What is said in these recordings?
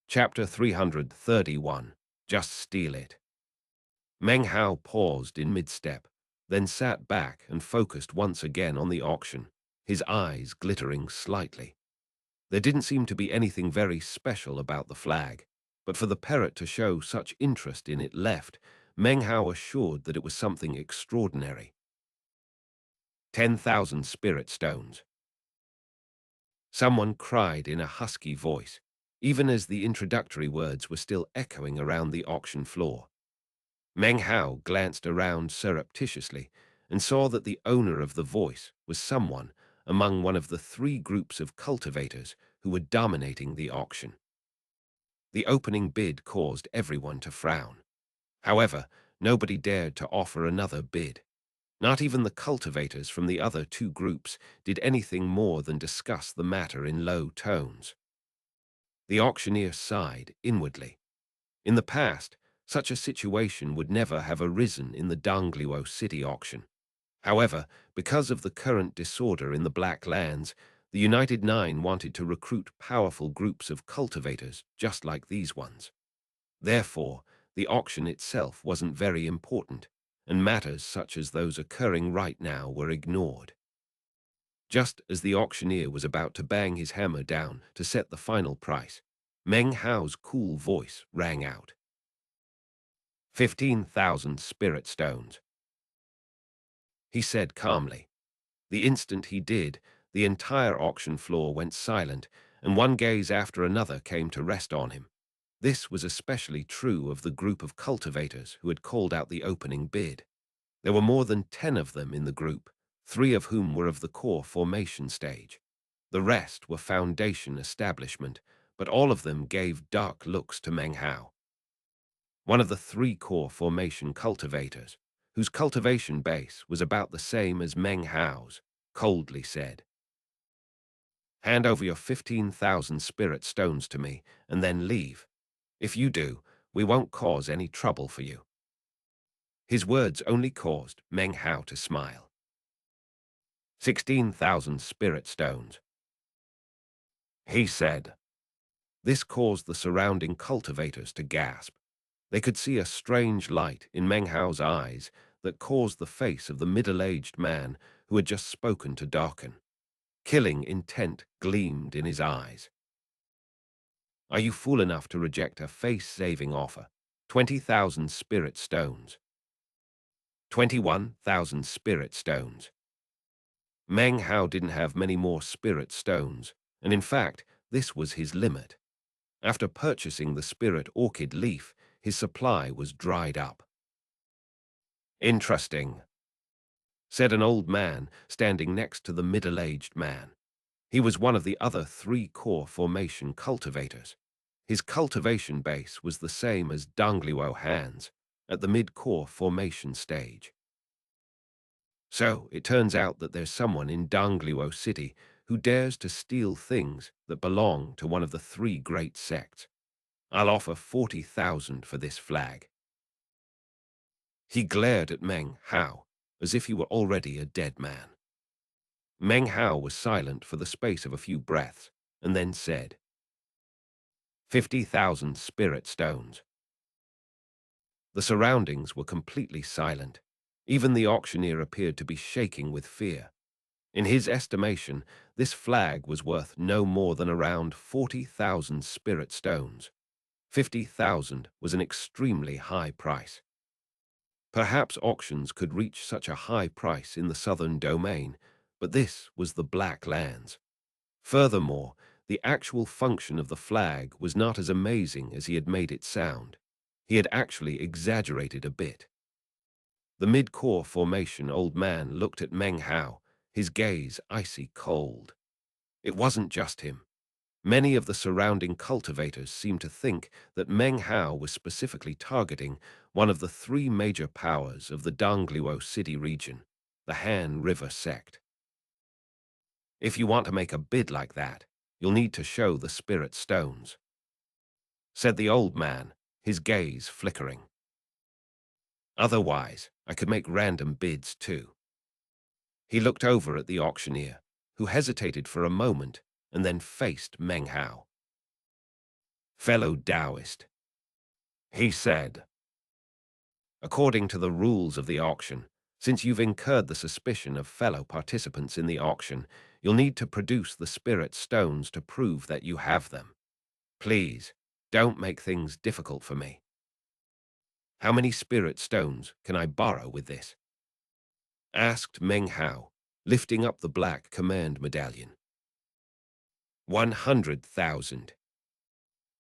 Chapter 331. Just Steal It. Meng Hao paused in mid-step, then sat back and focused once again on the auction, his eyes glittering slightly. There didn't seem to be anything very special about the flag, but for the parrot to show such interest in it left Meng Hao assured that it was something extraordinary. 10,000 spirit stones. Someone cried in a husky voice, even as the introductory words were still echoing around the auction floor. Meng Hao glanced around surreptitiously and saw that the owner of the voice was someone among one of the three groups of cultivators who were dominating the auction. The opening bid caused everyone to frown. However, nobody dared to offer another bid. Not even the cultivators from the other two groups did anything more than discuss the matter in low tones. The auctioneer sighed inwardly. In the past, such a situation would never have arisen in the ģÄÉ city auction. However, because of the current disorder in the Black Lands, the United Nine wanted to recruit powerful groups of cultivators just like these ones. Therefore, the auction itself wasn't very important, and matters such as those occurring right now were ignored. Just as the auctioneer was about to bang his hammer down to set the final price, Meng Hao's cool voice rang out. 15,000 spirit stones, he said calmly. The instant he did, the entire auction floor went silent, and one gaze after another came to rest on him. This was especially true of the group of cultivators who had called out the opening bid. There were more than 10 of them in the group, 3 of whom were of the core formation stage. The rest were foundation establishment, but all of them gave dark looks to Meng Hao. One of the 3 core formation cultivators, whose cultivation base was about the same as Meng Hao's, coldly said, "Hand over your 15,000 spirit stones to me, and then leave. If you do, we won't cause any trouble for you." His words only caused Meng Hao to smile. 16,000 spirit stones, he said. This caused the surrounding cultivators to gasp. They could see a strange light in Meng Hao's eyes that caused the face of the middle-aged man who had just spoken to darken. Killing intent gleamed in his eyes. "Are you fool enough to reject a face-saving offer? 20,000 spirit stones. 21,000 spirit stones." Meng Hao didn't have many more spirit stones, and in fact, this was his limit. After purchasing the spirit orchid leaf, his supply was dried up. "Interesting," said an old man standing next to the middle-aged man. He was one of the other 3 core formation cultivators. His cultivation base was the same as ģÄÉ Han's, at the mid-core formation stage. So it turns out that there's someone in ģÄÉ City who dares to steal things that belong to one of the 3 great sects. I'll offer 40,000 for this flag. He glared at Meng Hao as if he were already a dead man. Meng Hao was silent for the space of a few breaths, and then said, 50,000 spirit stones. The surroundings were completely silent. Even the auctioneer appeared to be shaking with fear. In his estimation, this flag was worth no more than around 40,000 spirit stones. 50,000 was an extremely high price. Perhaps auctions could reach such a high price in the southern domain, but this was the Black Lands. Furthermore, the actual function of the flag was not as amazing as he had made it sound. He had actually exaggerated a bit. The mid-core formation old man looked at Meng Hao, his gaze icy cold. It wasn't just him. Many of the surrounding cultivators seemed to think that Meng Hao was specifically targeting one of the 3 major powers of the ģÄÉ city region, the Han River sect. "If you want to make a bid like that, you'll need to show the spirit stones," said the old man, his gaze flickering. "Otherwise, I could make random bids too." He looked over at the auctioneer, who hesitated for a moment and then faced Meng Hao. Fellow Taoist, he said, according to the rules of the auction, since you've incurred the suspicion of fellow participants in the auction, you'll need to produce the spirit stones to prove that you have them. Please, don't make things difficult for me. How many spirit stones can I borrow with this? Asked Meng Hao, lifting up the black command medallion. 100,000,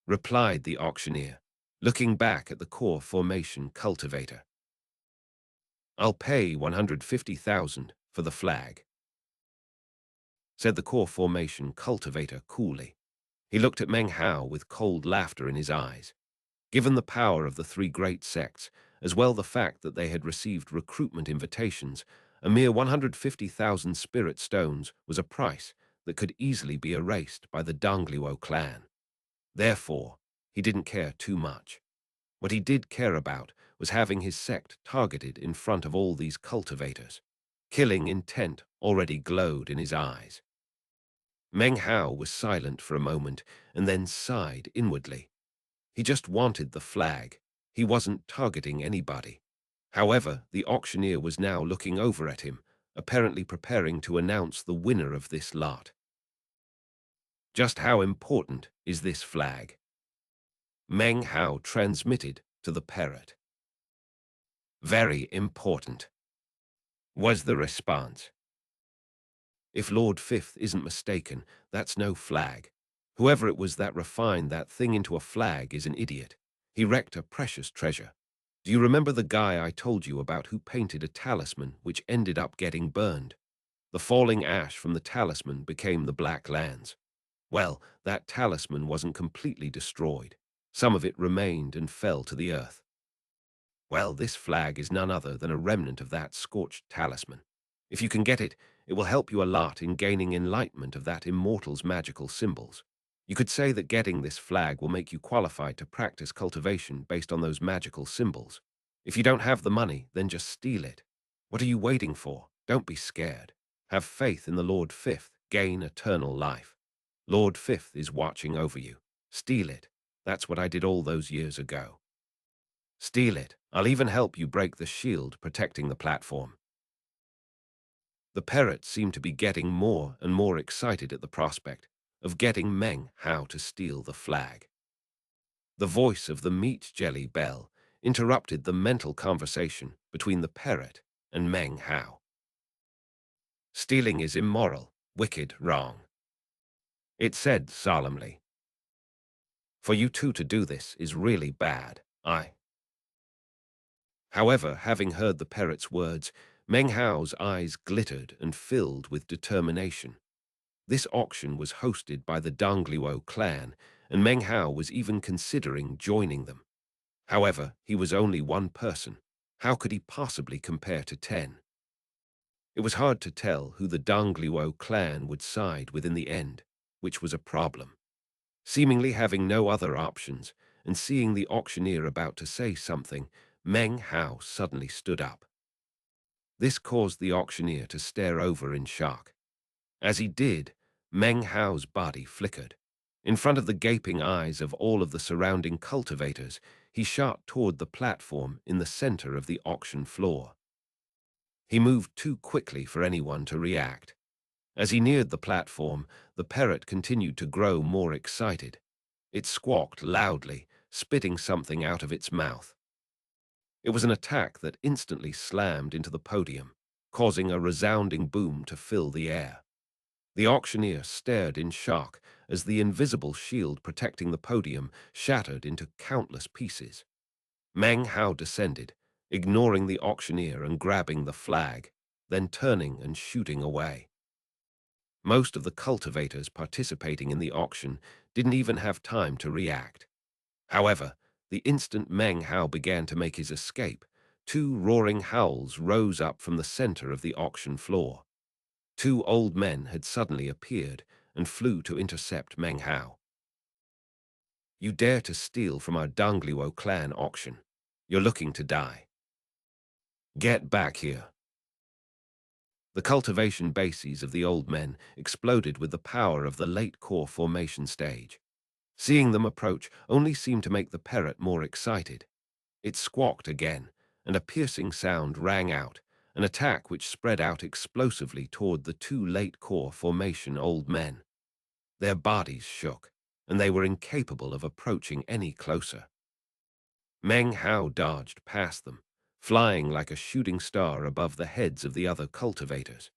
replied the auctioneer, looking back at the core formation cultivator. I'll pay 150,000 for the flag, said the core formation cultivator coolly. He looked at Meng Hao with cold laughter in his eyes. Given the power of the three great sects, as well the fact that they had received recruitment invitations, a mere 150,000 spirit stones was a price that could easily be erased by the ģÄÉ clan. Therefore, he didn't care too much. What he did care about was having his sect targeted in front of all these cultivators. Killing intent already glowed in his eyes. Meng Hao was silent for a moment and then sighed inwardly. He just wanted the flag. He wasn't targeting anybody. However, the auctioneer was now looking over at him, apparently preparing to announce the winner of this lot. Just how important is this flag? Meng Hao transmitted to the parrot. Very important, was the response. If Lord Fifth isn't mistaken, that's no flag. Whoever it was that refined that thing into a flag is an idiot. He wrecked a precious treasure. Do you remember the guy I told you about who painted a talisman which ended up getting burned? The falling ash from the talisman became the Black Lands. Well, that talisman wasn't completely destroyed. Some of it remained and fell to the earth. Well, this flag is none other than a remnant of that scorched talisman. If you can get it, it will help you a lot in gaining enlightenment of that immortal's magical symbols. You could say that getting this flag will make you qualified to practice cultivation based on those magical symbols. If you don't have the money, then just steal it. What are you waiting for? Don't be scared. Have faith in the Lord Fifth. Gain eternal life. Lord Fifth is watching over you. Steal it. That's what I did all those years ago. Steal it. I'll even help you break the shield protecting the platform. The parrot seemed to be getting more and more excited at the prospect of getting Meng Hao to steal the flag. The voice of the meat jelly bell interrupted the mental conversation between the parrot and Meng Hao. Stealing is immoral, wicked, wrong, it said solemnly. For you two to do this is really bad. However, having heard the parrot's words, Meng Hao's eyes glittered and filled with determination. This auction was hosted by the ģÄÉ clan, and Meng Hao was even considering joining them. However, he was only one person. How could he possibly compare to 10? It was hard to tell who the ģÄÉ clan would side with in the end, which was a problem. Seemingly having no other options, and seeing the auctioneer about to say something, Meng Hao suddenly stood up. This caused the auctioneer to stare over in shock. As he did, Meng Hao's body flickered. In front of the gaping eyes of all of the surrounding cultivators, he shot toward the platform in the center of the auction floor. He moved too quickly for anyone to react. As he neared the platform, the parrot continued to grow more excited. It squawked loudly, spitting something out of its mouth. It was an attack that instantly slammed into the podium, causing a resounding boom to fill the air. The auctioneer stared in shock as the invisible shield protecting the podium shattered into countless pieces. Meng Hao descended, ignoring the auctioneer and grabbing the flag, then turning and shooting away. Most of the cultivators participating in the auction didn't even have time to react. However, the instant Meng Hao began to make his escape, two roaring howls rose up from the center of the auction floor. Two old men had suddenly appeared and flew to intercept Meng Hao. You dare to steal from our ģÄÉ clan auction. You're looking to die. Get back here. The cultivation bases of the old men exploded with the power of the late core formation stage. Seeing them approach only seemed to make the parrot more excited. It squawked again, and a piercing sound rang out, an attack which spread out explosively toward the two late core formation old men. Their bodies shook, and they were incapable of approaching any closer. Meng Hao dodged past them, flying like a shooting star above the heads of the other cultivators.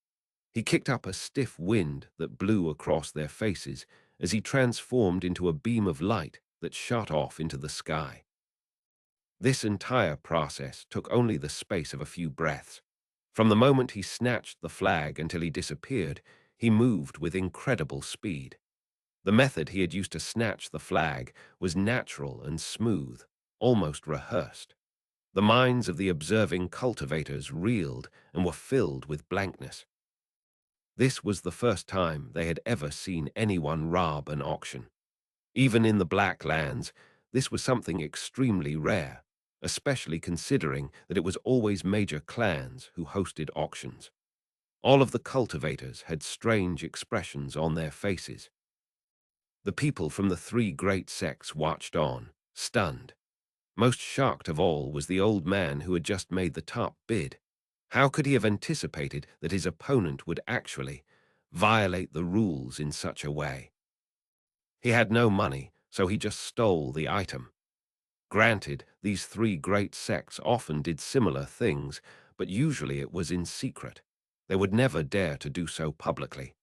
He kicked up a stiff wind that blew across their faces as he transformed into a beam of light that shot off into the sky. This entire process took only the space of a few breaths. From the moment he snatched the flag until he disappeared, he moved with incredible speed. The method he had used to snatch the flag was natural and smooth, almost rehearsed. The minds of the observing cultivators reeled and were filled with blankness. This was the first time they had ever seen anyone rob an auction. Even in the Black Lands, this was something extremely rare, especially considering that it was always major clans who hosted auctions. All of the cultivators had strange expressions on their faces. The people from the three great sects watched on, stunned. Most shocked of all was the old man who had just made the top bid. How could he have anticipated that his opponent would actually violate the rules in such a way? He had no money, so he just stole the item. Granted, these three great sects often did similar things, but usually it was in secret. They would never dare to do so publicly.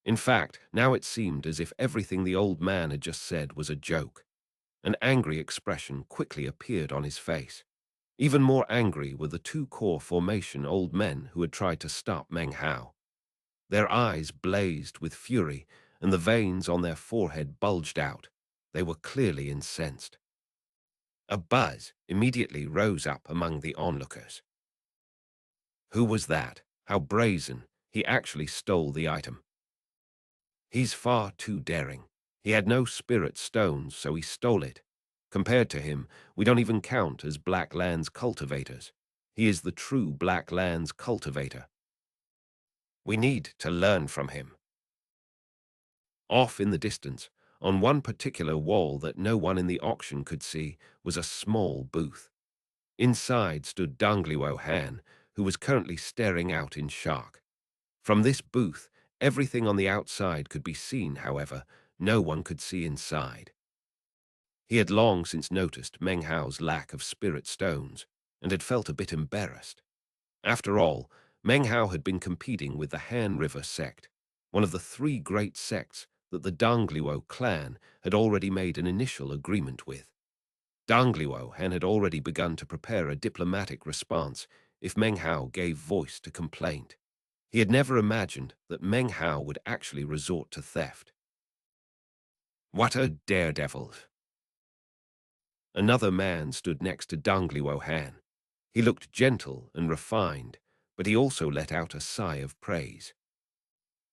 In fact, now it seemed as if everything the old man had just said was a joke. An angry expression quickly appeared on his face. Even more angry were the two core formation old men who had tried to stop Meng Hao. Their eyes blazed with fury, and the veins on their forehead bulged out. They were clearly incensed. A buzz immediately rose up among the onlookers. Who was that? How brazen! He actually stole the item. He's far too daring. He had no spirit stones, so he stole it. Compared to him, we don't even count as Black Lands cultivators. He is the true Black Lands cultivator. We need to learn from him. Off in the distance, on one particular wall that no one in the auction could see, was a small booth. Inside stood ģÈÉ Han, who was currently staring out in shock. From this booth, everything on the outside could be seen, however, no one could see inside. He had long since noticed Meng Hao's lack of spirit stones, and had felt a bit embarrassed. After all, Meng Hao had been competing with the Han River sect, one of the three great sects that the ģÈÉ clan had already made an initial agreement with. ģÈÉ Han had already begun to prepare a diplomatic response if Meng Hao gave voice to complaint. He had never imagined that Meng Hao would actually resort to theft. What a daredevil! Another man stood next to ģÈÉ Han. He looked gentle and refined, but he also let out a sigh of praise.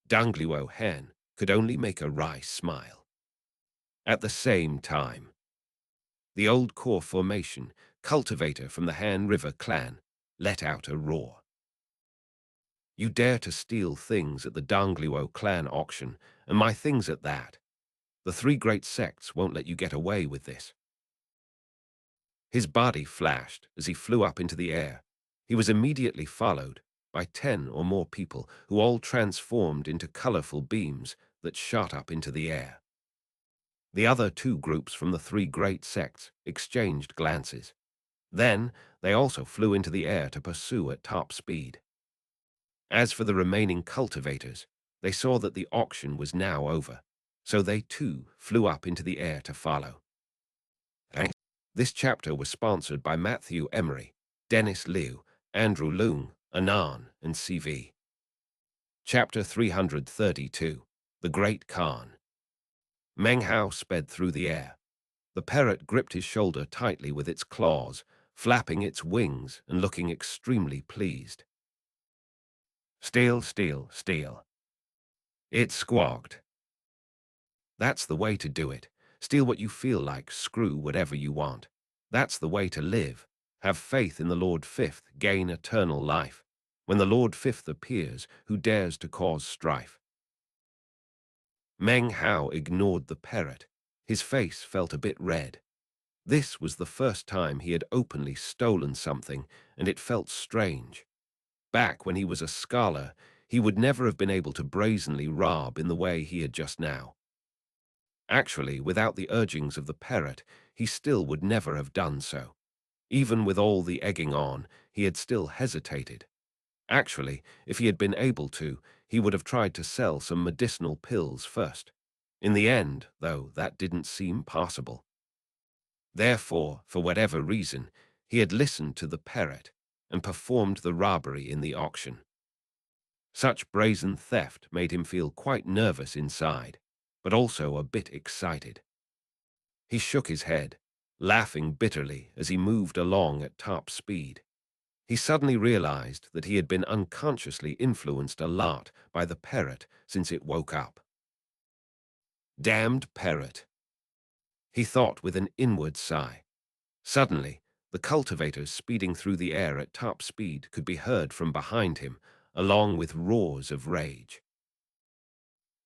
ģÈÉ Han could only make a wry smile. At the same time, the old core formation, cultivator from the Han River clan, let out a roar. You dare to steal things at the ģÈÉ clan auction, and my things at that. The three great sects won't let you get away with this. His body flashed as he flew up into the air. He was immediately followed by 10 or more people who all transformed into colorful beams that shot up into the air. The other two groups from the three great sects exchanged glances. Then they also flew into the air to pursue at top speed. As for the remaining cultivators, they saw that the auction was now over, so they too flew up into the air to follow. This chapter was sponsored by Matthew Emery, Dennis Liu, Andrew Leung, Anan, and CV. Chapter 332, The Great Khan. Meng Hao sped through the air. The parrot gripped his shoulder tightly with its claws, flapping its wings and looking extremely pleased. Steal, steal, steal. It squawked. That's the way to do it. Steal what you feel like, screw whatever you want. That's the way to live. Have faith in the Lord Fifth, gain eternal life. When the Lord Fifth appears, who dares to cause strife? Meng Hao ignored the parrot. His face felt a bit red. This was the first time he had openly stolen something, and it felt strange. Back when he was a scholar, he would never have been able to brazenly rob in the way he had just now. Actually, without the urgings of the parrot, he still would never have done so. Even with all the egging on, he had still hesitated. Actually, if he had been able to, he would have tried to sell some medicinal pills first. In the end, though, that didn't seem possible. Therefore, for whatever reason, he had listened to the parrot and performed the robbery in the auction. Such brazen theft made him feel quite nervous inside, but also a bit excited. He shook his head, laughing bitterly as he moved along at top speed. He suddenly realized that he had been unconsciously influenced a lot by the parrot since it woke up. Damned parrot, he thought with an inward sigh. Suddenly, the cultivators speeding through the air at top speed could be heard from behind him, along with roars of rage.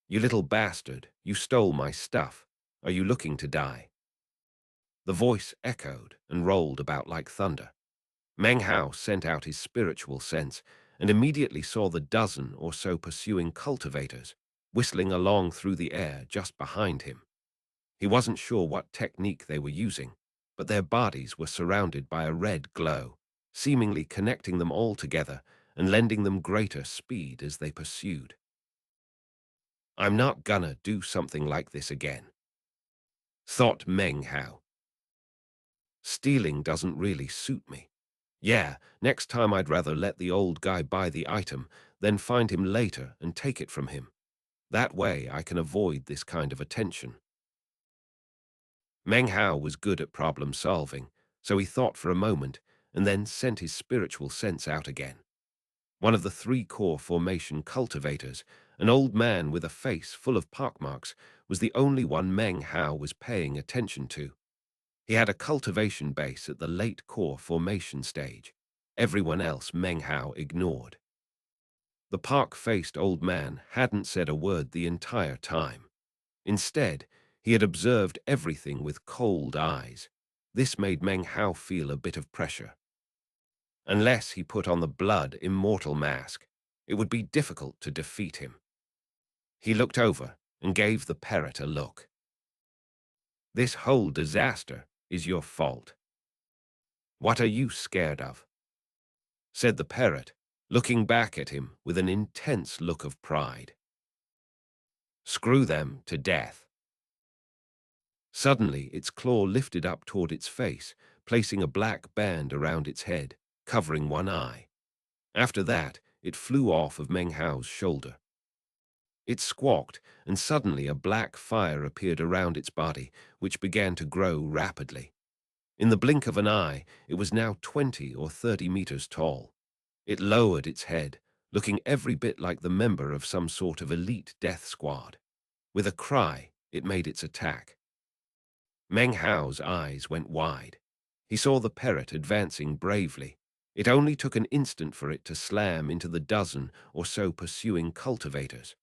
"You little bastard, you stole my stuff. Are you looking to die?" The voice echoed and rolled about like thunder. Meng Hao sent out his spiritual sense and immediately saw the dozen or so pursuing cultivators, whistling along through the air just behind him. He wasn't sure what technique they were using, but their bodies were surrounded by a red glow, seemingly connecting them all together and lending them greater speed as they pursued. "I'm not gonna do something like this again," thought Meng Hao. "Stealing doesn't really suit me. Yeah, next time I'd rather let the old guy buy the item, then find him later and take it from him. That way I can avoid this kind of attention." Meng Hao was good at problem solving, so he thought for a moment and then sent his spiritual sense out again. One of the three core formation cultivators, an old man with a face full of pockmarks, was the only one Meng Hao was paying attention to. He had a cultivation base at the late core formation stage. Everyone else Meng Hao ignored. The pock-faced old man hadn't said a word the entire time. Instead, he had observed everything with cold eyes. This made Meng Hao feel a bit of pressure. Unless he put on the blood immortal mask, it would be difficult to defeat him. He looked over and gave the parrot a look. "This whole disaster is your fault. What are you scared of?" said the parrot, looking back at him with an intense look of pride. "Screw them to death." Suddenly, its claw lifted up toward its face, placing a black band around its head, covering one eye. After that, it flew off of Meng Hao's shoulder. It squawked, and suddenly a black fire appeared around its body, which began to grow rapidly. In the blink of an eye, it was now 20 or 30 meters tall. It lowered its head, looking every bit like the member of some sort of elite death squad. With a cry, it made its attack. Meng Hao's eyes went wide. He saw the parrot advancing bravely. It only took an instant for it to slam into the dozen or so pursuing cultivators.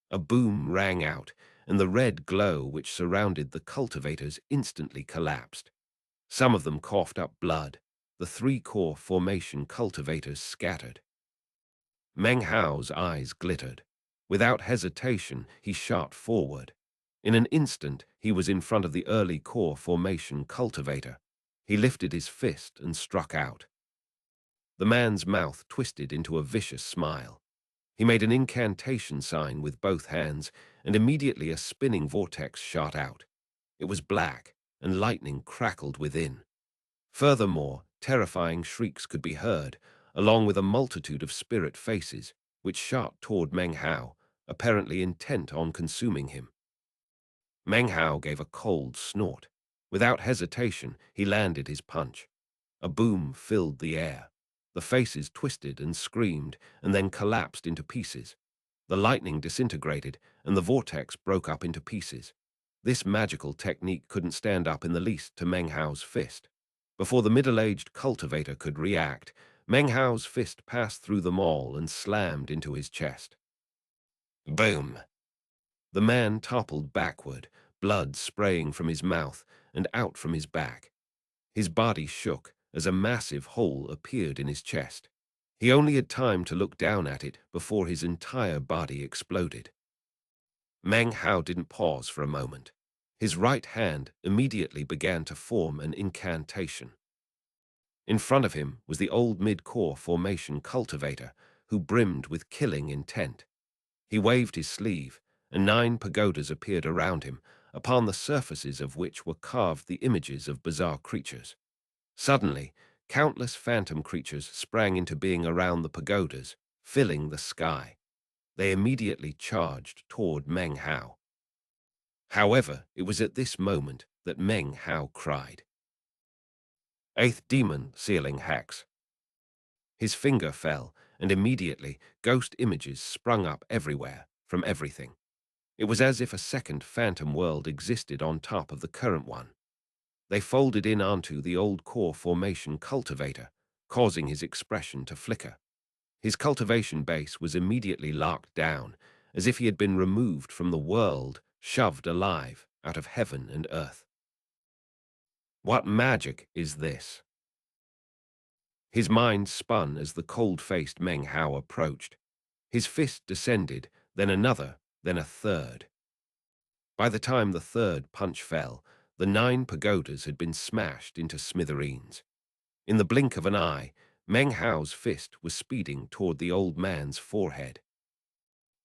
A boom rang out, and the red glow which surrounded the cultivators instantly collapsed. Some of them coughed up blood. The three core formation cultivators scattered. Meng Hao's eyes glittered. Without hesitation, he shot forward. In an instant, he was in front of the early core formation cultivator. He lifted his fist and struck out. The man's mouth twisted into a vicious smile. He made an incantation sign with both hands, and immediately a spinning vortex shot out. It was black, and lightning crackled within. Furthermore, terrifying shrieks could be heard, along with a multitude of spirit faces, which shot toward Meng Hao, apparently intent on consuming him. Meng Hao gave a cold snort. Without hesitation, he landed his punch. A boom filled the air. The faces twisted and screamed, and then collapsed into pieces. The lightning disintegrated, and the vortex broke up into pieces. This magical technique couldn't stand up in the least to Meng Hao's fist. Before the middle-aged cultivator could react, Meng Hao's fist passed through them all and slammed into his chest. Boom! The man toppled backward, blood spraying from his mouth and out from his back. His body shook as a massive hole appeared in his chest. He only had time to look down at it before his entire body exploded. Meng Hao didn't pause for a moment. His right hand immediately began to form an incantation. In front of him was the old mid-core formation cultivator, who brimmed with killing intent. He waved his sleeve, and 9 pagodas appeared around him, upon the surfaces of which were carved the images of bizarre creatures. Suddenly, countless phantom creatures sprang into being around the pagodas, filling the sky. They immediately charged toward Meng Hao. However, it was at this moment that Meng Hao cried, "Eighth demon, sealing hex." His finger fell, and immediately ghost images sprung up everywhere, from everything. It was as if a second phantom world existed on top of the current one. They folded in onto the old core formation cultivator, causing his expression to flicker. His cultivation base was immediately locked down, as if he had been removed from the world, shoved alive out of heaven and earth. What magic is this? His mind spun as the cold-faced Meng Hao approached. His fist descended, then another, then a third. By the time the third punch fell, the 9 pagodas had been smashed into smithereens. In the blink of an eye, Meng Hao's fist was speeding toward the old man's forehead.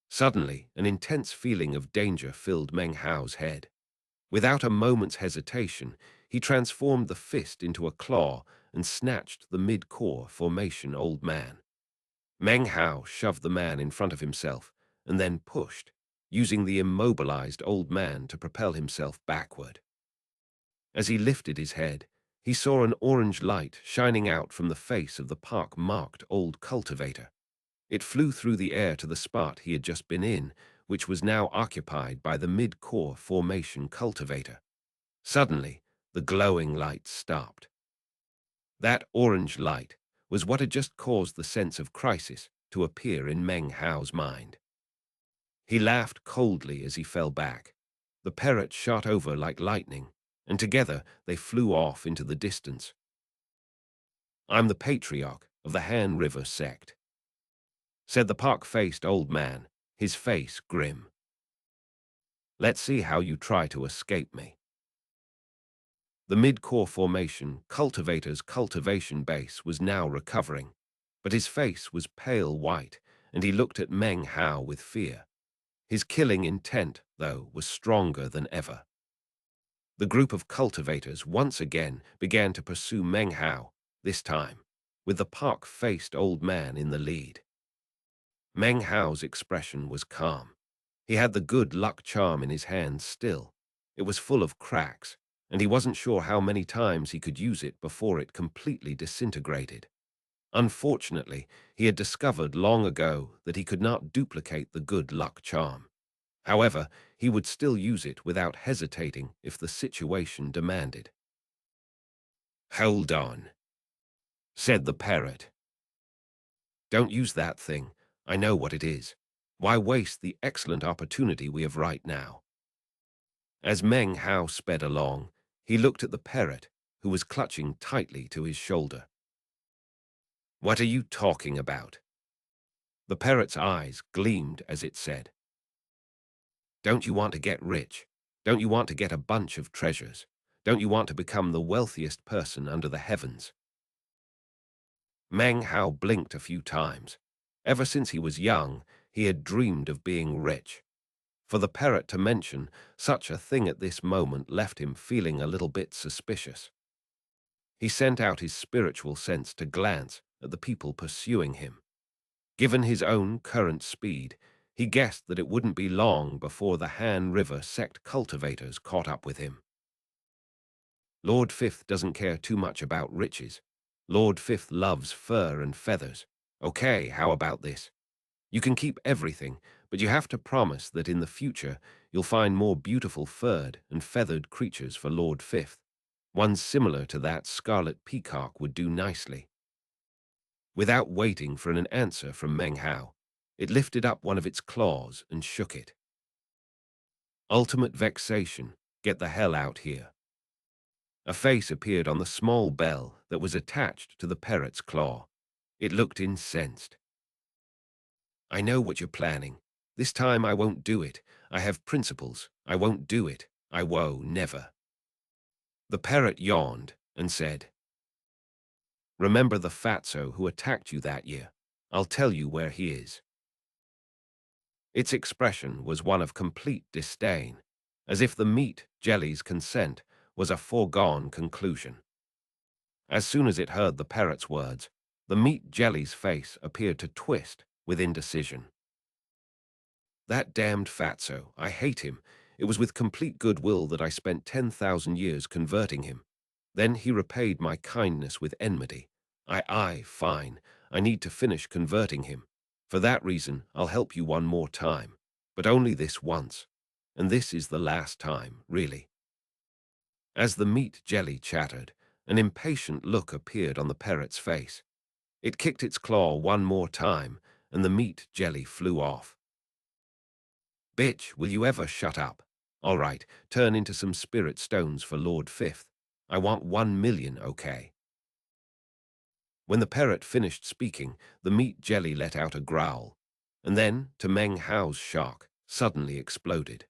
Suddenly, an intense feeling of danger filled Meng Hao's head. Without a moment's hesitation, he transformed the fist into a claw and snatched the mid-core formation old man. Meng Hao shoved the man in front of himself and then pushed, using the immobilized old man to propel himself backward. As he lifted his head, he saw an orange light shining out from the face of the pock-marked old cultivator. It flew through the air to the spot he had just been in, which was now occupied by the mid-core formation cultivator. Suddenly, the glowing light stopped. That orange light was what had just caused the sense of crisis to appear in Meng Hao's mind. He laughed coldly as he fell back. The parrot shot over like lightning, and together they flew off into the distance. "I'm the patriarch of the Han River sect," said the pock-faced old man, his face grim. "Let's see how you try to escape me." The mid-core formation cultivator's cultivation base was now recovering, but his face was pale white, and he looked at Meng Hao with fear. His killing intent, though, was stronger than ever. The group of cultivators once again began to pursue Meng Hao, this time with the pock-faced old man in the lead. Meng Hao's expression was calm. He had the good luck charm in his hand still. It was full of cracks, and he wasn't sure how many times he could use it before it completely disintegrated. Unfortunately, he had discovered long ago that he could not duplicate the good luck charm. However, he would still use it without hesitating if the situation demanded. "Hold on," said the parrot. "Don't use that thing. I know what it is. Why waste the excellent opportunity we have right now?" As Meng Hao sped along, he looked at the parrot, who was clutching tightly to his shoulder. "What are you talking about?" The parrot's eyes gleamed as it said, "Don't you want to get rich? Don't you want to get a bunch of treasures? Don't you want to become the wealthiest person under the heavens?" Meng Hao blinked a few times. Ever since he was young, he had dreamed of being rich. For the parrot to mention such a thing at this moment left him feeling a little bit suspicious. He sent out his spiritual sense to glance at the people pursuing him. Given his own current speed, he guessed that it wouldn't be long before the Han River sect cultivators caught up with him. Lord Fifth doesn't care too much about riches. Lord Fifth loves fur and feathers. Okay, how about this? You can keep everything, but you have to promise that in the future you'll find more beautiful furred and feathered creatures for Lord Fifth. One similar to that scarlet peacock would do nicely. Without waiting for an answer from Meng Hao, it lifted up one of its claws and shook it. Ultimate vexation, Get the hell out here. A face appeared on the small bell that was attached to the parrot's claw. It looked incensed. I know what you're planning. This time I won't do it. I have principles. I won't do it. I woe never. The parrot yawned and said, Remember the fatso who attacked you that year. I'll tell you where he is. Its expression was one of complete disdain, as if the meat jelly's consent was a foregone conclusion. As soon as it heard the parrot's words, the meat jelly's face appeared to twist with indecision. That damned fatso, I hate him. It was with complete goodwill that I spent 10,000 years converting him. Then he repaid my kindness with enmity. Fine. I need to finish converting him. For that reason, I'll help you one more time. But only this once. And this is the last time, really. As the meat jelly chattered, an impatient look appeared on the parrot's face. It kicked its claw one more time, and the meat jelly flew off. Bitch, will you ever shut up? All right, turn into some spirit stones for Lord Fifth. I want 1 million, okay? When the parrot finished speaking, the meat jelly let out a growl, and then, to Meng Hao's shock, suddenly exploded.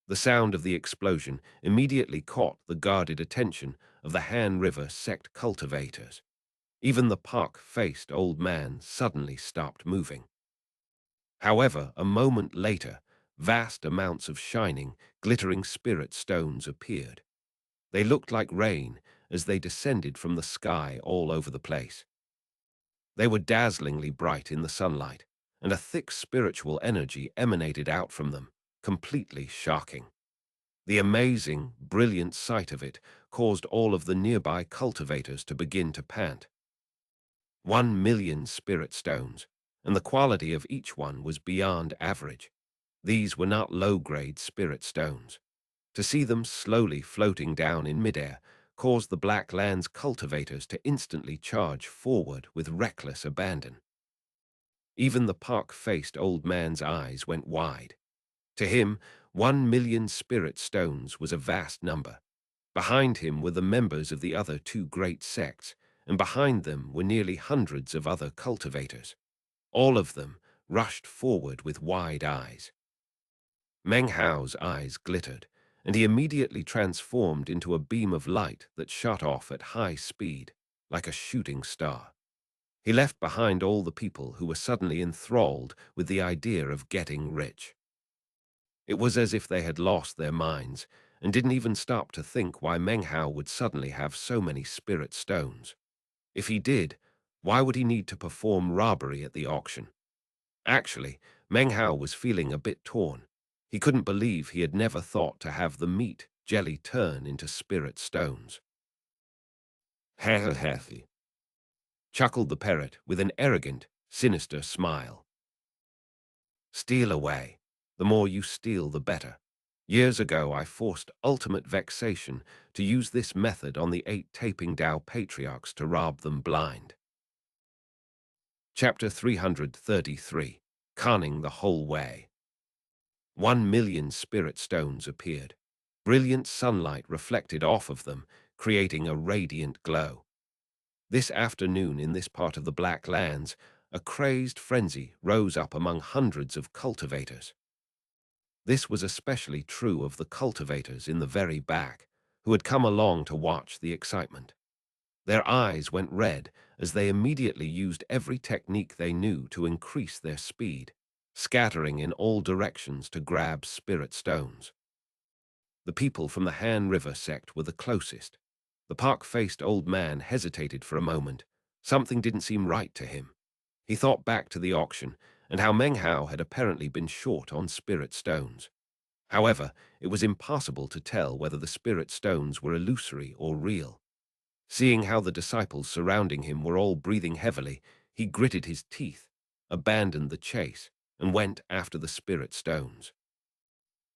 The sound of the explosion immediately caught the guarded attention of the Han River sect cultivators. Even the pock-faced old man suddenly stopped moving. However, a moment later, vast amounts of shining, glittering spirit stones appeared. They looked like rain as they descended from the sky all over the place. They were dazzlingly bright in the sunlight, and a thick spiritual energy emanated out from them, completely shocking. The amazing, brilliant sight of it caused all of the nearby cultivators to begin to pant. 1 million spirit stones, and the quality of each one was beyond average. These were not low-grade spirit stones. To see them slowly floating down in midair caused the Black Land's cultivators to instantly charge forward with reckless abandon. Even the pock-faced old man's eyes went wide. To him, 1 million spirit stones was a vast number. Behind him were the members of the other two great sects, and behind them were nearly hundreds of other cultivators. All of them rushed forward with wide eyes. Meng Hao's eyes glittered, and he immediately transformed into a beam of light that shot off at high speed, like a shooting star. He left behind all the people who were suddenly enthralled with the idea of getting rich. It was as if they had lost their minds and didn't even stop to think why Meng Hao would suddenly have so many spirit stones. If he did, why would he need to perform robbery at the auction? Actually, Meng Hao was feeling a bit torn. He couldn't believe he had never thought to have the meat jelly turn into spirit stones. Hehehe, chuckled the parrot with an arrogant, sinister smile. Steal away. The more you steal, the better. Years ago, I forced ultimate vexation to use this method on the 8 Taping Dao patriarchs to rob them blind. Chapter 333, Conning the Whole Way. 1 million spirit stones appeared. Brilliant sunlight reflected off of them, creating a radiant glow. This afternoon in this part of the Black Lands, a crazed frenzy rose up among hundreds of cultivators. This was especially true of the cultivators in the very back, who had come along to watch the excitement. Their eyes went red as they immediately used every technique they knew to increase their speed, scattering in all directions to grab spirit stones. The people from the Han River sect were the closest. The pock-faced old man hesitated for a moment. Something didn't seem right to him. He thought back to the auction and how Meng Hao had apparently been short on spirit stones. However, it was impossible to tell whether the spirit stones were illusory or real. Seeing how the disciples surrounding him were all breathing heavily, he gritted his teeth, abandoned the chase, and went after the spirit stones.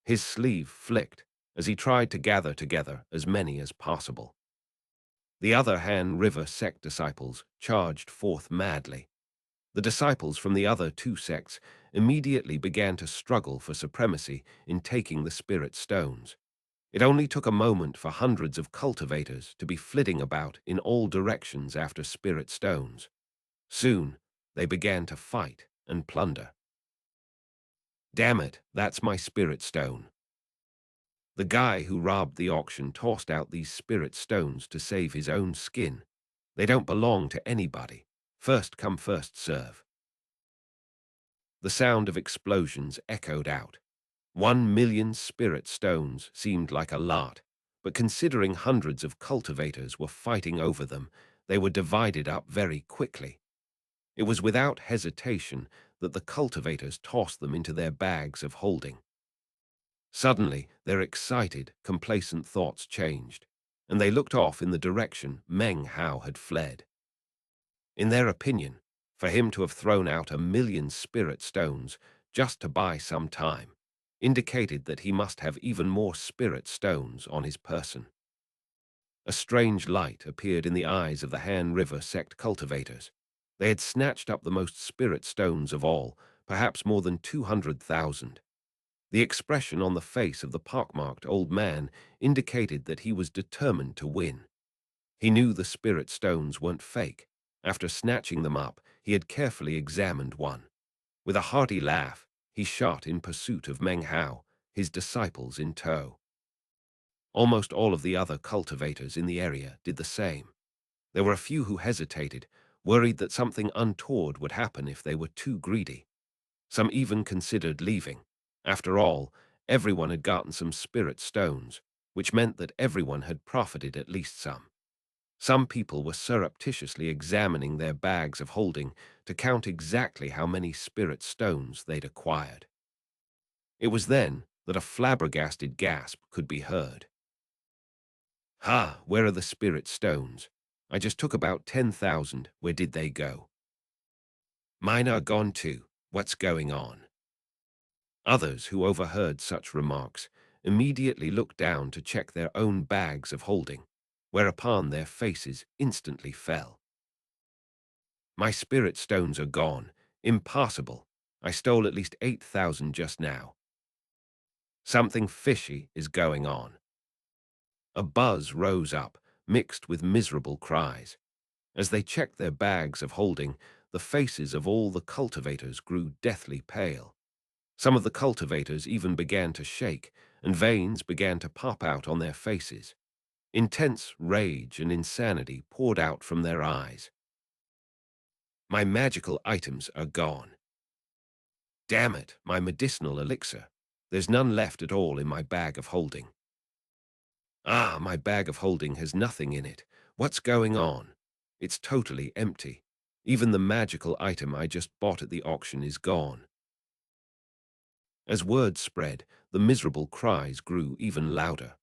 His sleeve flicked as he tried to gather together as many as possible. The other Han River sect disciples charged forth madly. The disciples from the other two sects immediately began to struggle for supremacy in taking the spirit stones. It only took a moment for hundreds of cultivators to be flitting about in all directions after spirit stones. Soon, they began to fight and plunder. Damn it, that's my spirit stone. The guy who robbed the auction tossed out these spirit stones to save his own skin. They don't belong to anybody. First come, first serve. The sound of explosions echoed out. 1 million spirit stones seemed like a lot, but considering hundreds of cultivators were fighting over them, they were divided up very quickly. It was without hesitation that the cultivators tossed them into their bags of holding. Suddenly, their excited, complacent thoughts changed, and they looked off in the direction Meng Hao had fled. In their opinion, for him to have thrown out 1 million spirit stones just to buy some time indicated that he must have even more spirit stones on his person. A strange light appeared in the eyes of the Han River sect cultivators. They had snatched up the most spirit stones of all, perhaps more than 200,000. The expression on the face of the pockmarked old man indicated that he was determined to win. He knew the spirit stones weren't fake. After snatching them up, he had carefully examined one. With a hearty laugh, he shot in pursuit of Meng Hao, his disciples in tow. Almost all of the other cultivators in the area did the same. There were a few who hesitated, worried that something untoward would happen if they were too greedy. Some even considered leaving. After all, everyone had gotten some spirit stones, which meant that everyone had profited at least some. Some people were surreptitiously examining their bags of holding to count exactly how many spirit stones they'd acquired. It was then that a flabbergasted gasp could be heard. "Ha, where are the spirit stones? I just took about 10,000. Where did they go?" "Mine are gone too. What's going on?" Others who overheard such remarks immediately looked down to check their own bags of holding, whereupon their faces instantly fell. "My spirit stones are gone. Impossible. I stole at least 8,000 just now. Something fishy is going on." A buzz rose up, mixed with miserable cries. As they checked their bags of holding, the faces of all the cultivators grew deathly pale. Some of the cultivators even began to shake, and veins began to pop out on their faces. Intense rage and insanity poured out from their eyes. "My magical items are gone. Damn it, my medicinal elixir. There's none left at all in my bag of holding. Ah, my bag of holding has nothing in it. What's going on? It's totally empty. Even the magical item I just bought at the auction is gone." As word spread, the miserable cries grew even louder.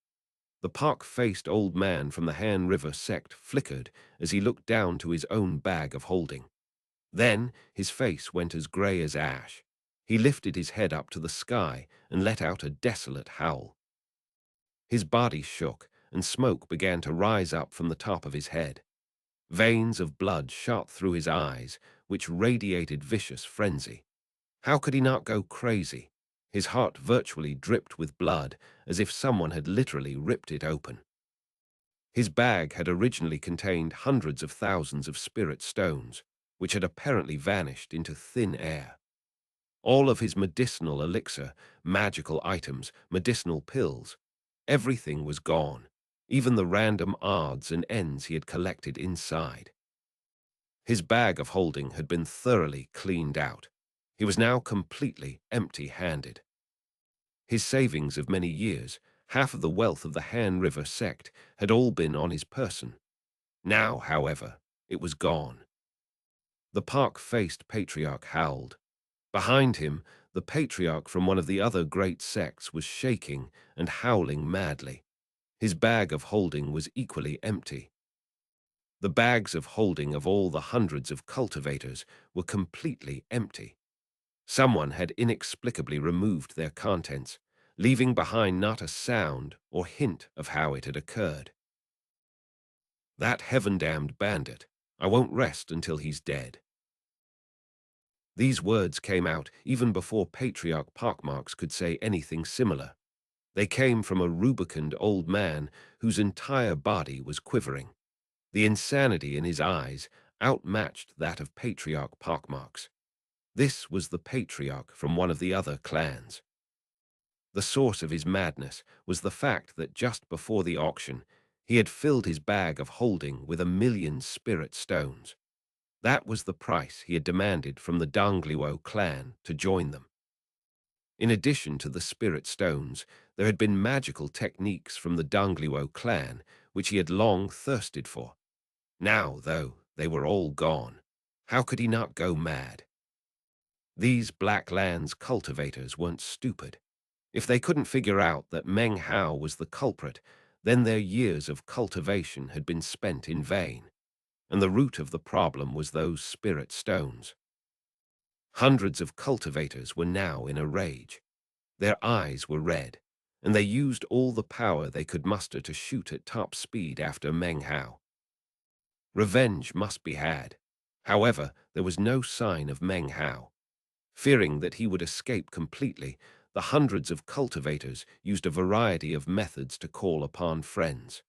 The pock-faced old man from the Han River sect flickered as he looked down to his own bag of holding. Then his face went as grey as ash. He lifted his head up to the sky and let out a desolate howl. His body shook, and smoke began to rise up from the top of his head. Veins of blood shot through his eyes, which radiated vicious frenzy. How could he not go crazy? His heart virtually dripped with blood, as if someone had literally ripped it open. His bag had originally contained hundreds of thousands of spirit stones, which had apparently vanished into thin air. All of his medicinal elixir, magical items, medicinal pills, everything was gone, even the random odds and ends he had collected inside. His bag of holding had been thoroughly cleaned out. He was now completely empty-handed. His savings of many years, half of the wealth of the Han River sect, had all been on his person. Now, however, it was gone. The pock-faced patriarch howled. Behind him, the patriarch from one of the other great sects was shaking and howling madly. His bag of holding was equally empty. The bags of holding of all the hundreds of cultivators were completely empty. Someone had inexplicably removed their contents, leaving behind not a sound or hint of how it had occurred. "That heaven-damned bandit. I won't rest until he's dead." These words came out even before Patriarch Pockmarks could say anything similar. They came from a rubicund old man whose entire body was quivering. The insanity in his eyes outmatched that of Patriarch Pockmarks. This was the patriarch from one of the other clans. The source of his madness was the fact that just before the auction, he had filled his bag of holding with 1,000,000 spirit stones. That was the price he had demanded from the ģÄÉ clan to join them. In addition to the spirit stones, there had been magical techniques from the ģÄÉ clan which he had long thirsted for. Now, though, they were all gone. How could he not go mad? These Black Lands cultivators weren't stupid. If they couldn't figure out that Meng Hao was the culprit, then their years of cultivation had been spent in vain, and the root of the problem was those spirit stones. Hundreds of cultivators were now in a rage. Their eyes were red, and they used all the power they could muster to shoot at top speed after Meng Hao. Revenge must be had. However, there was no sign of Meng Hao. Fearing that he would escape completely, the hundreds of cultivators used a variety of methods to call upon friends.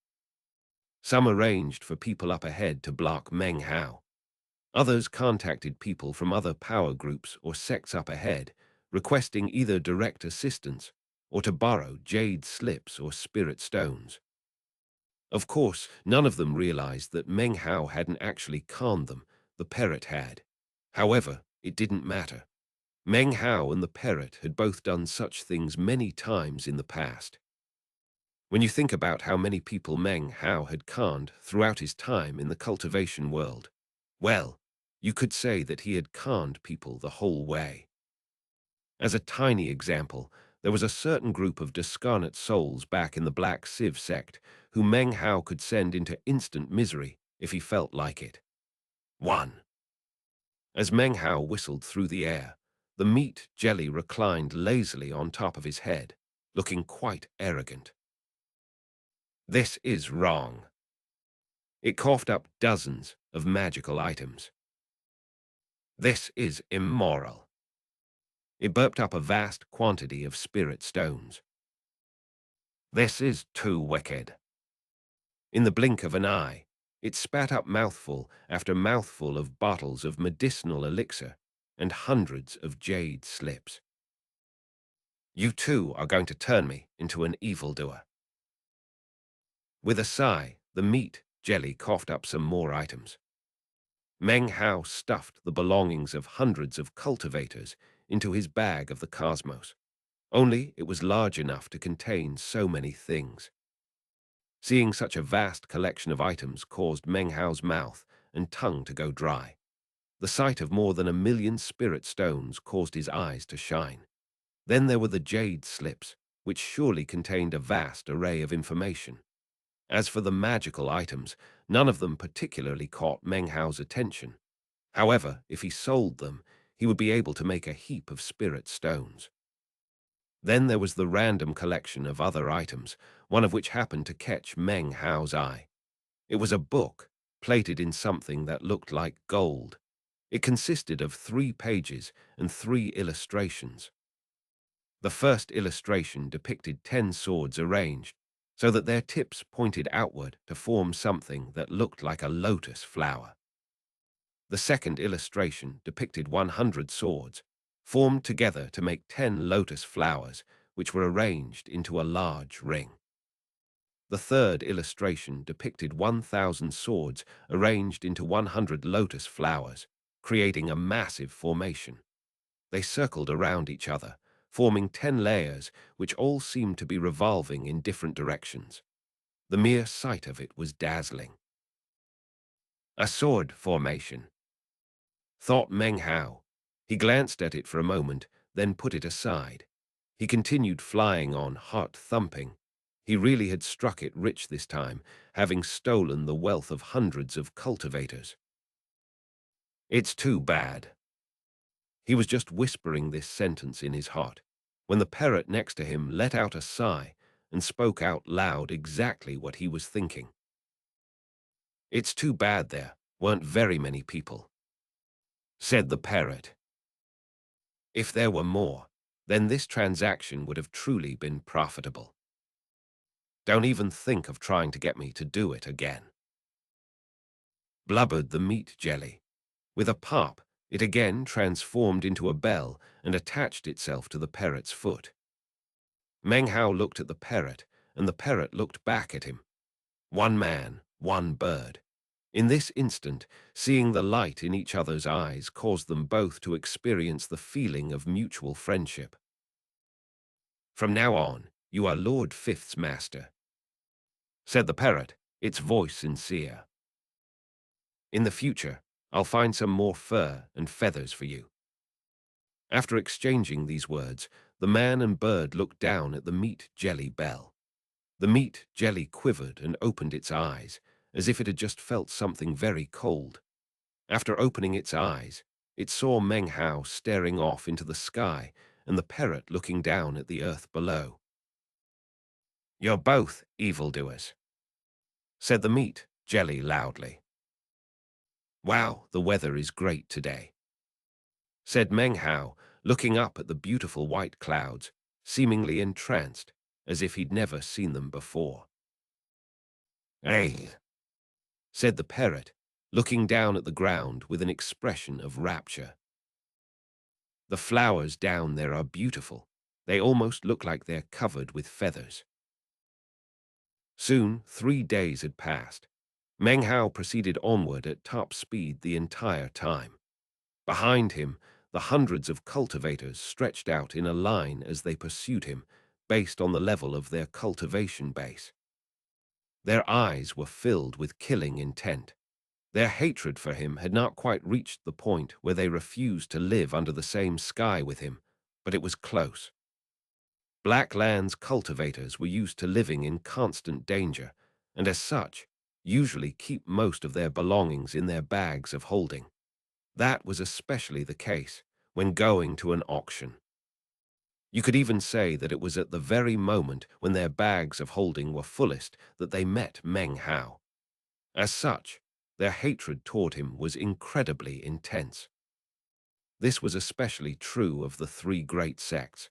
Some arranged for people up ahead to block Meng Hao. Others contacted people from other power groups or sects up ahead, requesting either direct assistance or to borrow jade slips or spirit stones. Of course, none of them realized that Meng Hao hadn't actually conned them, the parrot had. However, it didn't matter. Meng Hao and the parrot had both done such things many times in the past. When you think about how many people Meng Hao had conned throughout his time in the cultivation world, well, you could say that he had conned people the whole way. As a tiny example, there was a certain group of discarnate souls back in the Black Civ sect who Meng Hao could send into instant misery if he felt like it. 1. As Meng Hao whistled through the air, the meat jelly reclined lazily on top of his head, looking quite arrogant. This is wrong. It coughed up dozens of magical items. This is immoral. It burped up a vast quantity of spirit stones. This is too wicked. In the blink of an eye, it spat up mouthful after mouthful of bottles of medicinal elixir and hundreds of jade slips. You too are going to turn me into an evildoer. With a sigh, the meat jelly coughed up some more items. Meng Hao stuffed the belongings of hundreds of cultivators into his bag of the cosmos. Only it was large enough to contain so many things. Seeing such a vast collection of items caused Meng Hao's mouth and tongue to go dry. The sight of more than 1,000,000 spirit stones caused his eyes to shine. Then there were the jade slips, which surely contained a vast array of information. As for the magical items, none of them particularly caught Meng Hao's attention. However, if he sold them, he would be able to make a heap of spirit stones. Then there was the random collection of other items, one of which happened to catch Meng Hao's eye. It was a book, plated in something that looked like gold. It consisted of 3 pages and 3 illustrations. The first illustration depicted 10 swords arranged, so that their tips pointed outward to form something that looked like a lotus flower. The second illustration depicted 100 swords, formed together to make 10 lotus flowers, which were arranged into a large ring. The third illustration depicted 1,000 swords arranged into 100 lotus flowers, creating a massive formation. They circled around each other, forming 10 layers which all seemed to be revolving in different directions. The mere sight of it was dazzling. A sword formation, thought Meng Hao. He glanced at it for a moment, then put it aside. He continued flying on, heart thumping. He really had struck it rich this time, having stolen the wealth of hundreds of cultivators. It's too bad. He was just whispering this sentence in his heart, when the parrot next to him let out a sigh and spoke out loud exactly what he was thinking. It's too bad there weren't very many people, said the parrot. If there were more, then this transaction would have truly been profitable. Don't even think of trying to get me to do it again. Blubbered the meat jelly. With a pop, it again transformed into a bell and attached itself to the parrot's foot. Meng Hao looked at the parrot, and the parrot looked back at him. One man, one bird. In this instant, seeing the light in each other's eyes caused them both to experience the feeling of mutual friendship. "From now on, you are Lord Fifth's master," said the parrot, its voice sincere. "In the future, I'll find some more fur and feathers for you." After exchanging these words, the man and bird looked down at the meat jelly bell. The meat jelly quivered and opened its eyes, as if it had just felt something very cold. After opening its eyes, it saw Meng Hao staring off into the sky and the parrot looking down at the earth below. "You're both evildoers," said the meat jelly loudly. "Wow, the weather is great today," said Meng Hao, looking up at the beautiful white clouds, seemingly entranced, as if he'd never seen them before. "Hey," said the parrot, looking down at the ground with an expression of rapture. "The flowers down there are beautiful. They almost look like they're covered with feathers." Soon, 3 days had passed. Meng Hao proceeded onward at top speed the entire time. Behind him, the hundreds of cultivators stretched out in a line as they pursued him, based on the level of their cultivation base. Their eyes were filled with killing intent. Their hatred for him had not quite reached the point where they refused to live under the same sky with him, but it was close. Black Land's cultivators were used to living in constant danger, and as such, usually keep most of their belongings in their bags of holding. That was especially the case when going to an auction. You could even say that it was at the very moment when their bags of holding were fullest that they met Meng Hao. As such, their hatred toward him was incredibly intense. This was especially true of the 3 great sects.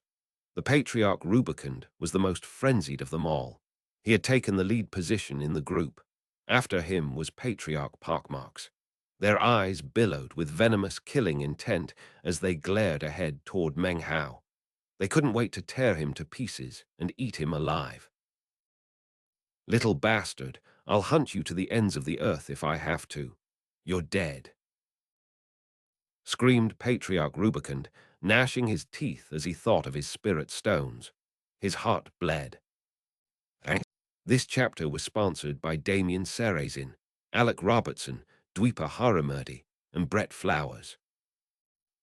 The Patriarch Rubicund was the most frenzied of them all. He had taken the lead position in the group. After him was Patriarch Pockmarks. Their eyes billowed with venomous killing intent as they glared ahead toward Meng Hao. They couldn't wait to tear him to pieces and eat him alive. "Little bastard, I'll hunt you to the ends of the earth if I have to. You're dead," screamed Patriarch Rubicund, gnashing his teeth as he thought of his spirit stones. His heart bled. This chapter was sponsored by Damien Sarrazin, Alec Robertson, Dweepa Haramurdi, and Brett Flowers.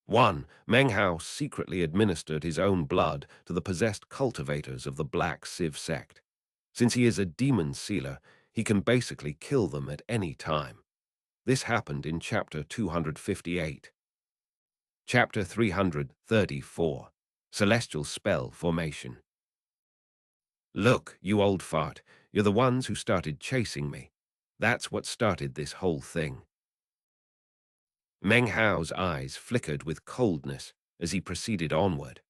1. Meng Hao secretly administered his own blood to the possessed cultivators of the Black Civ sect. Since he is a demon sealer, he can basically kill them at any time. This happened in Chapter 258. Chapter 334, Celestial Spell Formation. "Look, you old fart, you're the ones who started chasing me. That's what started this whole thing." Meng Hao's eyes flickered with coldness as he proceeded onward.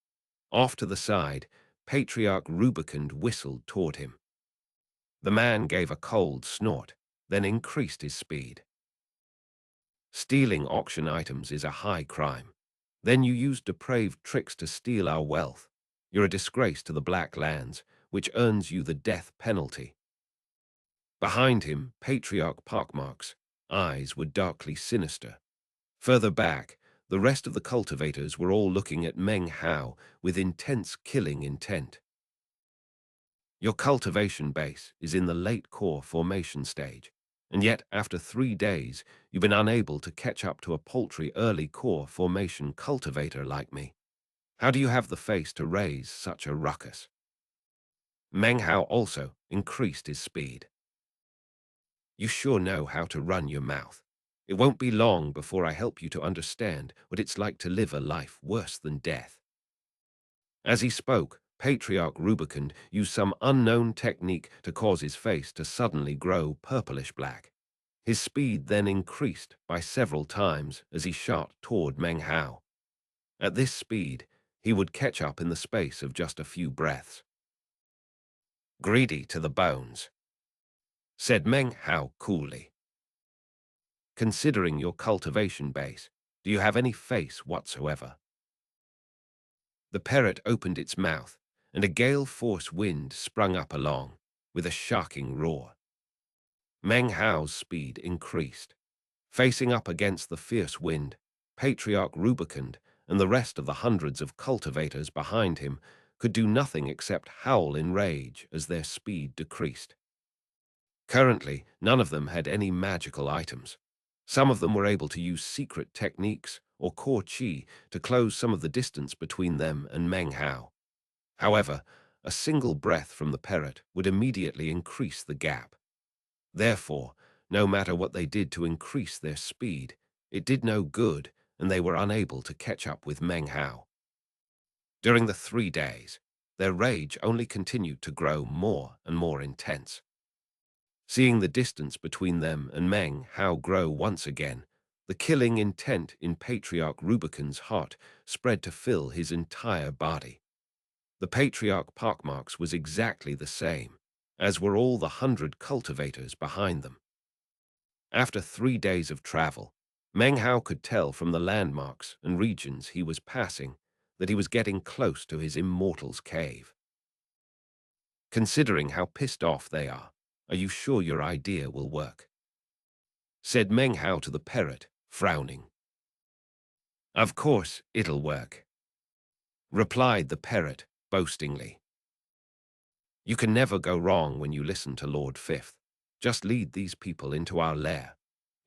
Off to the side, Patriarch Rubicund whistled toward him. The man gave a cold snort, then increased his speed. "Stealing auction items is a high crime. Then you use depraved tricks to steal our wealth. You're a disgrace to the Black Lands, which earns you the death penalty." Behind him, Patriarch Pockmark's eyes were darkly sinister. Further back, the rest of the cultivators were all looking at Meng Hao with intense killing intent. "Your cultivation base is in the late core formation stage, and yet after 3 days, you've been unable to catch up to a paltry early core formation cultivator like me. How do you have the face to raise such a ruckus?" Meng Hao also increased his speed. "You sure know how to run your mouth. It won't be long before I help you to understand what it's like to live a life worse than death." As he spoke, Patriarch Rubicund used some unknown technique to cause his face to suddenly grow purplish black. His speed then increased by several times as he shot toward Meng Hao. At this speed, he would catch up in the space of just a few breaths. "Greedy to the bones," said Meng Hao coolly. "Considering your cultivation base, do you have any face whatsoever?" The parrot opened its mouth, and a gale-force wind sprung up along, with a sharking roar. Meng Hao's speed increased. Facing up against the fierce wind, Patriarch Rubicund and the rest of the hundreds of cultivators behind him could do nothing except howl in rage as their speed decreased. Currently, none of them had any magical items. Some of them were able to use secret techniques or core qi to close some of the distance between them and Meng Hao. However, a single breath from the parrot would immediately increase the gap. Therefore, no matter what they did to increase their speed, it did no good, and they were unable to catch up with Meng Hao. During the 3 days, their rage only continued to grow more and more intense. Seeing the distance between them and Meng Hao grow once again, the killing intent in Patriarch Rubicund's heart spread to fill his entire body. The Patriarch pockmarks was exactly the same, as were all the 100 cultivators behind them. After 3 days of travel, Meng Hao could tell from the landmarks and regions he was passing that he was getting close to his immortal's cave. "Considering how pissed off they are you sure your idea will work?" said Meng Hao to the parrot, frowning. "Of course it'll work," replied the parrot boastingly. "You can never go wrong when you listen to Lord Fifth. Just lead these people into our lair.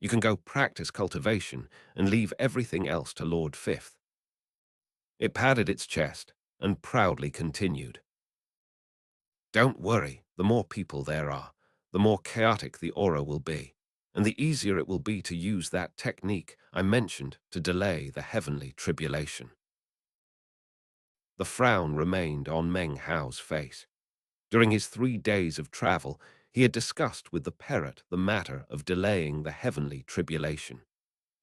You can go practice cultivation and leave everything else to Lord Fifth." It patted its chest and proudly continued. "Don't worry, the more people there are, the more chaotic the aura will be, and the easier it will be to use that technique I mentioned to delay the heavenly tribulation." The frown remained on Meng Hao's face. During his 3 days of travel, he had discussed with the parrot the matter of delaying the heavenly tribulation.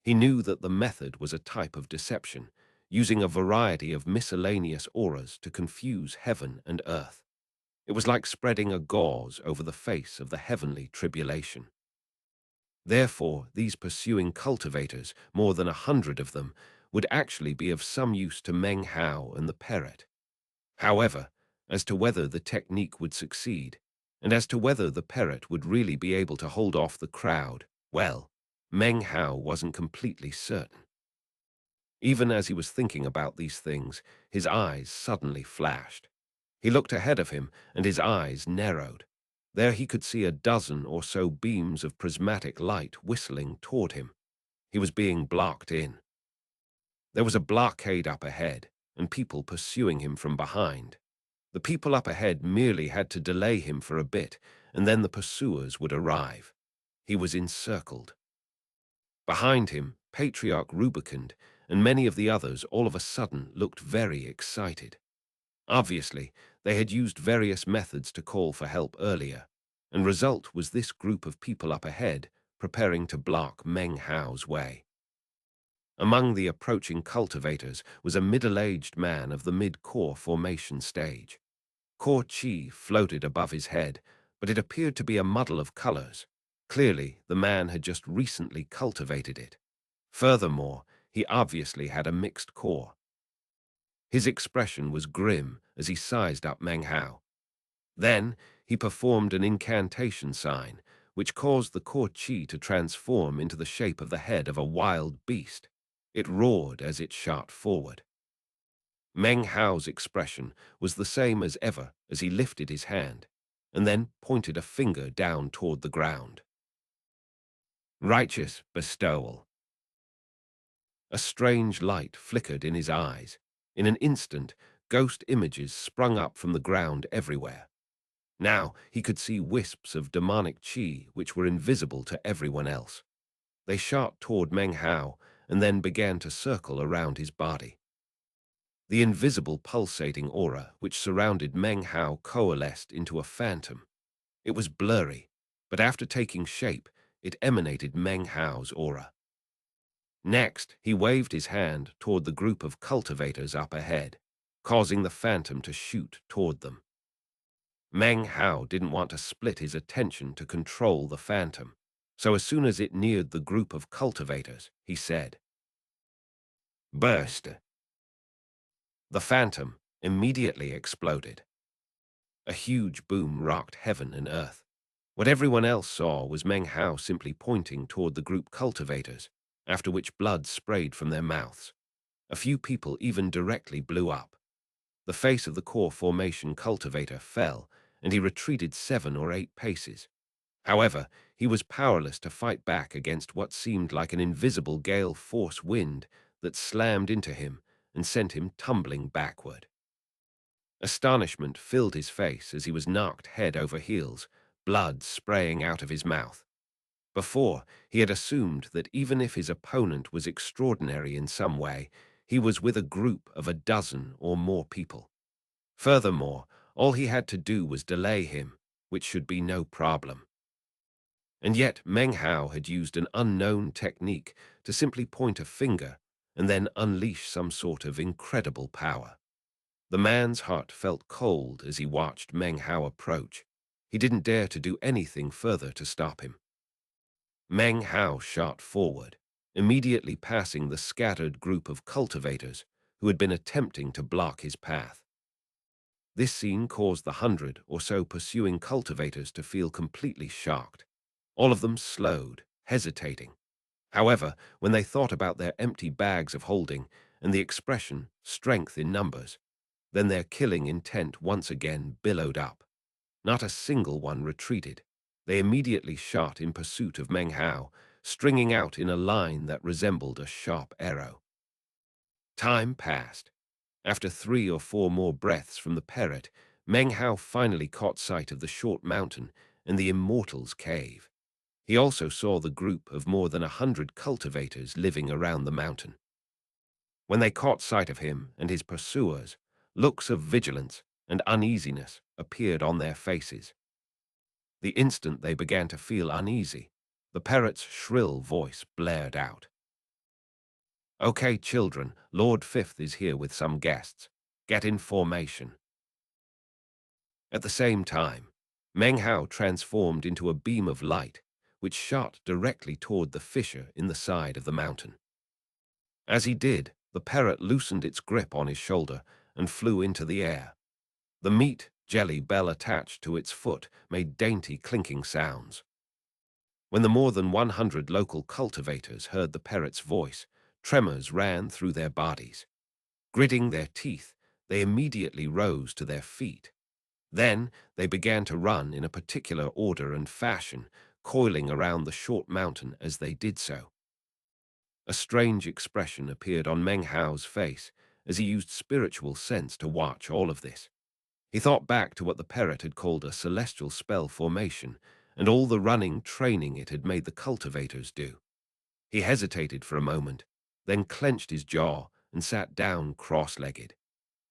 He knew that the method was a type of deception, using a variety of miscellaneous auras to confuse heaven and earth. It was like spreading a gauze over the face of the heavenly tribulation. Therefore, these pursuing cultivators, more than 100 of them, would actually be of some use to Meng Hao and the parrot. However, as to whether the technique would succeed, and as to whether the parrot would really be able to hold off the crowd, well, Meng Hao wasn't completely certain. Even as he was thinking about these things, his eyes suddenly flashed. He looked ahead of him, and his eyes narrowed. There he could see a dozen or so beams of prismatic light whistling toward him. He was being blocked in. There was a blockade up ahead, and people pursuing him from behind. The people up ahead merely had to delay him for a bit, and then the pursuers would arrive. He was encircled. Behind him, Patriarch Rubicund and many of the others all of a sudden looked very excited. Obviously, they had used various methods to call for help earlier, and result was this group of people up ahead preparing to block Meng Hao's way. Among the approaching cultivators was a middle-aged man of the mid-core formation stage. Core qi floated above his head, but it appeared to be a muddle of colors. Clearly, the man had just recently cultivated it. Furthermore, he obviously had a mixed core. His expression was grim as he sized up Meng Hao. Then, he performed an incantation sign, which caused the core qi to transform into the shape of the head of a wild beast. It roared as it shot forward. Meng Hao's expression was the same as ever as he lifted his hand, and then pointed a finger down toward the ground. "Righteous bestowal." A strange light flickered in his eyes. In an instant, ghost images sprung up from the ground everywhere. Now he could see wisps of demonic qi which were invisible to everyone else. They shot toward Meng Hao and then began to circle around his body. The invisible pulsating aura which surrounded Meng Hao coalesced into a phantom. It was blurry, but after taking shape, it emanated Meng Hao's aura. Next, he waved his hand toward the group of cultivators up ahead. causing the phantom to shoot toward them. Meng Hao didn't want to split his attention to control the phantom, so as soon as it neared the group of cultivators, he said, "Burst." The phantom immediately exploded. A huge boom rocked heaven and earth. What everyone else saw was Meng Hao simply pointing toward the group cultivators, after which blood sprayed from their mouths. A few people even directly blew up. The face of the core formation cultivator fell, and he retreated 7 or 8 paces. However, he was powerless to fight back against what seemed like an invisible gale force wind that slammed into him and sent him tumbling backward. Astonishment filled his face as he was knocked head over heels, blood spraying out of his mouth. Before, he had assumed that even if his opponent was extraordinary in some way, he was with a group of a dozen or more people. Furthermore, all he had to do was delay him, which should be no problem. And yet Meng Hao had used an unknown technique to simply point a finger and then unleash some sort of incredible power. The man's heart felt cold as he watched Meng Hao approach. He didn't dare to do anything further to stop him. Meng Hao shot forward, immediately passing the scattered group of cultivators who had been attempting to block his path. This scene caused the 100 or so pursuing cultivators to feel completely shocked. All of them slowed, hesitating. However, when they thought about their empty bags of holding and the expression, strength in numbers, then their killing intent once again billowed up. Not a single one retreated. They immediately shot in pursuit of Meng Hao, stringing out in a line that resembled a sharp arrow. Time passed. After 3 or 4 more breaths from the parrot, Meng Hao finally caught sight of the short mountain and the immortal's cave. He also saw the group of more than 100 cultivators living around the mountain. When they caught sight of him and his pursuers, looks of vigilance and uneasiness appeared on their faces. The instant they began to feel uneasy, the parrot's shrill voice blared out. "Okay, children, Lord Fifth is here with some guests. Get in formation." At the same time, Meng Hao transformed into a beam of light, which shot directly toward the fissure in the side of the mountain. As he did, the parrot loosened its grip on his shoulder and flew into the air. The meat jelly bell attached to its foot made dainty clinking sounds. When the more than 100 local cultivators heard the parrot's voice, tremors ran through their bodies. Gritting their teeth, they immediately rose to their feet. Then they began to run in a particular order and fashion, coiling around the short mountain as they did so. A strange expression appeared on Meng Hao's face as he used spiritual sense to watch all of this. He thought back to what the parrot had called a celestial spell formation and all the running training it had made the cultivators do. He hesitated for a moment, then clenched his jaw and sat down cross-legged.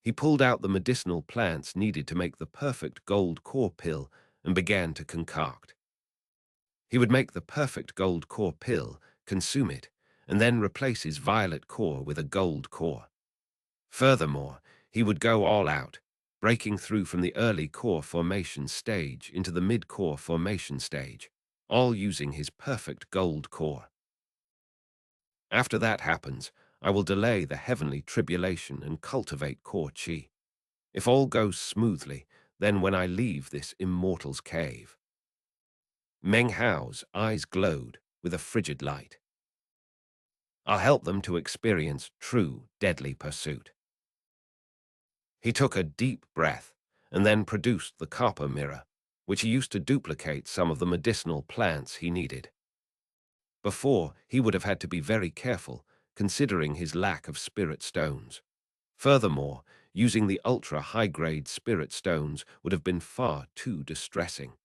He pulled out the medicinal plants needed to make the perfect gold core pill and began to concoct. He would make the perfect gold core pill, consume it, and then replace his violet core with a gold core. Furthermore, he would go all out, breaking through from the early core formation stage into the mid-core formation stage, all using his perfect gold core. After that happens, I will delay the heavenly tribulation and cultivate core chi. If all goes smoothly, then when I leave this immortal's cave. Meng Hao's eyes glowed with a frigid light. I'll help them to experience true deadly pursuit. He took a deep breath and then produced the copper mirror, which he used to duplicate some of the medicinal plants he needed. Before, he would have had to be very careful, considering his lack of spirit stones. Furthermore, using the ultra-high-grade spirit stones would have been far too distressing.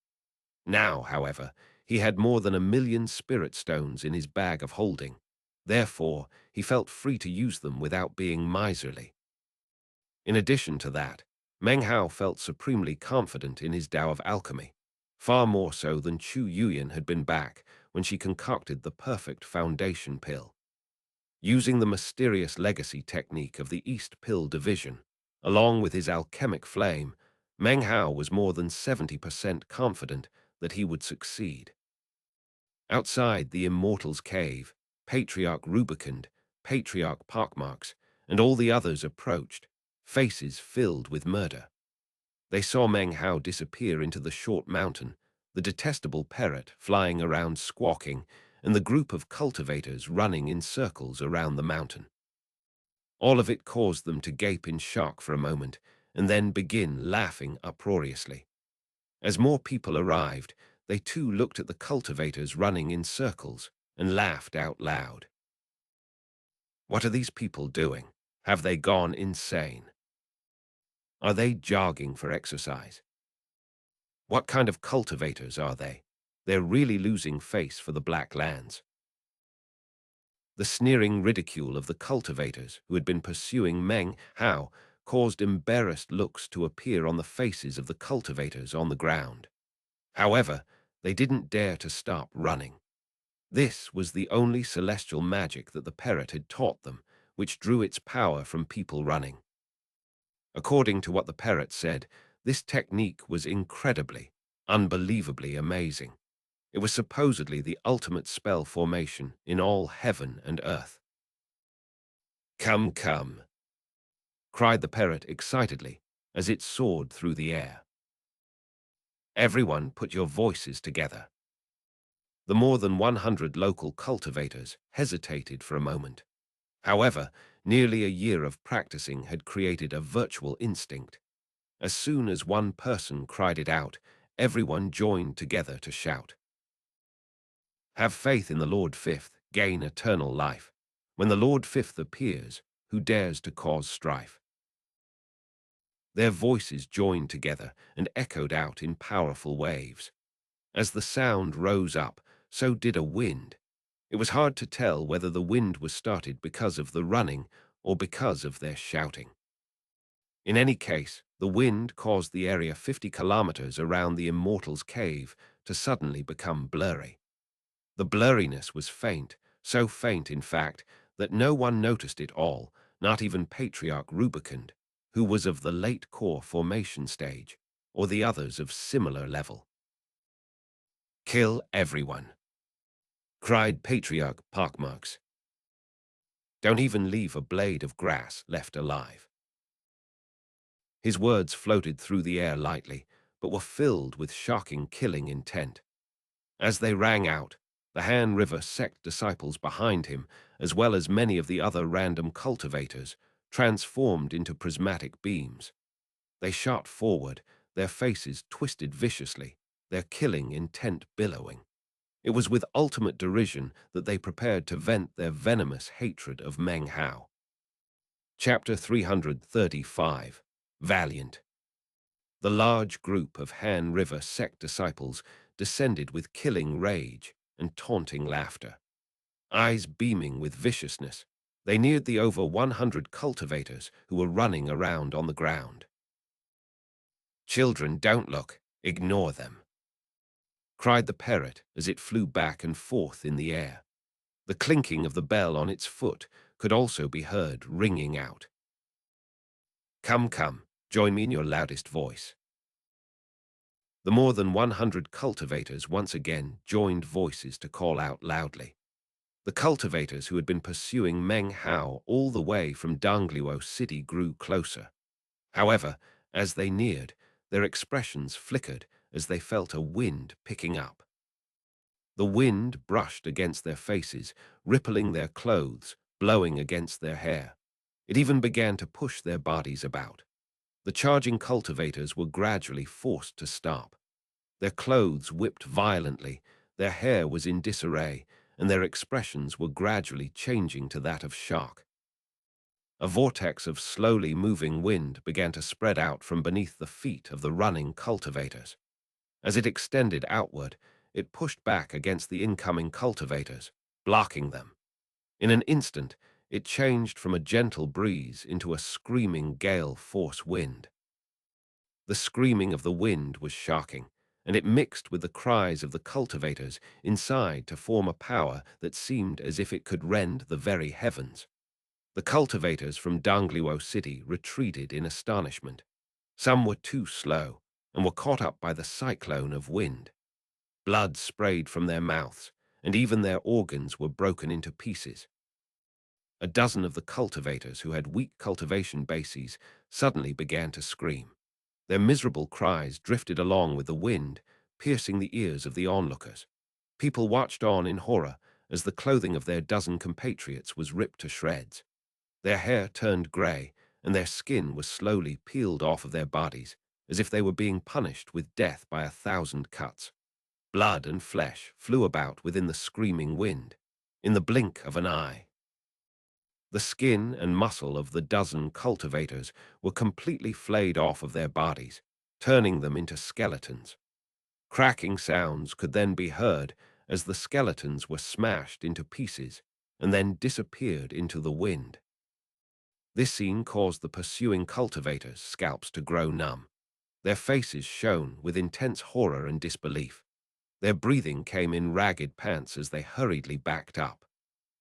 Now, however, he had more than 1,000,000 spirit stones in his bag of holding. Therefore, he felt free to use them without being miserly. In addition to that, Meng Hao felt supremely confident in his Tao of alchemy, far more so than Chu Yuyan had been back when she concocted the perfect foundation pill. Using the mysterious legacy technique of the East Pill Division, Along with his alchemic flame, Meng Hao was more than 70% confident that he would succeed. Outside the Immortal's cave, Patriarch Rubicund, Patriarch Pockmarks, and all the others approached, faces filled with murder. They saw Meng Hao disappear into the short mountain, the detestable parrot flying around squawking, and the group of cultivators running in circles around the mountain. All of it caused them to gape in shock for a moment, and then begin laughing uproariously. As more people arrived, they too looked at the cultivators running in circles and laughed out loud. What are these people doing? Have they gone insane? Are they jogging for exercise? What kind of cultivators are they? They're really losing face for the Black Lands. The sneering ridicule of the cultivators who had been pursuing Meng Hao caused embarrassed looks to appear on the faces of the cultivators on the ground. However, they didn't dare to stop running. This was the only celestial magic that the parrot had taught them, which drew its power from people running. According to what the parrot said, this technique was incredibly, unbelievably amazing. It was supposedly the ultimate spell formation in all heaven and earth. "Come, come," cried the parrot excitedly as it soared through the air. "Everyone put your voices together." The more than 100 local cultivators hesitated for a moment. However, nearly a year of practicing had created a virtual instinct. As soon as one person cried it out, everyone joined together to shout. "Have faith in the Lord Fifth, gain eternal life. When the Lord Fifth appears, who dares to cause strife?" Their voices joined together and echoed out in powerful waves. As the sound rose up, so did a wind. It was hard to tell whether the wind was started because of the running or because of their shouting. In any case, the wind caused the area 50 kilometers around the Immortal's cave to suddenly become blurry. The blurriness was faint, so faint, in fact, that no one noticed it all, not even Patriarch Rubicund, who was of the late core formation stage, or the others of similar level. "Kill everyone," cried Patriarch Pockmarks. "Don't even leave a blade of grass left alive." His words floated through the air lightly, but were filled with shocking killing intent. As they rang out, the Han River sect disciples behind him, as well as many of the other random cultivators, transformed into prismatic beams. They shot forward, their faces twisted viciously, their killing intent billowing. It was with ultimate derision that they prepared to vent their venomous hatred of Meng Hao. Chapter 335. Valiant. The large group of Han River sect disciples descended with killing rage and taunting laughter. Eyes beaming with viciousness, they neared the over 100 cultivators who were running around on the ground. "Children, don't look, ignore them," cried the parrot as it flew back and forth in the air. The clinking of the bell on its foot could also be heard ringing out. "Come, come, join me in your loudest voice." The more than 100 cultivators once again joined voices to call out loudly. The cultivators who had been pursuing Meng Hao all the way from Dongluo City grew closer. However, as they neared, their expressions flickered as they felt a wind picking up. The wind brushed against their faces, rippling their clothes, blowing against their hair. It even began to push their bodies about. The charging cultivators were gradually forced to stop. Their clothes whipped violently, their hair was in disarray, and their expressions were gradually changing to that of shock. A vortex of slowly moving wind began to spread out from beneath the feet of the running cultivators. As it extended outward, it pushed back against the incoming cultivators, blocking them. In an instant, it changed from a gentle breeze into a screaming gale-force wind. The screaming of the wind was shocking, and it mixed with the cries of the cultivators inside to form a power that seemed as if it could rend the very heavens. The cultivators from Dangliwo City retreated in astonishment. Some were too slow and were caught up by the cyclone of wind. Blood sprayed from their mouths, and even their organs were broken into pieces. A dozen of the cultivators who had weak cultivation bases suddenly began to scream. Their miserable cries drifted along with the wind, piercing the ears of the onlookers. People watched on in horror as the clothing of their dozen compatriots was ripped to shreds. Their hair turned grey, and their skin was slowly peeled off of their bodies, as if they were being punished with death by 1,000 cuts. Blood and flesh flew about within the screaming wind. In the blink of an eye, the skin and muscle of the dozen cultivators were completely flayed off of their bodies, turning them into skeletons. Cracking sounds could then be heard as the skeletons were smashed into pieces and then disappeared into the wind. This scene caused the pursuing cultivators' scalps to grow numb. Their faces shone with intense horror and disbelief. Their breathing came in ragged pants as they hurriedly backed up.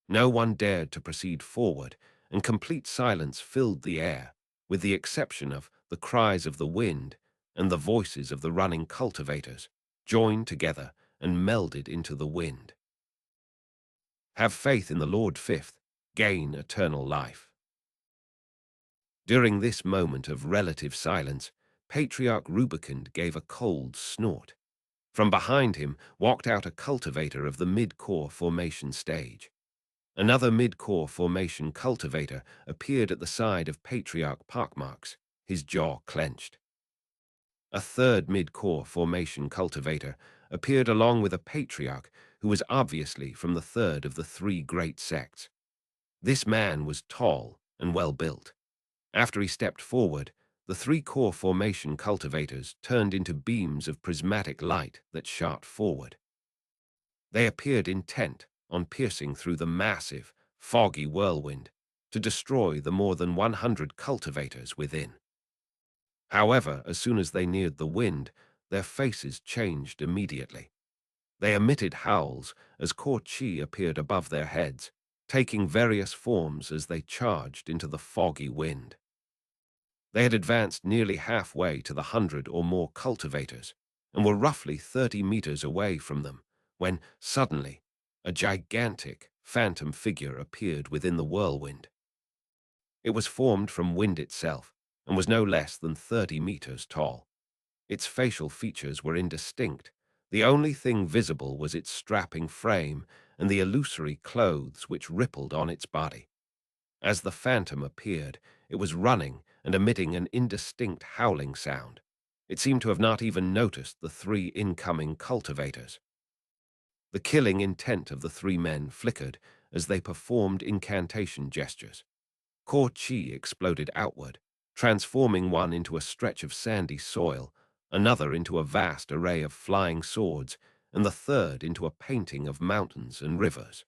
No one dared to proceed forward, and complete silence filled the air, with the exception of the cries of the wind and the voices of the running cultivators, joined together and melded into the wind. Have faith in the Lord. Fifth, gain eternal life. During this moment of relative silence, Patriarch Rubicund gave a cold snort. From behind him walked out a cultivator of the mid-core formation stage. Another mid-core formation cultivator appeared at the side of Patriarch Parkmarks, his jaw clenched. A third mid-core formation cultivator appeared along with a patriarch who was obviously from the third of the three great sects. This man was tall and well-built. After he stepped forward, the three-core formation cultivators turned into beams of prismatic light that shot forward. They appeared intent on piercing through the massive, foggy whirlwind to destroy the more than 100 cultivators within. However, as soon as they neared the wind, their faces changed immediately. They emitted howls as qiǎÉ appeared above their heads, taking various forms as they charged into the foggy wind. They had advanced nearly halfway to the 100 or more cultivators and were roughly 30 meters away from them when, suddenly, a gigantic, phantom figure appeared within the whirlwind. It was formed from wind itself and was no less than 30 meters tall. Its facial features were indistinct. The only thing visible was its strapping frame and the illusory clothes which rippled on its body. As the phantom appeared, it was running and emitting an indistinct howling sound. It seemed to have not even noticed the three incoming cultivators. The killing intent of the three men flickered as they performed incantation gestures. qiǎÉ exploded outward, transforming one into a stretch of sandy soil, another into a vast array of flying swords, and the third into a painting of mountains and rivers.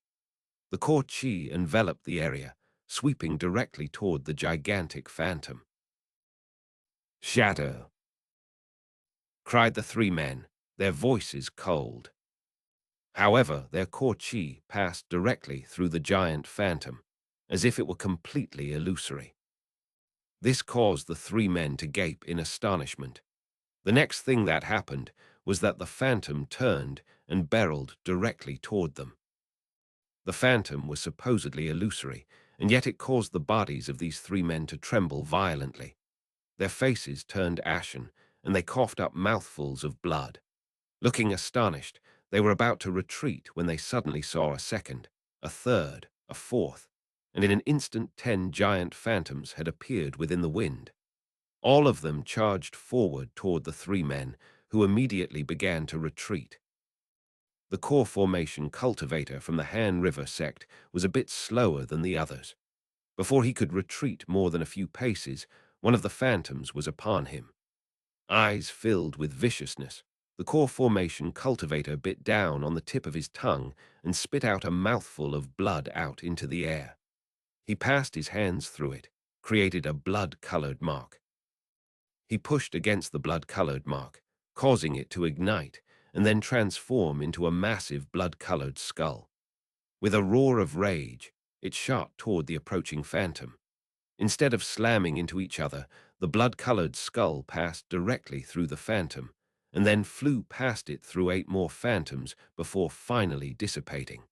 The qiǎÉ enveloped the area, sweeping directly toward the gigantic phantom. "Shadow!" cried the three men, their voices cold. However, their qiǎÉ passed directly through the giant phantom, as if it were completely illusory. This caused the three men to gape in astonishment. The next thing that happened was that the phantom turned and barreled directly toward them. The phantom was supposedly illusory, and yet it caused the bodies of these three men to tremble violently. Their faces turned ashen, and they coughed up mouthfuls of blood. Looking astonished, they were about to retreat when they suddenly saw a second, a third, a fourth, and in an instant 10 giant phantoms had appeared within the wind. All of them charged forward toward the three men, who immediately began to retreat. The core formation cultivator from the Han River sect was a bit slower than the others. Before he could retreat more than a few paces, one of the phantoms was upon him. Eyes filled with viciousness, the core formation cultivator bit down on the tip of his tongue and spit out a mouthful of blood out into the air. He passed his hands through it, created a blood-colored mark. He pushed against the blood-colored mark, causing it to ignite and then transform into a massive blood-colored skull. With a roar of rage, it shot toward the approaching phantom. Instead of slamming into each other, the blood-colored skull passed directly through the phantom, and then flew past it through 8 more phantoms before finally dissipating.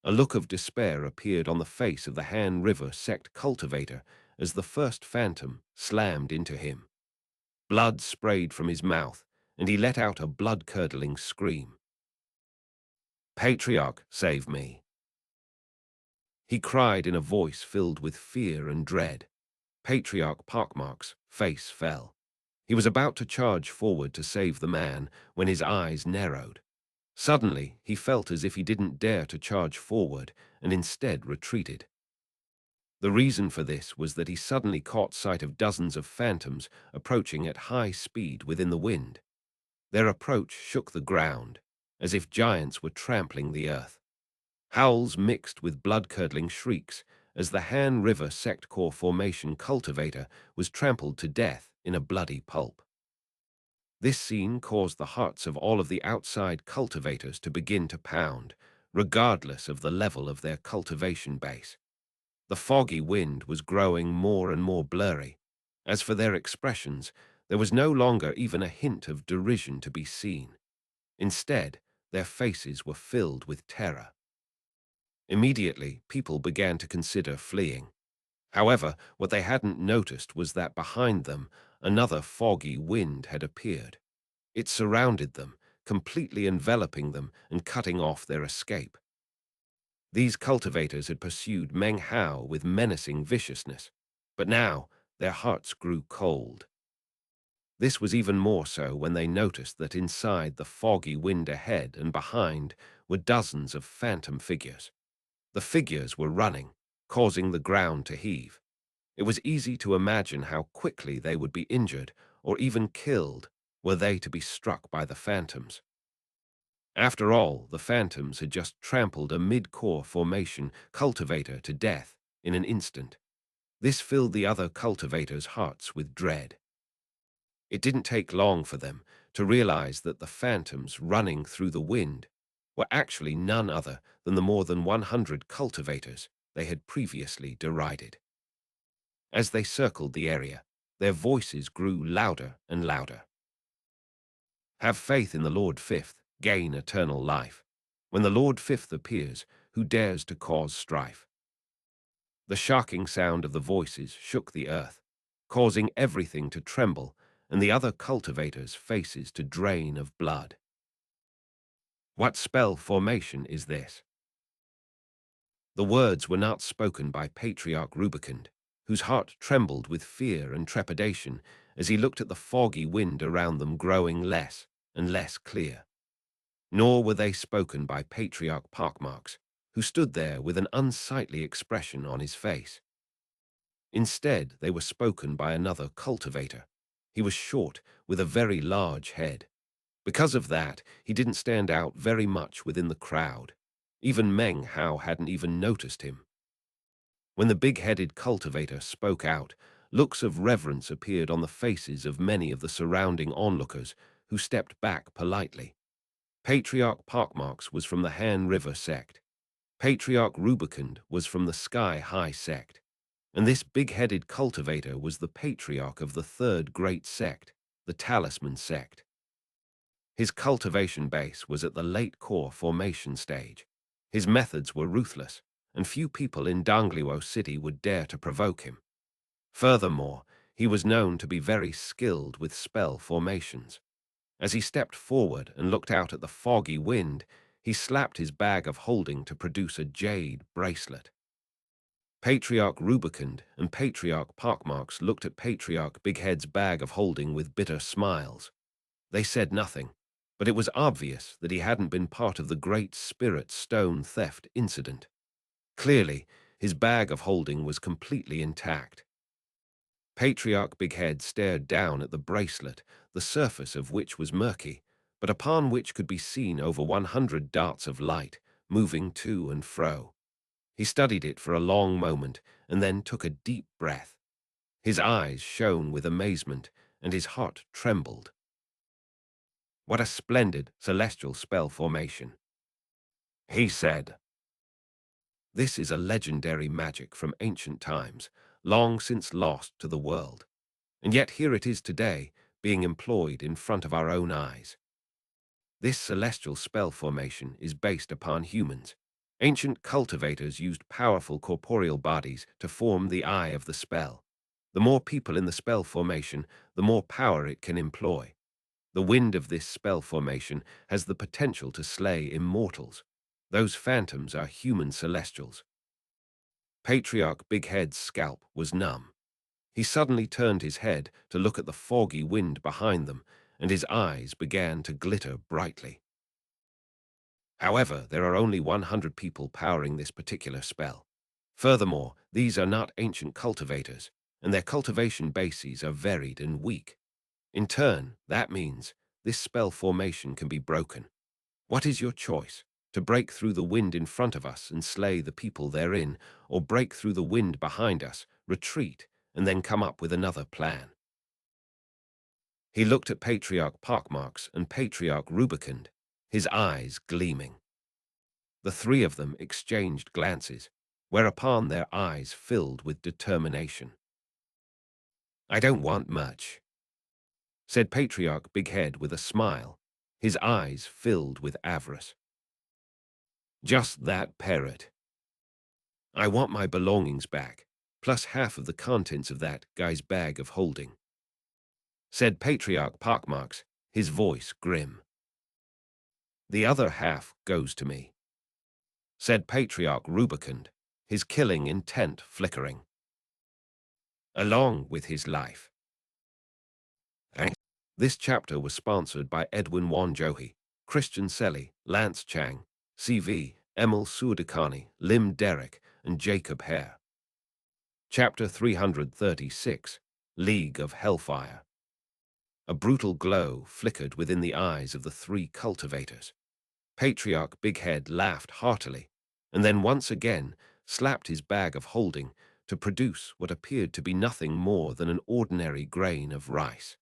A look of despair appeared on the face of the Han River sect cultivator as the first phantom slammed into him. Blood sprayed from his mouth, and he let out a blood-curdling scream. "Patriarch, save me!" he cried in a voice filled with fear and dread. Patriarch Parkmark's face fell. He was about to charge forward to save the man when his eyes narrowed. Suddenly, he felt as if he didn't dare to charge forward and instead retreated. The reason for this was that he suddenly caught sight of dozens of phantoms approaching at high speed within the wind. Their approach shook the ground, as if giants were trampling the earth. Howls mixed with blood-curdling shrieks as the Han River Sect Core Formation cultivator was trampled to death in a bloody pulp. This scene caused the hearts of all of the outside cultivators to begin to pound, regardless of the level of their cultivation base. The foggy wind was growing more and more blurry. As for their expressions, there was no longer even a hint of derision to be seen. Instead, their faces were filled with terror. Immediately, people began to consider fleeing. However, what they hadn't noticed was that behind them, another foggy wind had appeared. It surrounded them, completely enveloping them and cutting off their escape. These cultivators had pursued Meng Hao with menacing viciousness, but now their hearts grew cold. This was even more so when they noticed that inside the foggy wind ahead and behind were dozens of phantom figures. The figures were running, causing the ground to heave. It was easy to imagine how quickly they would be injured or even killed were they to be struck by the phantoms. After all, the phantoms had just trampled a mid-core formation cultivator to death in an instant. This filled the other cultivators' hearts with dread. It didn't take long for them to realize that the phantoms running through the wind were actually none other than the more than 100 cultivators they had previously derided. As they circled the area, their voices grew louder and louder. "Have faith in the Lord Fifth, gain eternal life. When the Lord Fifth appears, who dares to cause strife?" The shocking sound of the voices shook the earth, causing everything to tremble and the other cultivators' faces to drain of blood. "What spell formation is this?" The words were not spoken by Patriarch Rubicund, whose heart trembled with fear and trepidation as he looked at the foggy wind around them growing less and less clear. Nor were they spoken by Patriarch Parkmarks, who stood there with an unsightly expression on his face. Instead, they were spoken by another cultivator. He was short, with a very large head. Because of that, he didn't stand out very much within the crowd. Even Meng Hao hadn't even noticed him. When the big-headed cultivator spoke out, looks of reverence appeared on the faces of many of the surrounding onlookers, who stepped back politely. Patriarch Parkmarks was from the Han River sect. Patriarch Rubicund was from the Sky High sect. And this big-headed cultivator was the patriarch of the third great sect, the Talisman sect. His cultivation base was at the late core formation stage. His methods were ruthless, and few people in Dangliwo City would dare to provoke him. Furthermore, he was known to be very skilled with spell formations. As he stepped forward and looked out at the foggy wind, he slapped his bag of holding to produce a jade bracelet. Patriarch Rubicund and Patriarch Parkmarks looked at Patriarch Bighead's bag of holding with bitter smiles. They said nothing, but it was obvious that he hadn't been part of the Great Spirit Stone theft incident. Clearly, his bag of holding was completely intact. Patriarch Bighead stared down at the bracelet, the surface of which was murky, but upon which could be seen over 100 darts of light, moving to and fro. He studied it for a long moment and then took a deep breath. His eyes shone with amazement and his heart trembled. "What a splendid celestial spell formation," he said. This is a legendary magic from ancient times, long since lost to the world. And yet here it is today, being employed in front of our own eyes. This celestial spell formation is based upon humans. Ancient cultivators used powerful corporeal bodies to form the eye of the spell. The more people in the spell formation, the more power it can employ. The wind of this spell formation has the potential to slay immortals. Those phantoms are human celestials. Patriarch Big Head's scalp was numb. He suddenly turned his head to look at the foggy wind behind them, and his eyes began to glitter brightly. However, there are only 100 people powering this particular spell. Furthermore, these are not ancient cultivators, and their cultivation bases are varied and weak. In turn, that means this spell formation can be broken. What is your choice? To break through the wind in front of us and slay the people therein, or break through the wind behind us, retreat, and then come up with another plan? He looked at Patriarch Pockmarks and Patriarch Rubicund, his eyes gleaming. The three of them exchanged glances, whereupon their eyes filled with determination. "I don't want much," said Patriarch Big Head with a smile, his eyes filled with avarice. "Just that parrot. I want my belongings back, plus half of the contents of that guy's bag of holding," said Patriarch Pockmarks, his voice grim. "The other half goes to me," said Patriarch Rubicund, his killing intent flickering, "along with his life." Thanks. This chapter was sponsored by Edwin Wanjohi, Christian Selly, Lance Chang, CV, Emil Suadakani, Lim Derrick, and Jacob Hare. Chapter 336, League of Hellfire. A brutal glow flickered within the eyes of the three cultivators. Patriarch Big Head laughed heartily, and then once again slapped his bag of holding to produce what appeared to be nothing more than an ordinary grain of rice.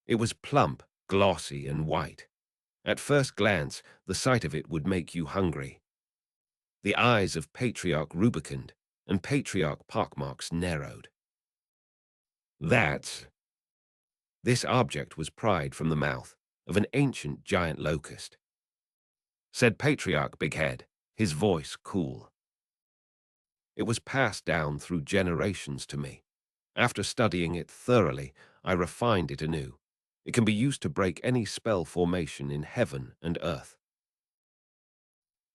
It was plump, glossy, and white. At first glance, the sight of it would make you hungry. The eyes of Patriarch Rubicund and Patriarch Pockmarks narrowed. That's... This object was pried from the mouth of an ancient giant locust, said Patriarch Big Head, his voice cool. It was passed down through generations to me. After studying it thoroughly, I refined it anew. It can be used to break any spell formation in heaven and earth.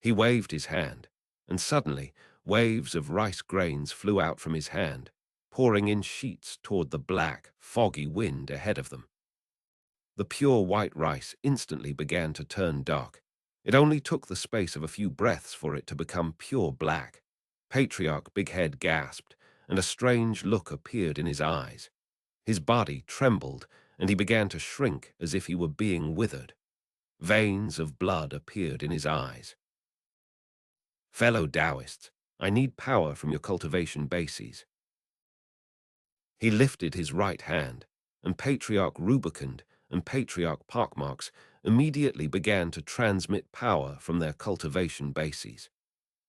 He waved his hand, and suddenly waves of rice grains flew out from his hand, pouring in sheets toward the black, foggy wind ahead of them. The pure white rice instantly began to turn dark. It only took the space of a few breaths for it to become pure black. Patriarch Big Head gasped, and a strange look appeared in his eyes. His body trembled, and he began to shrink as if he were being withered. Veins of blood appeared in his eyes. "Fellow Taoists, I need power from your cultivation bases." He lifted his right hand, and Patriarch Rubicund and Patriarch Pockmarks immediately began to transmit power from their cultivation bases.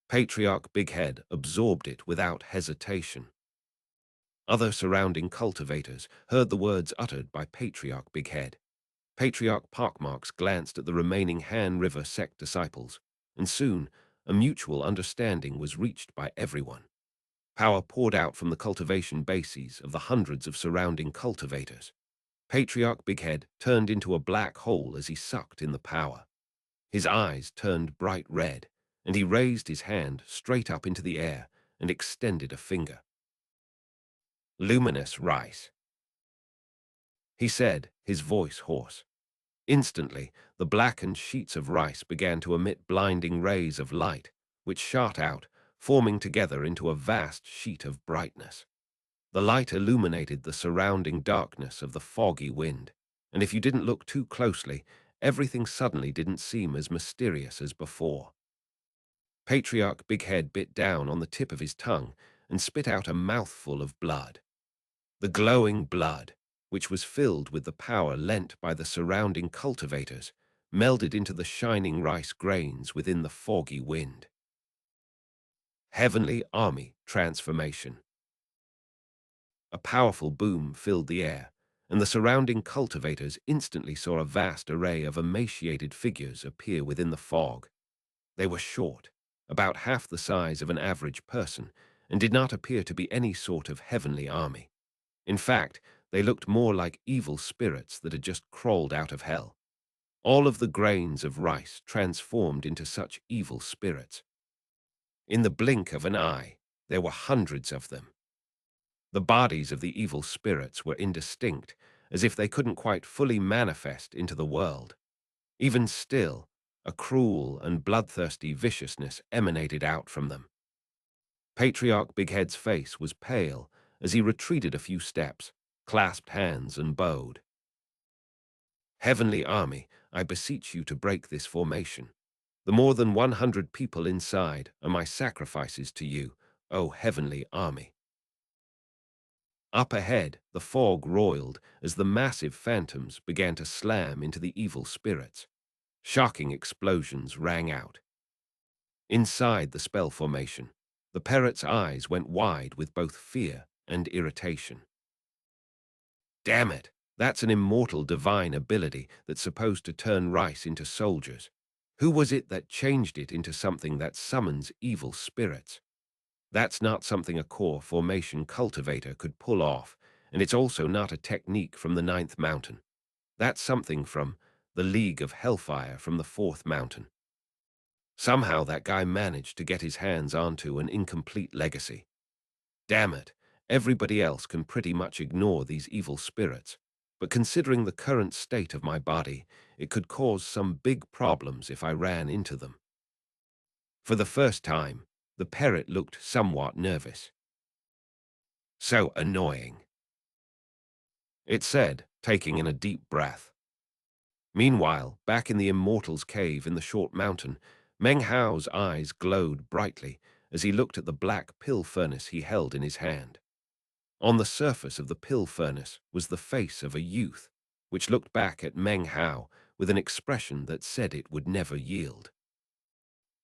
Patriarch Big Head absorbed it without hesitation. Other surrounding cultivators heard the words uttered by Patriarch Big Head. Patriarch Pockmarks glanced at the remaining Han River sect disciples, and soon a mutual understanding was reached by everyone. Power poured out from the cultivation bases of the hundreds of surrounding cultivators. Patriarch Big Head turned into a black hole as he sucked in the power. His eyes turned bright red, and he raised his hand straight up into the air and extended a finger. "Luminous rice," he said, his voice hoarse. Instantly, the blackened sheets of rice began to emit blinding rays of light, which shot out, forming together into a vast sheet of brightness. The light illuminated the surrounding darkness of the foggy wind, and if you didn't look too closely, everything suddenly didn't seem as mysterious as before. Patriarch Big Head bit down on the tip of his tongue and spit out a mouthful of blood. The glowing blood, which was filled with the power lent by the surrounding cultivators, melded into the shining rice grains within the foggy wind. Heavenly Army Transformation. A powerful boom filled the air, and the surrounding cultivators instantly saw a vast array of emaciated figures appear within the fog. They were short, about half the size of an average person, and did not appear to be any sort of heavenly army. In fact, they looked more like evil spirits that had just crawled out of hell. All of the grains of rice transformed into such evil spirits. In the blink of an eye, there were hundreds of them. The bodies of the evil spirits were indistinct, as if they couldn't quite fully manifest into the world. Even still, a cruel and bloodthirsty viciousness emanated out from them. Patriarch Bighead's face was pale as he retreated a few steps, clasped hands and bowed. Heavenly Army, I beseech you to break this formation. The more than 100 people inside are my sacrifices to you, O Heavenly Army. Up ahead, the fog roiled as the massive phantoms began to slam into the evil spirits. Shocking explosions rang out. Inside the spell formation, the parrot's eyes went wide with both fear and irritation. Damn it! That's an immortal divine ability that's supposed to turn rice into soldiers. Who was it that changed it into something that summons evil spirits? That's not something a core formation cultivator could pull off, and it's also not a technique from the Ninth Mountain. That's something from the League of Hellfire from the Fourth Mountain. Somehow that guy managed to get his hands onto an incomplete legacy. Damn it, everybody else can pretty much ignore these evil spirits, but considering the current state of my body, it could cause some big problems if I ran into them. For the first time, the parrot looked somewhat nervous. So annoying, it said, taking in a deep breath. Meanwhile, back in the Immortal's cave in the short mountain, Meng Hao's eyes glowed brightly as he looked at the black pill furnace he held in his hand. On the surface of the pill furnace was the face of a youth, which looked back at Meng Hao with an expression that said it would never yield.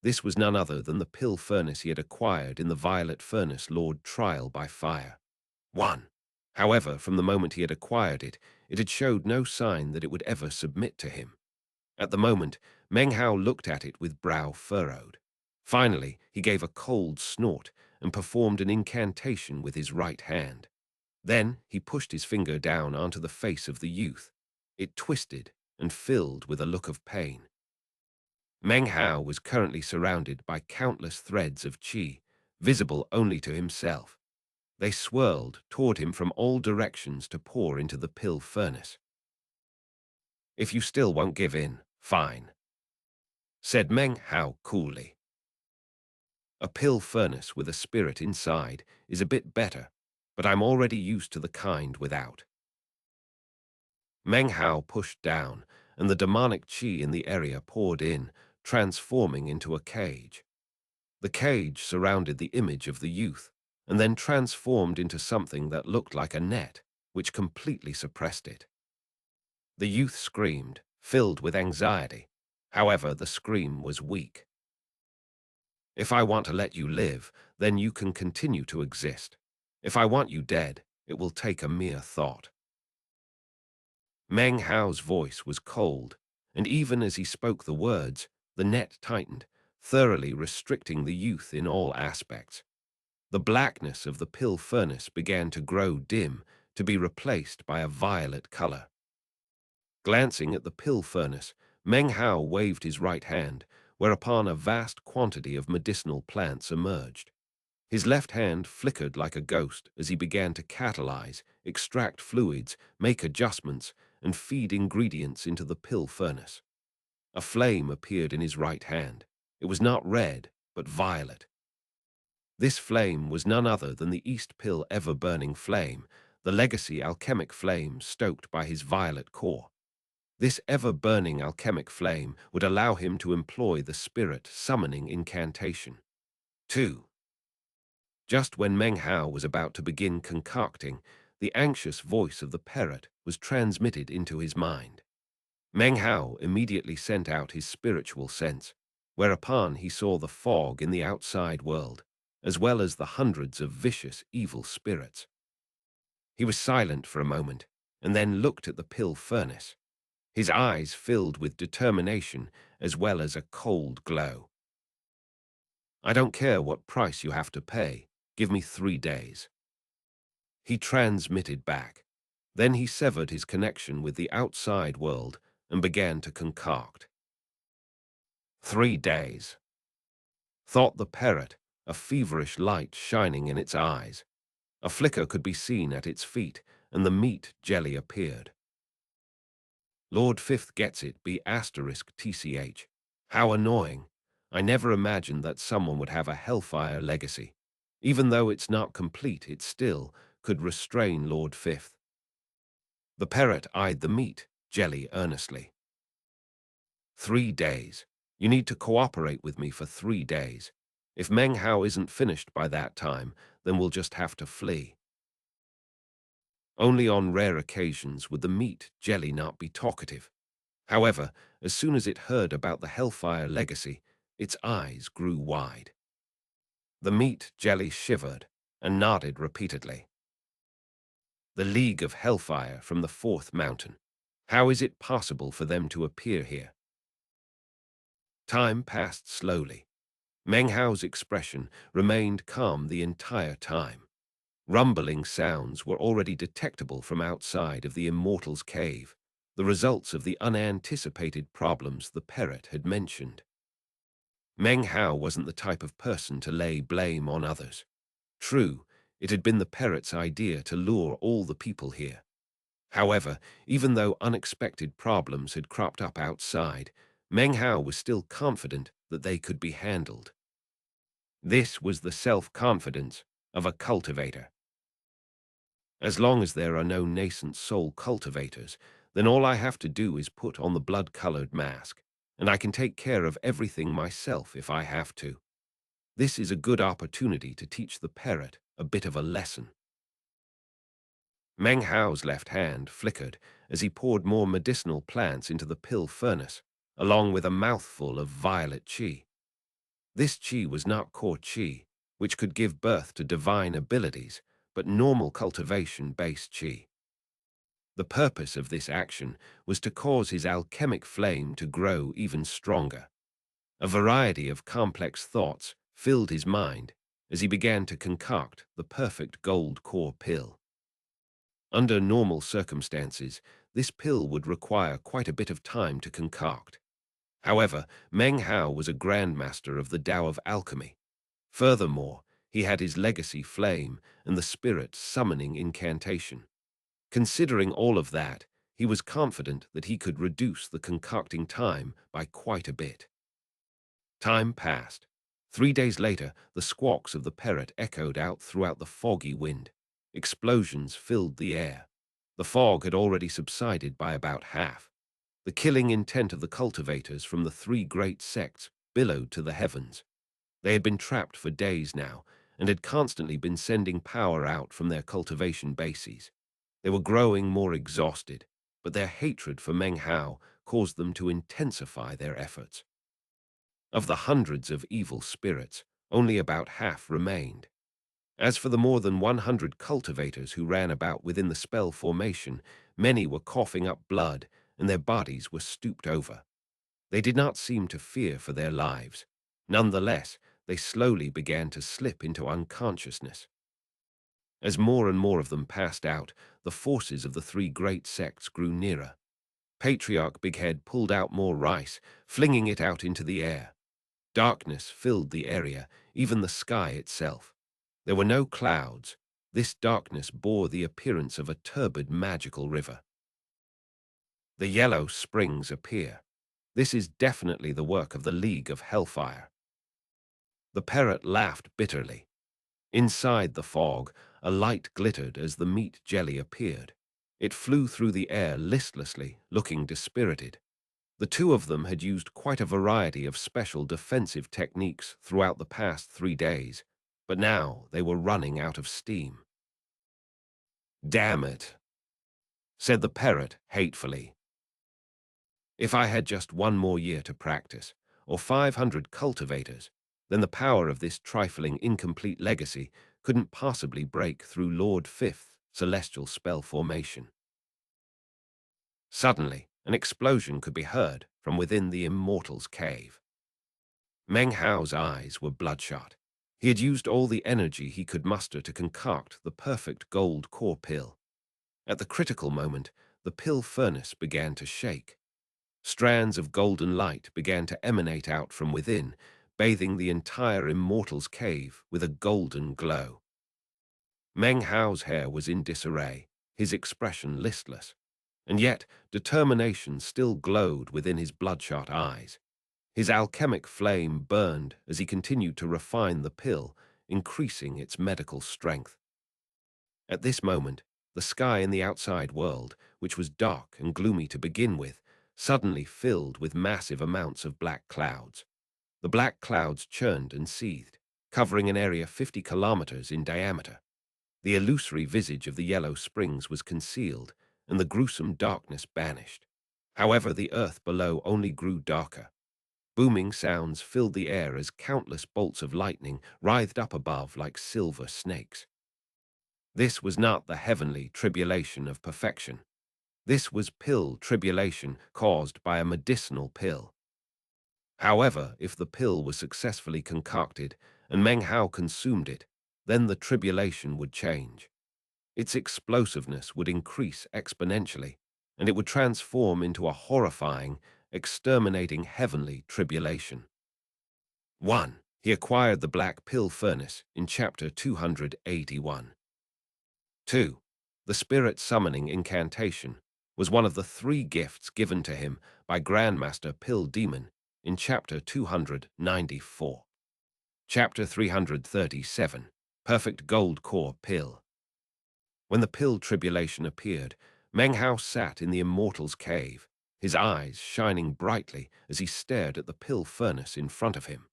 This was none other than the pill furnace he had acquired in the Violet Furnace Lord trial by fire. 1. However, from the moment he had acquired it, it had showed no sign that it would ever submit to him. At the moment, Meng Hao looked at it with brow furrowed. Finally, he gave a cold snort and performed an incantation with his right hand. Then he pushed his finger down onto the face of the youth. It twisted and filled with a look of pain. Meng Hao was currently surrounded by countless threads of qi, visible only to himself. They swirled toward him from all directions to pour into the pill furnace. If you still won't give in, fine, said Meng Hao coolly. A pill furnace with a spirit inside is a bit better, but I'm already used to the kind without. Meng Hao pushed down, and the demonic qi in the area poured in, transforming into a cage. The cage surrounded the image of the youth, and then transformed into something that looked like a net, which completely suppressed it. The youth screamed, filled with anxiety. However, the scream was weak. If I want to let you live, then you can continue to exist. If I want you dead, it will take a mere thought. Meng Hao's voice was cold, and even as he spoke the words, the net tightened, thoroughly restricting the youth in all aspects. The blackness of the pill furnace began to grow dim, to be replaced by a violet color. Glancing at the pill furnace, Meng Hao waved his right hand, whereupon a vast quantity of medicinal plants emerged. His left hand flickered like a ghost as he began to catalyze, extract fluids, make adjustments, and feed ingredients into the pill furnace. A flame appeared in his right hand. It was not red, but violet. This flame was none other than the East Pill ever-burning flame, the legacy alchemic flame stoked by his violet core. This ever-burning alchemic flame would allow him to employ the spirit summoning incantation. 2. Just when Meng Hao was about to begin concocting, the anxious voice of the parrot was transmitted into his mind. Meng Hao immediately sent out his spiritual sense, whereupon he saw the fog in the outside world. as well as the hundreds of vicious, evil spirits. He was silent for a moment, and then looked at the pill furnace. His eyes filled with determination as well as a cold glow. "I don't care what price you have to pay. Give me 3 days." He transmitted back. Then he severed his connection with the outside world and began to concoct. 3 days, thought the parrot, a feverish light shining in its eyes. A flicker could be seen at its feet, and the meat jelly appeared. Lord Fifth gets it, *TCH. How annoying. I never imagined that someone would have a hellfire legacy. Even though it's not complete, it still could restrain Lord Fifth. The parrot eyed the meat jelly earnestly. 3 days. You need to cooperate with me for 3 days. If Meng Hao isn't finished by that time, then we'll just have to flee. Only on rare occasions would the meat jelly not be talkative. However, as soon as it heard about the Hellfire legacy, its eyes grew wide. The meat jelly shivered and nodded repeatedly. The League of Hellfire from the 4th mountain. How is it possible for them to appear here? Time passed slowly. Meng Hao's expression remained calm the entire time. Rumbling sounds were already detectable from outside of the Immortal's cave, the results of the unanticipated problems the parrot had mentioned. Meng Hao wasn't the type of person to lay blame on others. True, it had been the parrot's idea to lure all the people here. However, even though unexpected problems had cropped up outside, Meng Hao was still confident that they could be handled. This was the self-confidence of a cultivator. As long as there are no nascent soul cultivators, then all I have to do is put on the blood-colored mask, and I can take care of everything myself if I have to. This is a good opportunity to teach the parrot a bit of a lesson. Meng Hao's left hand flickered as he poured more medicinal plants into the pill furnace, along with a mouthful of violet qi. This qi was not core qi, which could give birth to divine abilities, but normal cultivation-based qi. The purpose of this action was to cause his alchemic flame to grow even stronger. A variety of complex thoughts filled his mind as he began to concoct the perfect gold core pill. Under normal circumstances, this pill would require quite a bit of time to concoct. However, Meng Hao was a grandmaster of the Tao of alchemy. Furthermore, he had his legacy flame and the spirit summoning incantation. Considering all of that, he was confident that he could reduce the concocting time by quite a bit. Time passed. 3 days later, the squawks of the parrot echoed out throughout the foggy wind. Explosions filled the air. The fog had already subsided by about half. The killing intent of the cultivators from the 3 great sects billowed to the heavens. They had been trapped for days now and had constantly been sending power out from their cultivation bases. They were growing more exhausted, but their hatred for Meng Hao caused them to intensify their efforts. Of the hundreds of evil spirits, only about half remained. As for the more than 100 cultivators who ran about within the spell formation, many were coughing up blood and their bodies were stooped over. They did not seem to fear for their lives. Nonetheless, they slowly began to slip into unconsciousness. As more and more of them passed out, the forces of the 3 great sects grew nearer. Patriarch Bighead pulled out more rice, flinging it out into the air. Darkness filled the area, even the sky itself. There were no clouds. This darkness bore the appearance of a turbid magical river. The yellow springs appear. This is definitely the work of the League of Hellfire. The parrot laughed bitterly. Inside the fog, a light glittered as the meat jelly appeared. It flew through the air listlessly, looking dispirited. The 2 of them had used quite a variety of special defensive techniques throughout the past 3 days, but now they were running out of steam. "Damn it," said the parrot hatefully. "If I had just 1 more year to practice, or 500 cultivators, then the power of this trifling, incomplete legacy couldn't possibly break through Lord Fifth's celestial spell formation. Suddenly, an explosion could be heard from within the immortal's cave. Meng Hao's eyes were bloodshot. He had used all the energy he could muster to concoct the perfect gold core pill. At the critical moment, the pill furnace began to shake. Strands of golden light began to emanate out from within, bathing the entire immortal's cave with a golden glow. Meng Hao's hair was in disarray, his expression listless, and yet determination still glowed within his bloodshot eyes. His alchemic flame burned as he continued to refine the pill, increasing its medical strength. At this moment, the sky in the outside world, which was dark and gloomy to begin with, suddenly filled with massive amounts of black clouds. The black clouds churned and seethed, covering an area 50 kilometers in diameter. The illusory visage of the yellow springs was concealed, and the gruesome darkness banished. However, the earth below only grew darker. Booming sounds filled the air as countless bolts of lightning writhed up above like silver snakes. This was not the heavenly tribulation of perfection. This was pill tribulation caused by a medicinal pill. However, if the pill was successfully concocted and Meng Hao consumed it, then the tribulation would change. Its explosiveness would increase exponentially, and it would transform into a horrifying, exterminating heavenly tribulation. 1. He acquired the Black Pill Furnace in Chapter 281. 2. The Spirit Summoning Incantation was one of the 3 gifts given to him by Grandmaster Pill Demon in Chapter 294. Chapter 337. Perfect Gold Core Pill. When the pill tribulation appeared, Meng Hao sat in the immortal's cave, his eyes shining brightly as he stared at the pill furnace in front of him.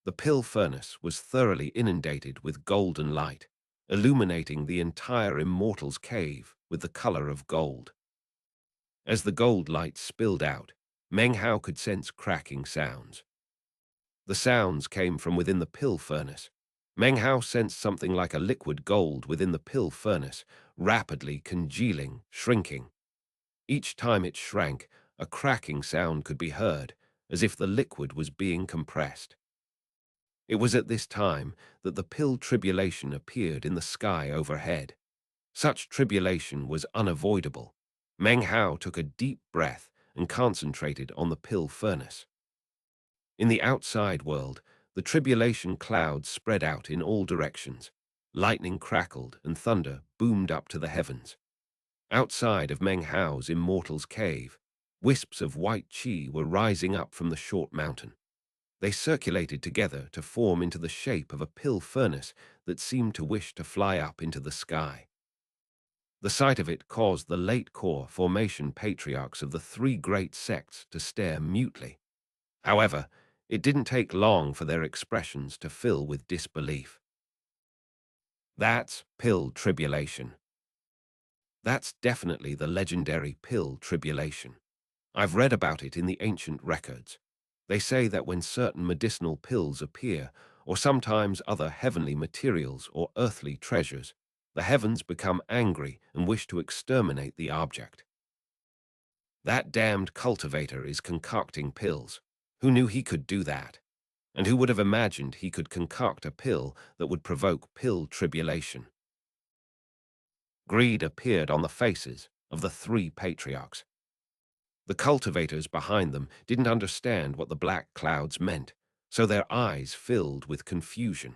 The pill furnace was thoroughly inundated with golden light, illuminating the entire immortal's cave with the color of gold. As the gold light spilled out, Meng Hao could sense cracking sounds. The sounds came from within the pill furnace. Meng Hao sensed something like a liquid gold within the pill furnace, rapidly congealing, shrinking. Each time it shrank, a cracking sound could be heard, as if the liquid was being compressed. It was at this time that the pill tribulation appeared in the sky overhead. Such tribulation was unavoidable. Meng Hao took a deep breath and concentrated on the pill furnace. In the outside world, the tribulation clouds spread out in all directions. Lightning crackled and thunder boomed up to the heavens. Outside of Meng Hao's immortal's cave, wisps of white qi were rising up from the short mountain. They circulated together to form into the shape of a pill furnace that seemed to wish to fly up into the sky. The sight of it caused the late core formation patriarchs of the 3 great sects to stare mutely. However, it didn't take long for their expressions to fill with disbelief. That's pill tribulation. That's definitely the legendary pill tribulation. I've read about it in the ancient records. They say that when certain medicinal pills appear, or sometimes other heavenly materials or earthly treasures, the heavens become angry and wish to exterminate the object. That damned cultivator is concocting pills. Who knew he could do that? And who would have imagined he could concoct a pill that would provoke pill tribulation? Greed appeared on the faces of the 3 patriarchs. The cultivators behind them didn't understand what the black clouds meant, so their eyes filled with confusion.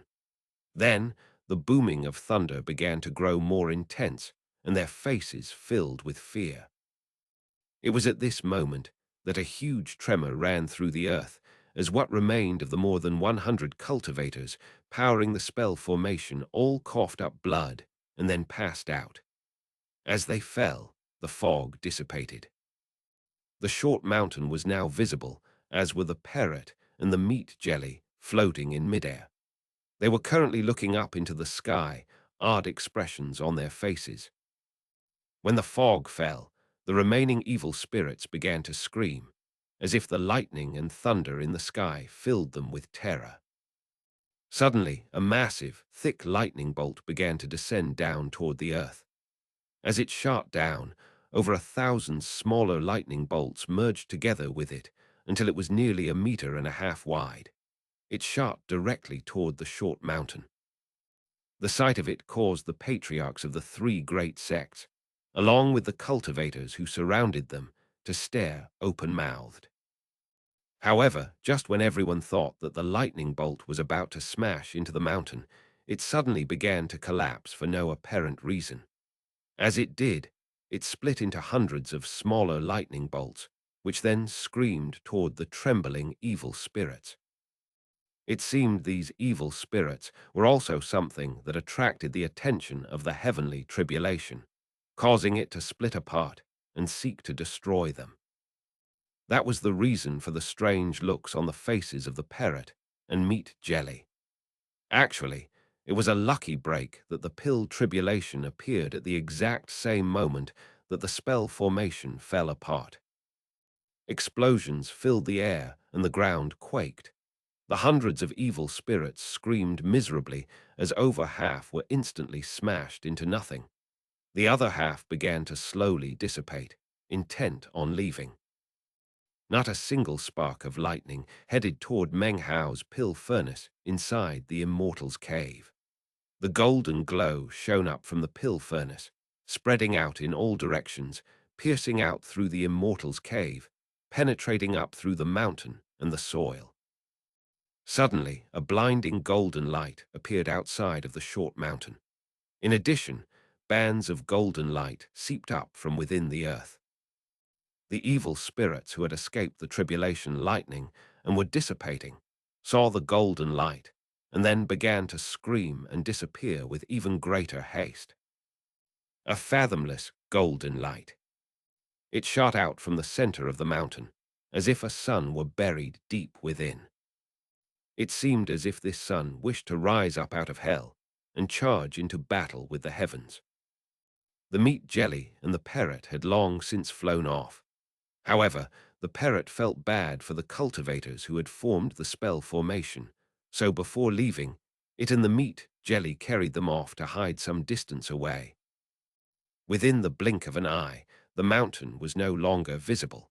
Then, the booming of thunder began to grow more intense, and their faces filled with fear. It was at this moment that a huge tremor ran through the earth, as what remained of the more than 100 cultivators powering the spell formation all coughed up blood and then passed out. As they fell, the fog dissipated. The short mountain was now visible, as were the parrot and the meat jelly floating in midair. They were currently looking up into the sky, odd expressions on their faces. When the fog fell, the remaining evil spirits began to scream, as if the lightning and thunder in the sky filled them with terror. Suddenly, a massive, thick lightning bolt began to descend down toward the earth. As it shot down, over 1,000 smaller lightning bolts merged together with it until it was nearly 1.5 meters wide. It shot directly toward the short mountain. The sight of it caused the patriarchs of the three great sects, along with the cultivators who surrounded them, to stare open-mouthed. However, just when everyone thought that the lightning bolt was about to smash into the mountain, it suddenly began to collapse for no apparent reason. As it did, it split into hundreds of smaller lightning bolts, which then screamed toward the trembling evil spirits. It seemed these evil spirits were also something that attracted the attention of the heavenly tribulation, causing it to split apart and seek to destroy them. That was the reason for the strange looks on the faces of the parrot and meat jelly. Actually, it was a lucky break that the pill tribulation appeared at the exact same moment that the spell formation fell apart. Explosions filled the air and the ground quaked. The hundreds of evil spirits screamed miserably as over half were instantly smashed into nothing. The other half began to slowly dissipate, intent on leaving. Not a single spark of lightning headed toward Meng Hao's pill furnace inside the Immortal's cave. The golden glow shone up from the pill furnace, spreading out in all directions, piercing out through the Immortal's cave, penetrating up through the mountain and the soil. Suddenly, a blinding golden light appeared outside of the short mountain. In addition, bands of golden light seeped up from within the earth. The evil spirits who had escaped the tribulation lightning and were dissipating saw the golden light and then began to scream and disappear with even greater haste. A fathomless golden light. It shot out from the center of the mountain, as if a sun were buried deep within. It seemed as if this sun wished to rise up out of hell and charge into battle with the heavens. The meat jelly and the parrot had long since flown off. However, the parrot felt bad for the cultivators who had formed the spell formation, so before leaving, it and the meat jelly carried them off to hide some distance away. Within the blink of an eye, the mountain was no longer visible.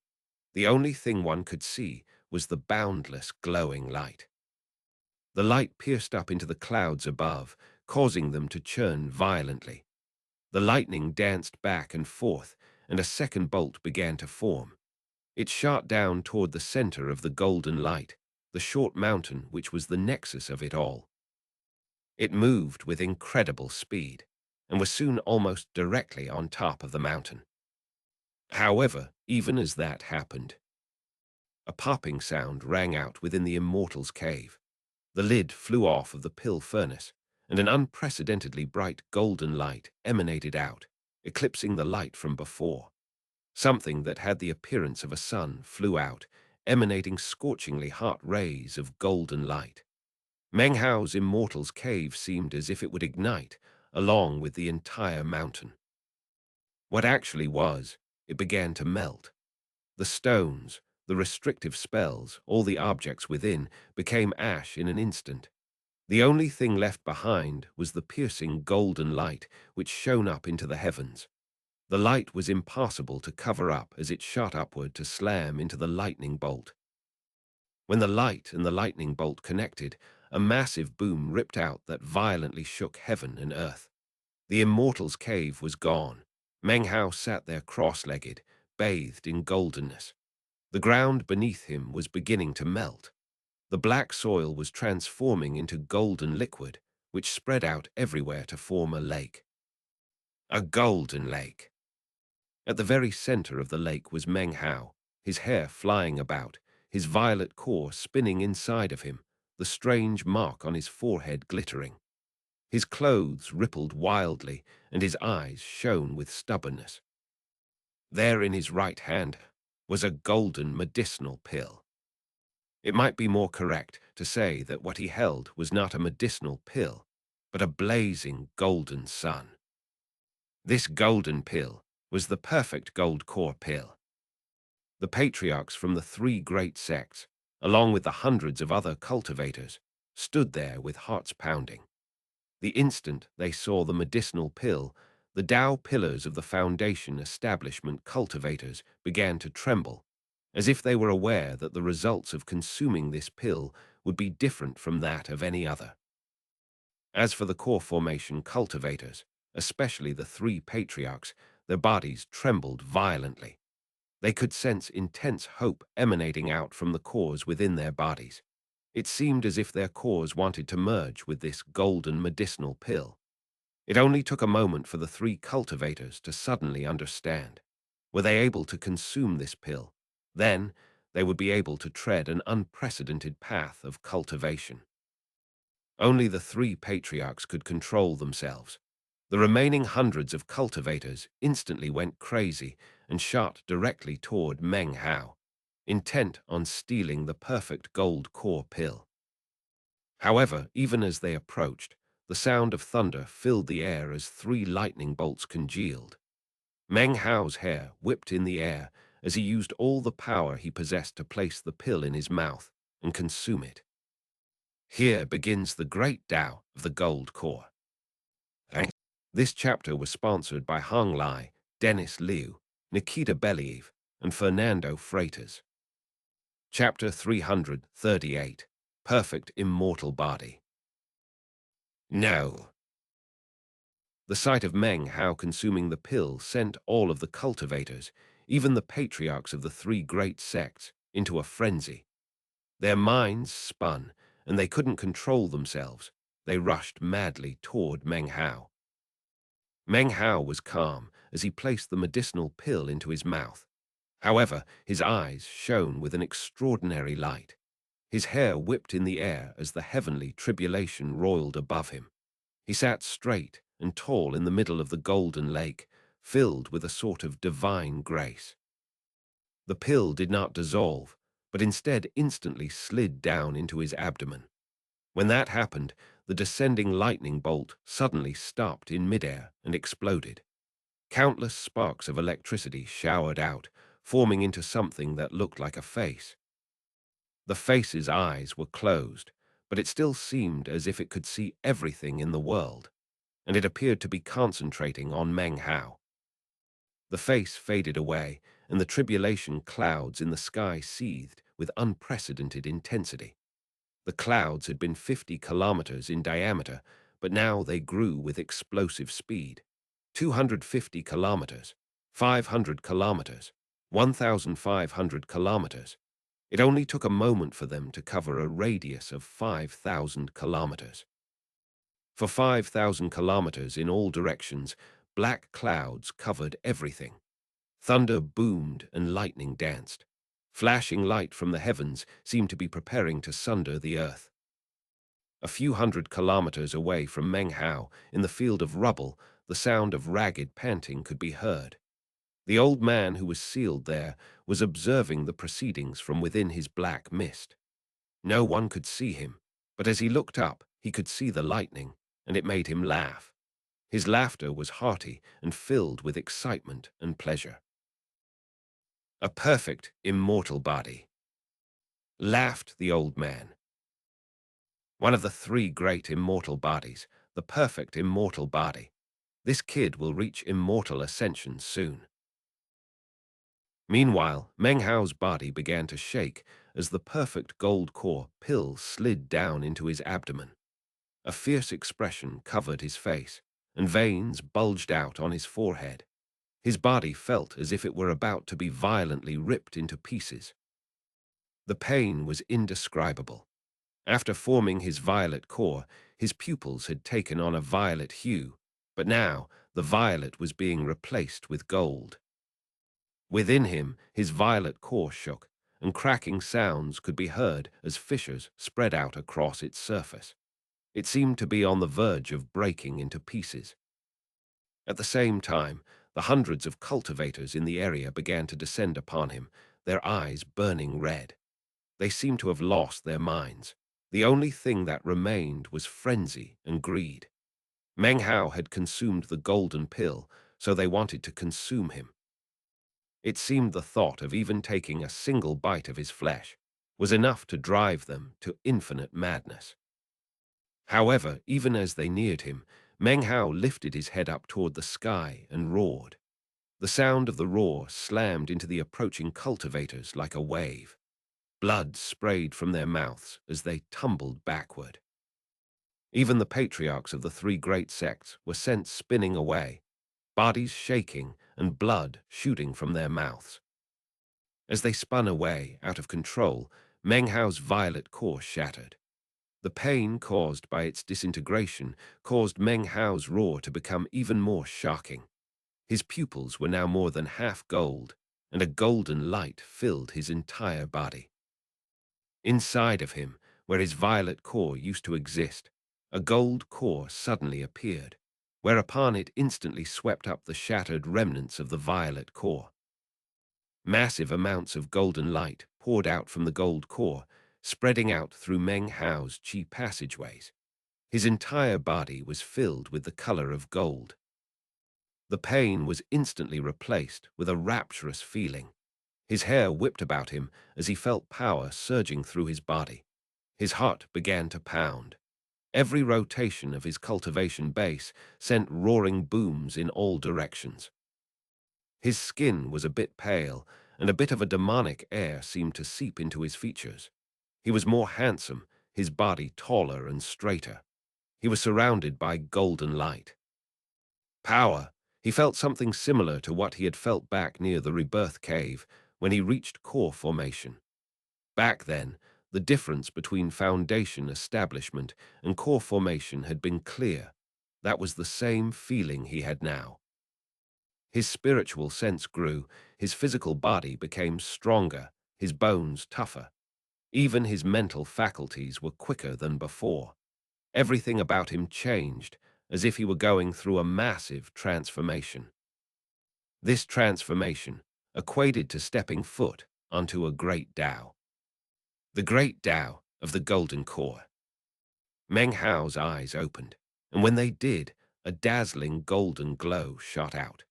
The only thing one could see was the boundless glowing light. The light pierced up into the clouds above, causing them to churn violently. The lightning danced back and forth, and a second bolt began to form. It shot down toward the center of the golden light, the short mountain which was the nexus of it all. It moved with incredible speed, and was soon almost directly on top of the mountain. However, even as that happened, a popping sound rang out within the Immortal's cave. The lid flew off of the pill furnace, and an unprecedentedly bright golden light emanated out, eclipsing the light from before. Something that had the appearance of a sun flew out, emanating scorchingly hot rays of golden light. Meng Hao's Immortal's cave seemed as if it would ignite, along with the entire mountain. What actually was, it began to melt. The stones, the restrictive spells, all the objects within, became ash in an instant. The only thing left behind was the piercing golden light which shone up into the heavens. The light was impossible to cover up as it shot upward to slam into the lightning bolt. When the light and the lightning bolt connected, a massive boom ripped out that violently shook heaven and earth. The Immortal's cave was gone. Meng Hao sat there cross-legged, bathed in goldenness. The ground beneath him was beginning to melt. The black soil was transforming into golden liquid, which spread out everywhere to form a lake. A golden lake. At the very center of the lake was Meng Hao, his hair flying about, his violet core spinning inside of him, the strange mark on his forehead glittering. His clothes rippled wildly, and his eyes shone with stubbornness. There in his right hand was a golden medicinal pill. It might be more correct to say that what he held was not a medicinal pill, but a blazing golden sun. This golden pill was the perfect gold core pill. The patriarchs from the three great sects, along with the hundreds of other cultivators, stood there with hearts pounding. The instant they saw the medicinal pill, the Tao pillars of the Foundation establishment cultivators began to tremble, as if they were aware that the results of consuming this pill would be different from that of any other. As for the core formation cultivators, especially the three patriarchs, their bodies trembled violently. They could sense intense hope emanating out from the cores within their bodies. It seemed as if their cores wanted to merge with this golden medicinal pill. It only took a moment for the three cultivators to suddenly understand. Were they able to consume this pill, then they would be able to tread an unprecedented path of cultivation. Only the three patriarchs could control themselves. The remaining hundreds of cultivators instantly went crazy and shot directly toward Meng Hao, intent on stealing the perfect gold core pill. However, even as they approached, the sound of thunder filled the air as three lightning bolts congealed. Meng Hao's hair whipped in the air as he used all the power he possessed to place the pill in his mouth and consume it. Here begins the great Tao of the gold core. This chapter was sponsored by Hong Lai, Dennis Liu, Nikita Believ, and Fernando Freitas. Chapter 338, Perfect Immortal Body. No. The sight of Meng Hao consuming the pill sent all of the cultivators, even the patriarchs of the three great sects, into a frenzy. Their minds spun, and they couldn't control themselves. They rushed madly toward Meng Hao. Meng Hao was calm as he placed the medicinal pill into his mouth. However, his eyes shone with an extraordinary light. His hair whipped in the air as the heavenly tribulation roiled above him. He sat straight and tall in the middle of the golden lake, filled with a sort of divine grace. The pill did not dissolve, but instead instantly slid down into his abdomen. When that happened, the descending lightning bolt suddenly stopped in midair and exploded. Countless sparks of electricity showered out, forming into something that looked like a face. The face's eyes were closed, but it still seemed as if it could see everything in the world, and it appeared to be concentrating on Meng Hao. The face faded away, and the tribulation clouds in the sky seethed with unprecedented intensity. The clouds had been 50 kilometers in diameter, but now they grew with explosive speed. 250 kilometers, 500 kilometers, 1,500 kilometers. It only took a moment for them to cover a radius of 5,000 kilometers. For 5,000 kilometers in all directions, black clouds covered everything. Thunder boomed and lightning danced. Flashing light from the heavens seemed to be preparing to sunder the earth. A few hundred kilometers away from Meng Hao, in the field of rubble, the sound of ragged panting could be heard. The old man who was sealed there was observing the proceedings from within his black mist. No one could see him, but as he looked up, he could see the lightning, and it made him laugh. His laughter was hearty and filled with excitement and pleasure. A perfect, immortal body, laughed the old man. One of the three great immortal bodies, the perfect immortal body. This kid will reach immortal ascension soon. Meanwhile, Meng Hao's body began to shake as the perfect gold core pill slid down into his abdomen. A fierce expression covered his face, and veins bulged out on his forehead. His body felt as if it were about to be violently ripped into pieces. The pain was indescribable. After forming his violet core, his pupils had taken on a violet hue, but now the violet was being replaced with gold. Within him, his violet core shook, and cracking sounds could be heard as fissures spread out across its surface. It seemed to be on the verge of breaking into pieces. At the same time, the hundreds of cultivators in the area began to descend upon him, their eyes burning red. They seemed to have lost their minds. The only thing that remained was frenzy and greed. Meng Hao had consumed the golden pill, so they wanted to consume him. It seemed the thought of even taking a single bite of his flesh was enough to drive them to infinite madness. However, even as they neared him, Meng Hao lifted his head up toward the sky and roared. The sound of the roar slammed into the approaching cultivators like a wave. Blood sprayed from their mouths as they tumbled backward. Even the patriarchs of the three great sects were sent spinning away, bodies shaking and blood shooting from their mouths. As they spun away, out of control, Meng Hao's violet core shattered. The pain caused by its disintegration caused Meng Hao's roar to become even more shocking. His pupils were now more than half gold, and a golden light filled his entire body. Inside of him, where his violet core used to exist, a gold core suddenly appeared, whereupon it instantly swept up the shattered remnants of the violet core. Massive amounts of golden light poured out from the gold core, spreading out through Meng Hao's chi passageways. His entire body was filled with the color of gold. The pain was instantly replaced with a rapturous feeling. His hair whipped about him as he felt power surging through his body. His heart began to pound. Every rotation of his cultivation base sent roaring booms in all directions. His skin was a bit pale, and a bit of a demonic air seemed to seep into his features. He was more handsome, his body taller and straighter. He was surrounded by golden light. Power. He felt something similar to what he had felt back near the rebirth cave when he reached core formation. Back then, the difference between foundation establishment and core formation had been clear. That was the same feeling he had now. His spiritual sense grew, his physical body became stronger, his bones tougher. Even his mental faculties were quicker than before. Everything about him changed, as if he were going through a massive transformation. This transformation equated to stepping foot onto a great Tao. The great Tao of the Golden Core. Meng Hao's eyes opened, and when they did, a dazzling golden glow shot out.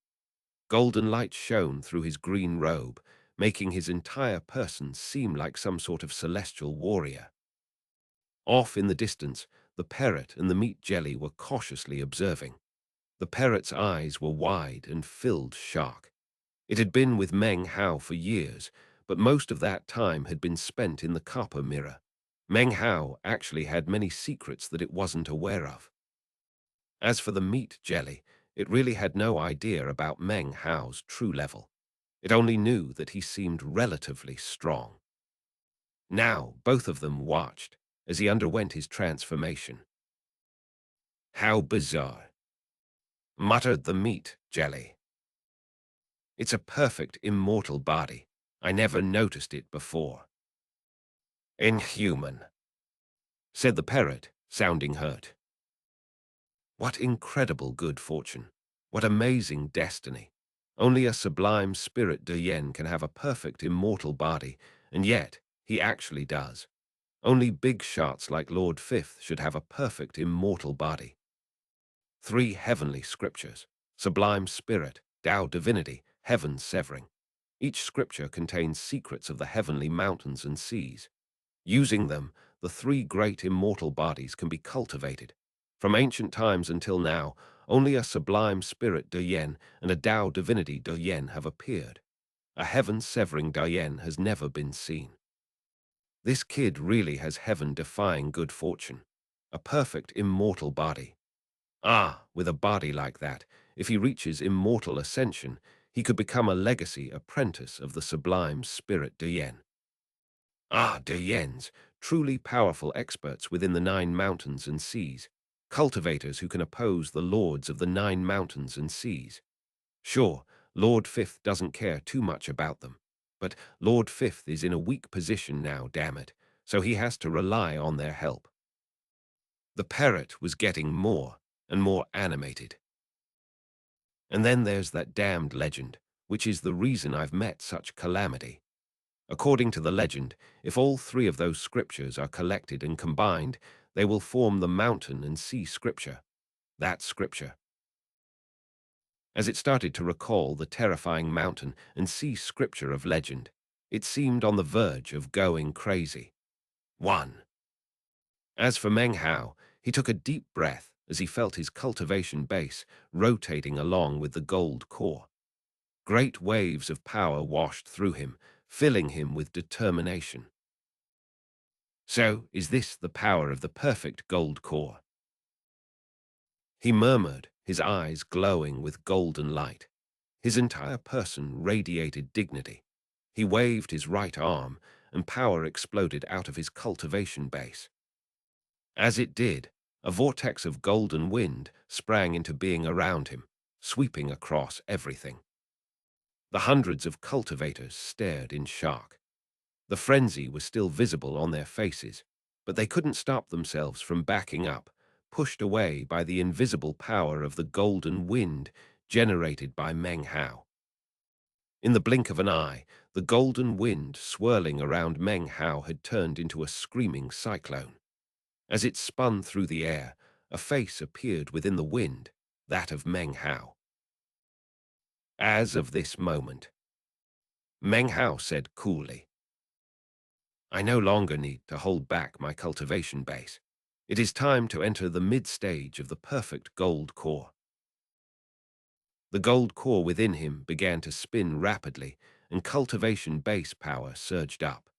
Golden light shone through his green robe, making his entire person seem like some sort of celestial warrior. Off in the distance, the parrot and the meat jelly were cautiously observing. The parrot's eyes were wide and filled shock. It had been with Meng Hao for years, but most of that time had been spent in the copper mirror. Meng Hao actually had many secrets that it wasn't aware of. As for the meat jelly, it really had no idea about Meng Hao's true level. It only knew that he seemed relatively strong. Now, both of them watched as he underwent his transformation. "How bizarre," muttered the meat jelly. "It's a perfect immortal body. I never noticed it before." "Inhuman," said the parrot, sounding hurt. What incredible good fortune. What amazing destiny. Only a sublime spirit ģÄ can have a perfect immortal body, and yet he actually does. Only big shots like Lord Fifth should have a perfect immortal body. 3 heavenly scriptures, sublime spirit, Tao divinity, heaven severing. Each scripture contains secrets of the heavenly mountains and seas. Using them, the 3 great immortal bodies can be cultivated. From ancient times until now, only a sublime spirit ģÄ and a Tao divinity ģÄ have appeared. A heaven-severing ģÄ has never been seen. This kid really has heaven-defying good fortune. A perfect immortal body. With a body like that, if he reaches immortal ascension, he could become a legacy apprentice of the sublime spirit ģÄ. ģÄs, truly powerful experts within the 9 mountains and seas, cultivators who can oppose the lords of the 9 mountains and seas. Sure, Lord Fifth doesn't care too much about them, but Lord Fifth is in a weak position now, damn it, so he has to rely on their help. The parrot was getting more and more animated. And then there's that damned legend, which is the reason I've met such calamity. According to the legend, if all 3 of those scriptures are collected and combined, they will form the mountain and sea scripture. That scripture. As it started to recall the terrifying mountain and sea scripture of legend, it seemed on the verge of going crazy. 1. As for Meng Hao, He took a deep breath as he felt his cultivation base rotating along with the gold core. Great waves of power washed through him, filling him with determination. So, is this the power of the perfect gold core? He murmured, his eyes glowing with golden light. His entire person radiated dignity. He waved his right arm, and power exploded out of his cultivation base. As it did, a vortex of golden wind sprang into being around him, sweeping across everything. The hundreds of cultivators stared in shock. The frenzy was still visible on their faces, but they couldn't stop themselves from backing up, pushed away by the invisible power of the golden wind generated by Meng Hao. In the blink of an eye, the golden wind swirling around Meng Hao had turned into a screaming cyclone. As it spun through the air, a face appeared within the wind, that of Meng Hao. As of this moment, Meng Hao said coolly, I no longer need to hold back my cultivation base. It is time to enter the mid-stage of the perfect gold core. The gold core within him began to spin rapidly, and cultivation base power surged up.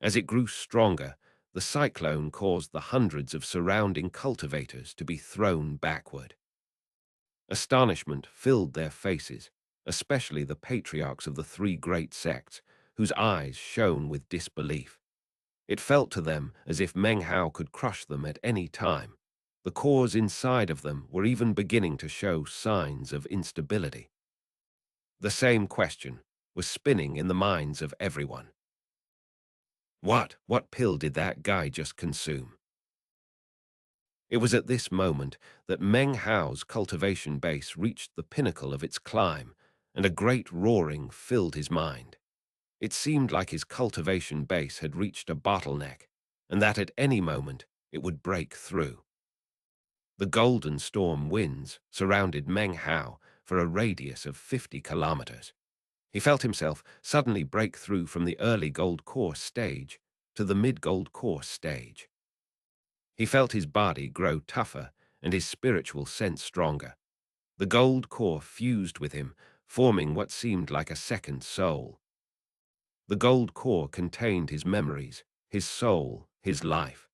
As it grew stronger, the cyclone caused the hundreds of surrounding cultivators to be thrown backward. Astonishment filled their faces, especially the patriarchs of the three great sects, whose eyes shone with disbelief. It felt to them as if Meng Hao could crush them at any time. The cores inside of them were even beginning to show signs of instability. The same question was spinning in the minds of everyone. What pill did that guy just consume? It was at this moment that Meng Hao's cultivation base reached the pinnacle of its climb, and a great roaring filled his mind. It seemed like his cultivation base had reached a bottleneck, and that at any moment it would break through. The golden storm winds surrounded Meng Hao for a radius of 50 kilometers. He felt himself suddenly break through from the early gold core stage to the mid-gold core stage. He felt his body grow tougher and his spiritual sense stronger. The gold core fused with him, forming what seemed like a second soul. The gold core contained his memories, his soul, his life.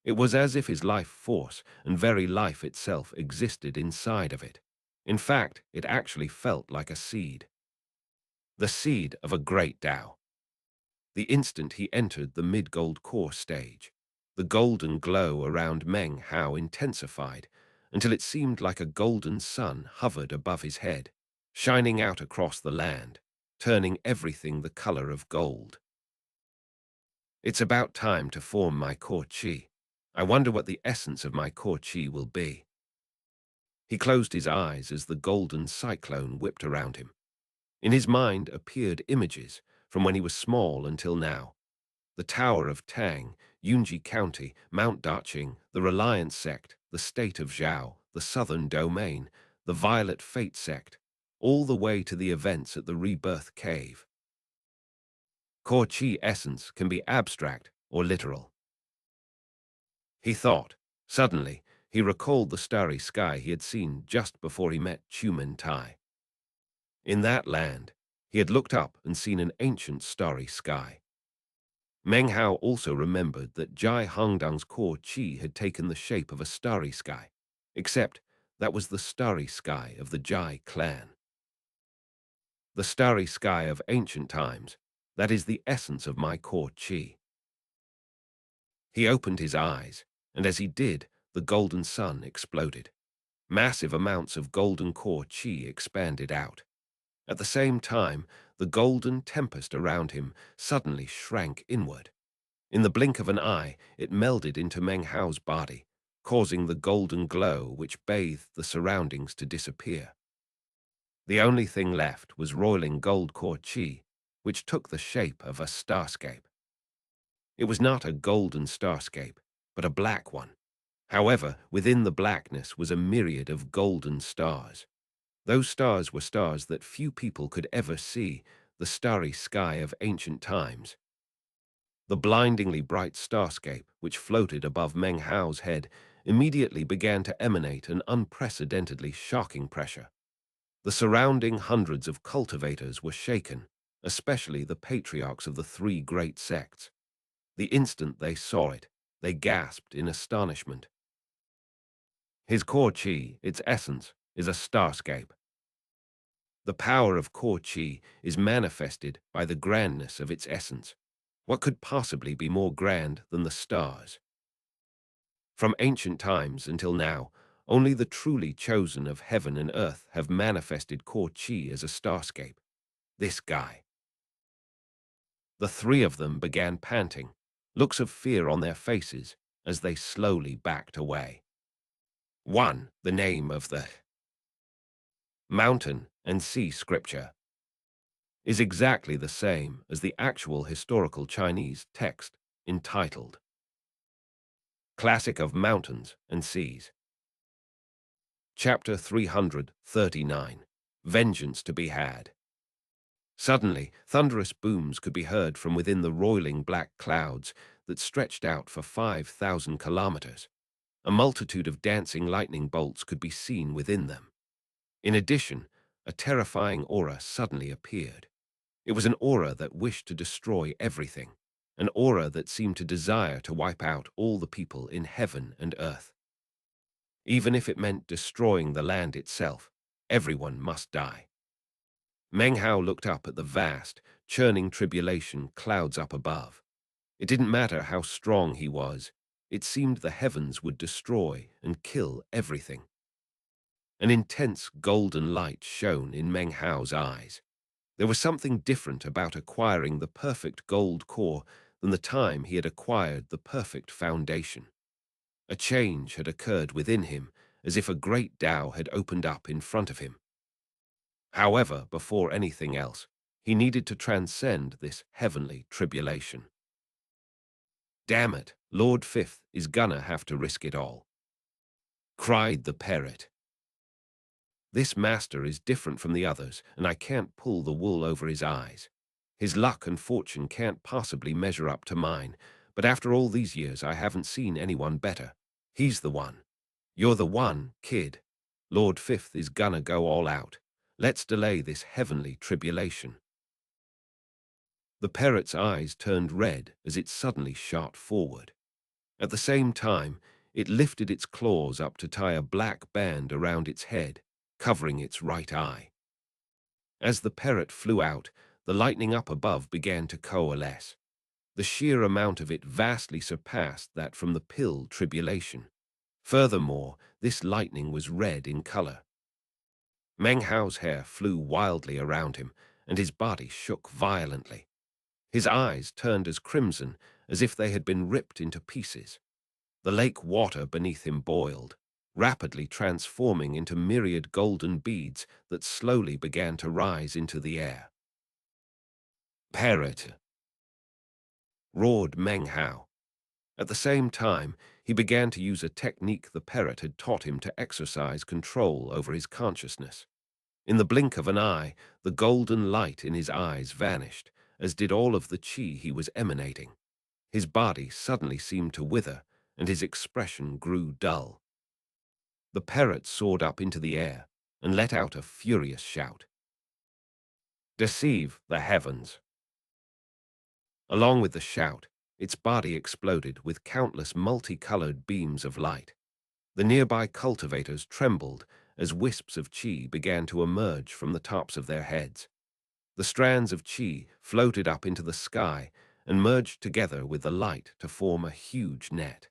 It was as if his life force and very life itself existed inside of it. In fact, it actually felt like a seed. The seed of a great Tao. The instant he entered the mid-gold core stage, the golden glow around Meng Hao intensified until it seemed like a golden sun hovered above his head, shining out across the land, turning everything the color of gold. It's about time to form my core qi. I wonder what the essence of my core qi will be. He closed his eyes as the golden cyclone whipped around him. In his mind appeared images from when he was small until now. The Tower of Tang, Yunji County, Mount Daching, the Reliance Sect, the State of Zhao, the Southern Domain, the Violet Fate Sect, all the way to the events at the Rebirth Cave. Core Qi essence can be abstract or literal. He thought. Suddenly, he recalled the starry sky he had seen just before he met Chumen Tai. In that land, he had looked up and seen an ancient starry sky. Meng Hao also remembered that Jai Hongdang's core qi had taken the shape of a starry sky, except that was the starry sky of the Jai clan. The starry sky of ancient times, that is the essence of my core qi. He opened his eyes, and as he did, the golden sun exploded. Massive amounts of golden core qi expanded out. At the same time, the golden tempest around him suddenly shrank inward. In the blink of an eye, it melded into Meng Hao's body, causing the golden glow which bathed the surroundings to disappear. The only thing left was roiling gold core qi, which took the shape of a starscape. It was not a golden starscape, but a black one. However, within the blackness was a myriad of golden stars. Those stars were stars that few people could ever see, the starry sky of ancient times. The blindingly bright starscape, which floated above Meng Hao's head, immediately began to emanate an unprecedentedly shocking pressure. The surrounding hundreds of cultivators were shaken, especially the patriarchs of the three great sects. The instant they saw it, they gasped in astonishment. His core chi, its essence, is a starscape. The power of core chi is manifested by the grandness of its essence. What could possibly be more grand than the stars? From ancient times until now, only the truly chosen of heaven and earth have manifested core chi as a starscape. This guy. The three of them began panting, looks of fear on their faces as they slowly backed away. 1. The name of the mountain and sea scripture is exactly the same as the actual historical Chinese text entitled Classic of Mountains and Seas. Chapter 339, Vengeance to be Had. Suddenly, thunderous booms could be heard from within the roiling black clouds that stretched out for 5,000 kilometers. A multitude of dancing lightning bolts could be seen within them. In addition, a terrifying aura suddenly appeared. It was an aura that wished to destroy everything, an aura that seemed to desire to wipe out all the people in heaven and earth. Even if it meant destroying the land itself, everyone must die. Meng Hao looked up at the vast, churning tribulation clouds up above. It didn't matter how strong he was. It seemed the heavens would destroy and kill everything. An intense golden light shone in Meng Hao's eyes. There was something different about acquiring the perfect gold core than the time he had acquired the perfect foundation. A change had occurred within him, as if a great Tao had opened up in front of him. However, before anything else, he needed to transcend this heavenly tribulation. Damn it, Lord Fifth is gonna have to risk it all, cried the parrot. This master is different from the others, and I can't pull the wool over his eyes. His luck and fortune can't possibly measure up to mine, but after all these years I haven't seen anyone better. He's the one. You're the one, kid. Lord Fifth is gonna go all out. Let's delay this heavenly tribulation. The parrot's eyes turned red as it suddenly shot forward. At the same time, it lifted its claws up to tie a black band around its head, covering its right eye. As the parrot flew out, the lightning up above began to coalesce. The sheer amount of it vastly surpassed that from the pill tribulation. Furthermore, this lightning was red in color. Meng Hao's hair flew wildly around him, and his body shook violently. His eyes turned as crimson as if they had been ripped into pieces. The lake water beneath him boiled, rapidly transforming into myriad golden beads that slowly began to rise into the air. Parrot! Roared Meng Hao. At the same time, he began to use a technique the parrot had taught him to exercise control over his consciousness. In the blink of an eye, the golden light in his eyes vanished, as did all of the qi he was emanating. His body suddenly seemed to wither, and his expression grew dull. The parrot soared up into the air and let out a furious shout. Deceive the heavens! Along with the shout, its body exploded with countless multicolored beams of light. The nearby cultivators trembled as wisps of qi began to emerge from the tops of their heads. The strands of qi floated up into the sky and merged together with the light to form a huge net.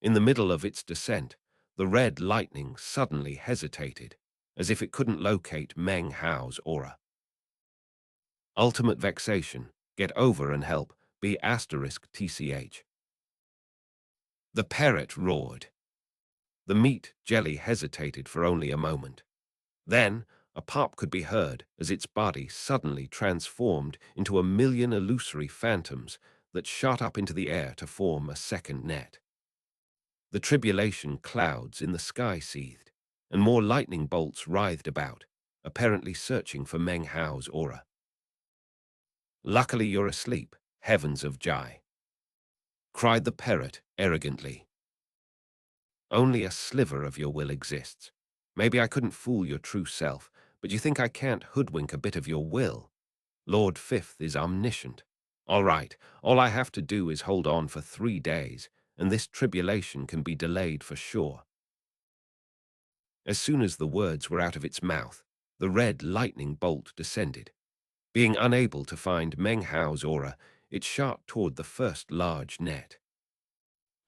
In the middle of its descent, the red lightning suddenly hesitated, as if it couldn't locate Meng Hao's aura. Ultimate vexation, get over and help, *TCH. The parrot roared. The meat jelly hesitated for only a moment. Then, a pop could be heard as its body suddenly transformed into a million illusory phantoms that shot up into the air to form a second net. The tribulation clouds in the sky seethed, and more lightning bolts writhed about, apparently searching for Meng Hao's aura. Luckily you're asleep, heavens of ğÄÉ! Cried the parrot arrogantly. Only a sliver of your will exists. Maybe I couldn't fool your true self, but you think I can't hoodwink a bit of your will? Lord Fifth is omniscient. All right, all I have to do is hold on for 3 days, and this tribulation can be delayed for sure. As soon as the words were out of its mouth, the red lightning bolt descended. Being unable to find Meng Hao's aura, it shot toward the first large net.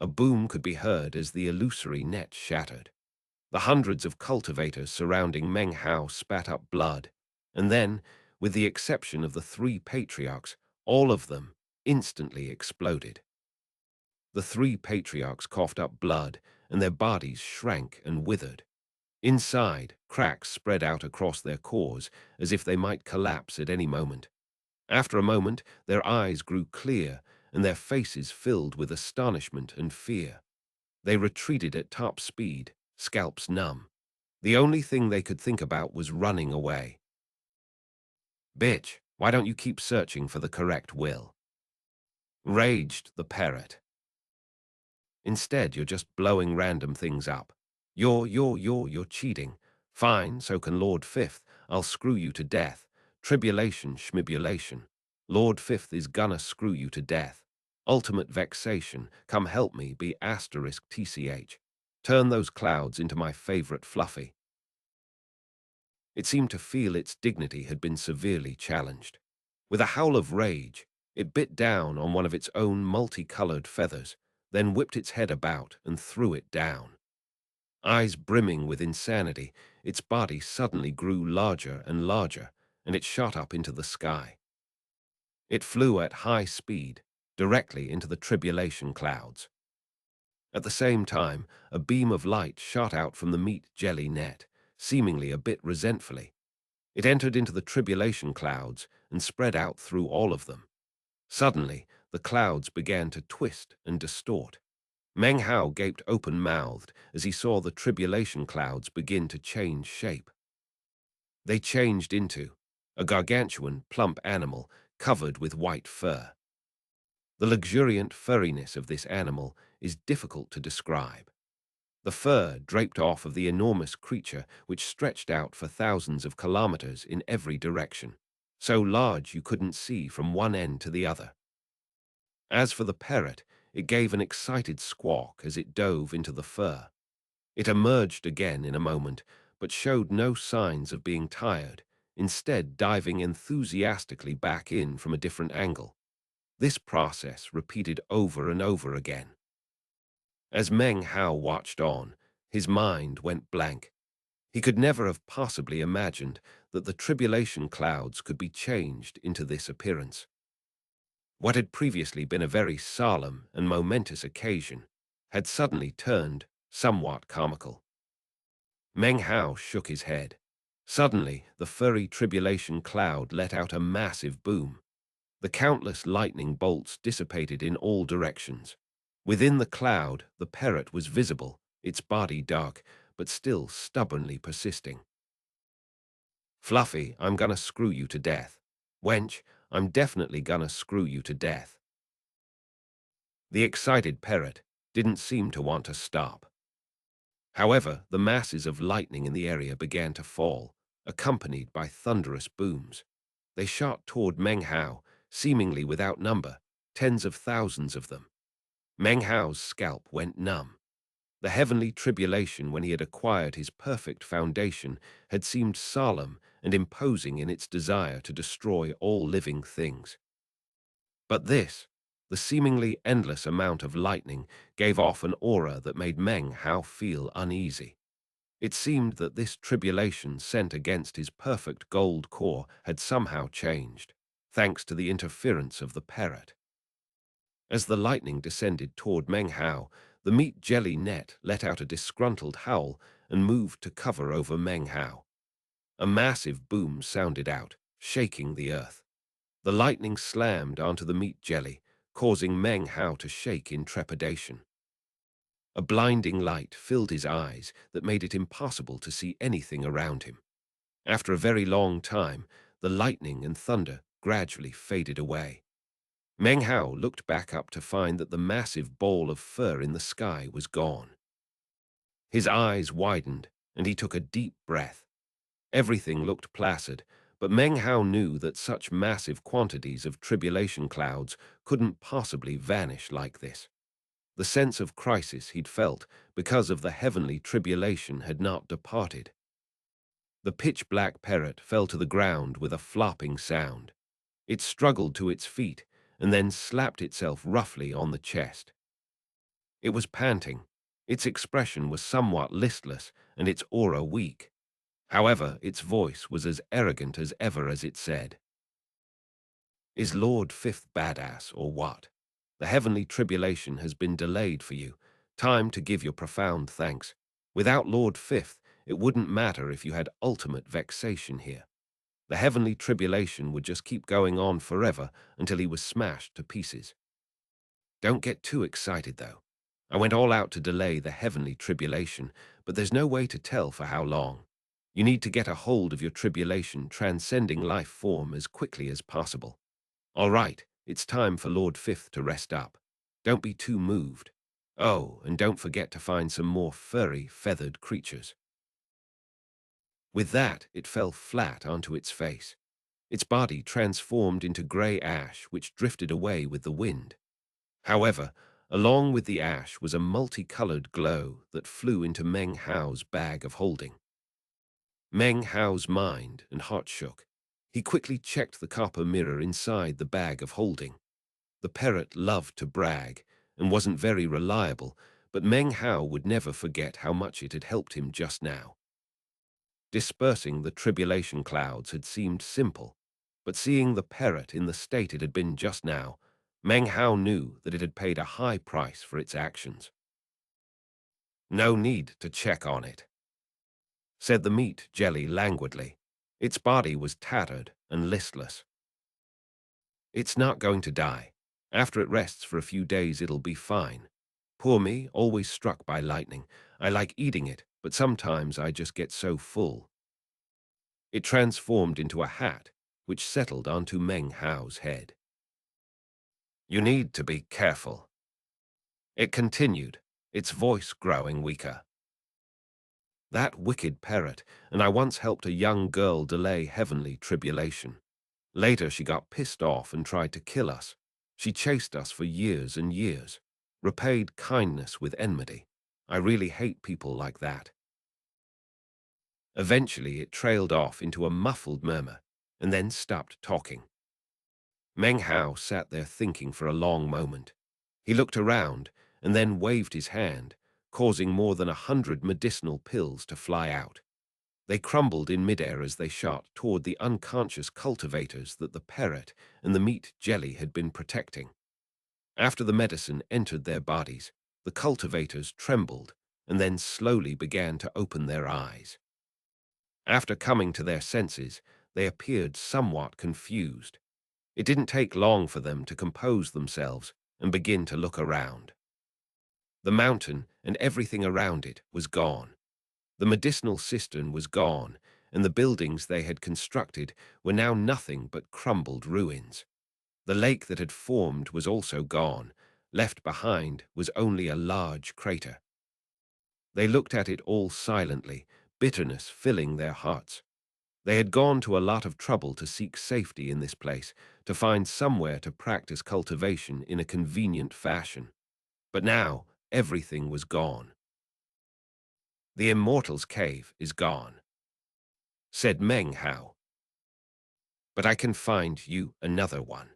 A boom could be heard as the illusory net shattered. The hundreds of cultivators surrounding Meng Hao spat up blood, and then, with the exception of the 3 patriarchs, all of them instantly exploded. The 3 patriarchs coughed up blood, and their bodies shrank and withered. Inside, cracks spread out across their cores as if they might collapse at any moment. After a moment, their eyes grew clear, and their faces filled with astonishment and fear. They retreated at top speed, scalps numb. The only thing they could think about was running away. Bitch, why don't you keep searching for the correct will? Raged the parrot. Instead, you're just blowing random things up. You're cheating. Fine, so can Lord Fifth. I'll screw you to death. Tribulation, schmibulation. Lord Fifth is gonna screw you to death. Ultimate vexation. Come help me, be asterisk TCH. Turn those clouds into my favorite Fluffy. It seemed to feel its dignity had been severely challenged. With a howl of rage, it bit down on one of its own multicolored feathers, then whipped its head about and threw it down. Eyes brimming with insanity, its body suddenly grew larger and larger, and it shot up into the sky. It flew at high speed, directly into the tribulation clouds. At the same time, a beam of light shot out from the meat jelly net, seemingly a bit resentfully. It entered into the tribulation clouds and spread out through all of them. Suddenly, the clouds began to twist and distort. Meng Hao gaped open-mouthed as he saw the tribulation clouds begin to change shape. They changed into a gargantuan, plump animal covered with white fur. The luxuriant furriness of this animal is difficult to describe. The fur draped off of the enormous creature which stretched out for thousands of kilometers in every direction, so large you couldn't see from one end to the other. As for the parrot, it gave an excited squawk as it dove into the fur. It emerged again in a moment, but showed no signs of being tired, instead diving enthusiastically back in from a different angle. This process repeated over and over again. As Meng Hao watched on, his mind went blank. He could never have possibly imagined that the tribulation clouds could be changed into this appearance. What had previously been a very solemn and momentous occasion had suddenly turned somewhat comical. Meng Hao shook his head. Suddenly, the furry tribulation cloud let out a massive boom. The countless lightning bolts dissipated in all directions. Within the cloud, the parrot was visible, its body dark, but still stubbornly persisting. Fluffy, I'm gonna screw you to death. Wench, I'm definitely gonna screw you to death. The excited parrot didn't seem to want to stop. However, the masses of lightning in the area began to fall, accompanied by thunderous booms. They shot toward Meng Hao, seemingly without number, tens of thousands of them. Meng Hao's scalp went numb. The heavenly tribulation when he had acquired his perfect foundation had seemed solemn and imposing in its desire to destroy all living things. But this, the seemingly endless amount of lightning, gave off an aura that made Meng Hao feel uneasy. It seemed that this tribulation sent against his perfect gold core had somehow changed, thanks to the interference of the parrot. As the lightning descended toward Meng Hao, the meat jelly net let out a disgruntled howl and moved to cover over Meng Hao. A massive boom sounded out, shaking the earth. The lightning slammed onto the meat jelly, causing Meng Hao to shake in trepidation. A blinding light filled his eyes that made it impossible to see anything around him. After a very long time, the lightning and thunder gradually faded away. Meng Hao looked back up to find that the massive ball of fur in the sky was gone. His eyes widened, and he took a deep breath. Everything looked placid, but Meng Hao knew that such massive quantities of tribulation clouds couldn't possibly vanish like this. The sense of crisis he'd felt because of the heavenly tribulation had not departed. The pitch-black parrot fell to the ground with a flopping sound. It struggled to its feet and then slapped itself roughly on the chest. It was panting. Its expression was somewhat listless and its aura weak. However, its voice was as arrogant as ever as it said, "Is Lord Fifth badass or what? The heavenly tribulation has been delayed for you. Time to give your profound thanks. Without Lord Fifth, it wouldn't matter if you had ultimate vexation here. The heavenly tribulation would just keep going on forever until he was smashed to pieces. Don't get too excited, though. I went all out to delay the heavenly tribulation, but there's no way to tell for how long. You need to get a hold of your tribulation transcending life form as quickly as possible. All right, it's time for Lord Fifth to rest up. Don't be too moved. Oh, and don't forget to find some more furry, feathered creatures." With that, it fell flat onto its face. Its body transformed into grey ash, which drifted away with the wind. However, along with the ash was a multicolored glow that flew into Meng Hao's bag of holding. Meng Hao's mind and heart shook. He quickly checked the copper mirror inside the bag of holding. The parrot loved to brag and wasn't very reliable, but Meng Hao would never forget how much it had helped him just now. Dispersing the tribulation clouds had seemed simple, but seeing the parrot in the state it had been just now, Meng Hao knew that it had paid a high price for its actions. "No need to check on it," said the meat jelly languidly. Its body was tattered and listless. "It's not going to die. After it rests for a few days, it'll be fine. Poor me, always struck by lightning. I like eating it, but sometimes I just get so full." It transformed into a hat, which settled onto Meng Hao's head. "You need to be careful," it continued, its voice growing weaker. "That wicked parrot, and I once helped a young girl delay heavenly tribulation. Later she got pissed off and tried to kill us. She chased us for years and years, repaid kindness with enmity. I really hate people like that." Eventually it trailed off into a muffled murmur, and then stopped talking. Meng Hao sat there thinking for a long moment. He looked around and then waved his hand, causing more than 100 medicinal pills to fly out. They crumbled in midair as they shot toward the unconscious cultivators that the parrot and the meat jelly had been protecting. After the medicine entered their bodies, the cultivators trembled and then slowly began to open their eyes. After coming to their senses, they appeared somewhat confused. It didn't take long for them to compose themselves and begin to look around. The mountain and everything around it was gone. The medicinal cistern was gone, and the buildings they had constructed were now nothing but crumbled ruins. The lake that had formed was also gone. Left behind was only a large crater. They looked at it all silently, bitterness filling their hearts. They had gone to a lot of trouble to seek safety in this place, to find somewhere to practice cultivation in a convenient fashion. But now everything was gone. "The Immortal's Cave is gone," said Meng Hao. "But I can find you another one."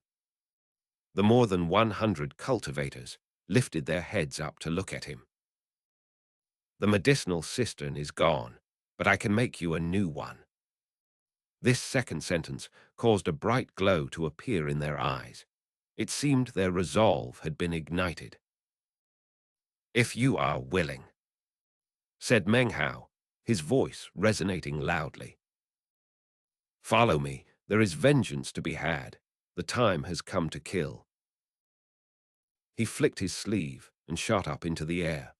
The more than 100 cultivators lifted their heads up to look at him. "The medicinal cistern is gone, but I can make you a new one." This second sentence caused a bright glow to appear in their eyes. It seemed their resolve had been ignited. "If you are willing," said Meng Hao, his voice resonating loudly. "Follow me. There is vengeance to be had. The time has come to kill." He flicked his sleeve and shot up into the air.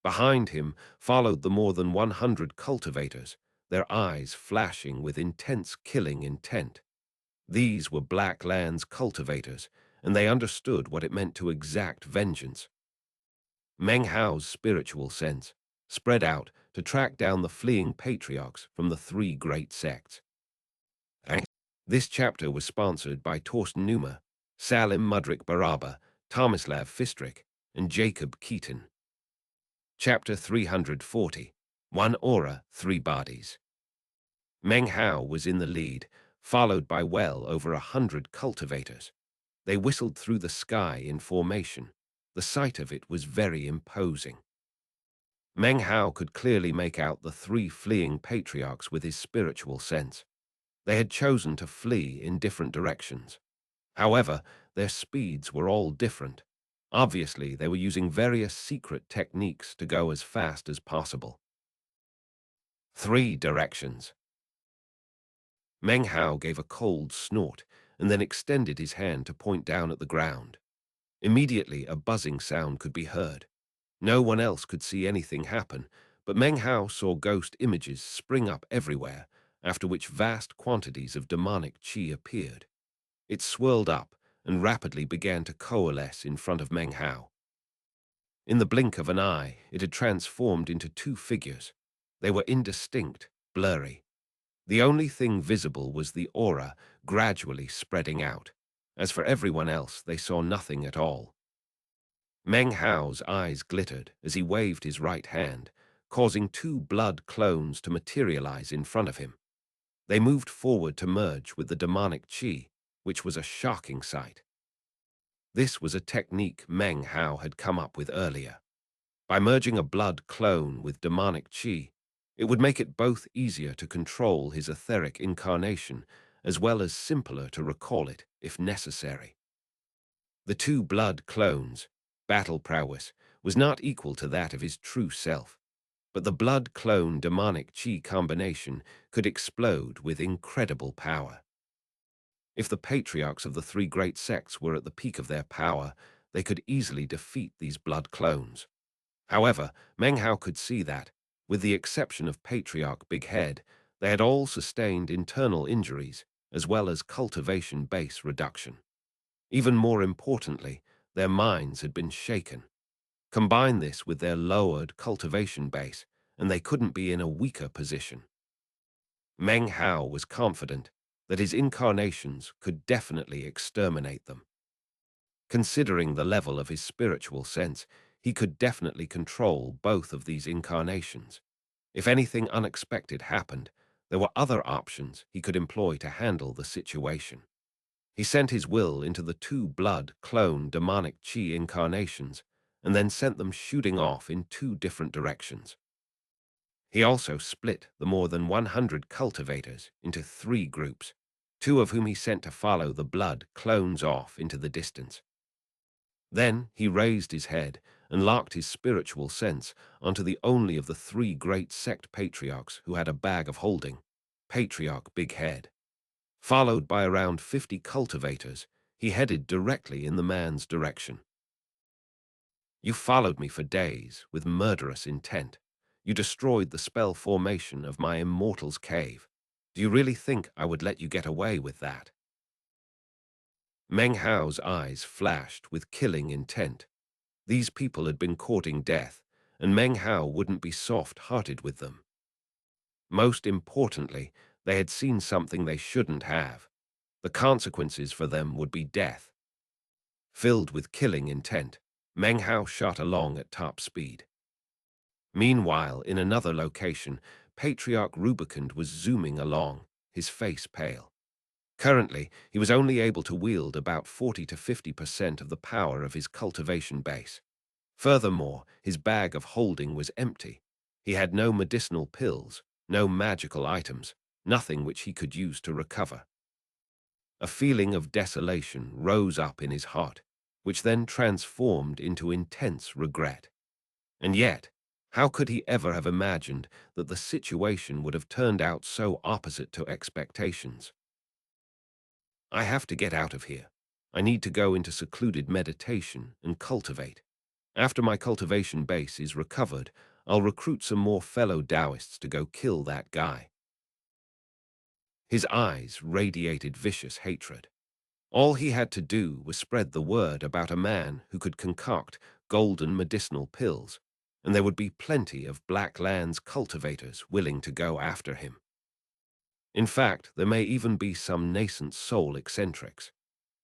Behind him followed the more than 100 cultivators, their eyes flashing with intense killing intent. These were Black Land's cultivators, and they understood what it meant to exact vengeance. Meng Hao's spiritual sense spread out to track down the fleeing patriarchs from the three great sects. This chapter was sponsored by Torsten Numa, Salim Mudrik Baraba, Tomislav Fistrik, and Jacob Keaton. Chapter 340. One Aura, Three Bodies. Meng Hao was in the lead, followed by well over 100 cultivators. They whistled through the sky in formation. The sight of it was very imposing. Meng Hao could clearly make out the three fleeing patriarchs with his spiritual sense. They had chosen to flee in different directions. However, their speeds were all different. Obviously, they were using various secret techniques to go as fast as possible. Three directions. Meng Hao gave a cold snort and then extended his hand to point down at the ground. Immediately, a buzzing sound could be heard. No one else could see anything happen, but Meng Hao saw ghost images spring up everywhere, after which vast quantities of demonic qi appeared. It swirled up and rapidly began to coalesce in front of Meng Hao. In the blink of an eye, it had transformed into two figures. They were indistinct, blurry. The only thing visible was the aura gradually spreading out. As for everyone else, they saw nothing at all. Meng Hao's eyes glittered as he waved his right hand, causing two blood clones to materialize in front of him. They moved forward to merge with the demonic qi, which was a shocking sight. This was a technique Meng Hao had come up with earlier. By merging a blood clone with demonic qi, it would make it both easier to control his etheric incarnation as well as simpler to recall it if necessary. The two blood clones' battle prowess was not equal to that of his true self, but the blood clone demonic qi combination could explode with incredible power. If the patriarchs of the three great sects were at the peak of their power, they could easily defeat these blood clones. However, Meng Hao could see that, with the exception of Patriarch Big Head, they had all sustained internal injuries as well as cultivation base reduction. Even more importantly, their minds had been shaken. Combine this with their lowered cultivation base, and they couldn't be in a weaker position. Meng Hao was confident that his incarnations could definitely exterminate them. Considering the level of his spiritual sense, he could definitely control both of these incarnations. If anything unexpected happened, there were other options he could employ to handle the situation. He sent his will into the two blood clone demonic qi incarnations and then sent them shooting off in two different directions. He also split the more than 100 cultivators into three groups, two of whom he sent to follow the blood clones off into the distance. Then he raised his head and locked his spiritual sense onto the only of the three great sect patriarchs who had a bag of holding, Patriarch Big Head. Followed by around 50 cultivators, he headed directly in the man's direction. You followed me for days with murderous intent. You destroyed the spell formation of my immortal's cave. Do you really think I would let you get away with that? Meng Hao's eyes flashed with killing intent. These people had been courting death, and Meng Hao wouldn't be soft-hearted with them. Most importantly, they had seen something they shouldn't have. The consequences for them would be death. Filled with killing intent, Meng Hao shot along at top speed. Meanwhile, in another location, Patriarch Rubicund was zooming along, his face pale. Currently, he was only able to wield about 40 to 50% of the power of his cultivation base. Furthermore, his bag of holding was empty. He had no medicinal pills, no magical items, nothing which he could use to recover. A feeling of desolation rose up in his heart, which then transformed into intense regret. And yet, how could he ever have imagined that the situation would have turned out so opposite to expectations? I have to get out of here. I need to go into secluded meditation and cultivate. After my cultivation base is recovered, I'll recruit some more fellow Taoists to go kill that guy. His eyes radiated vicious hatred. All he had to do was spread the word about a man who could concoct golden medicinal pills, and there would be plenty of Black Lands cultivators willing to go after him. In fact, there may even be some nascent soul eccentrics.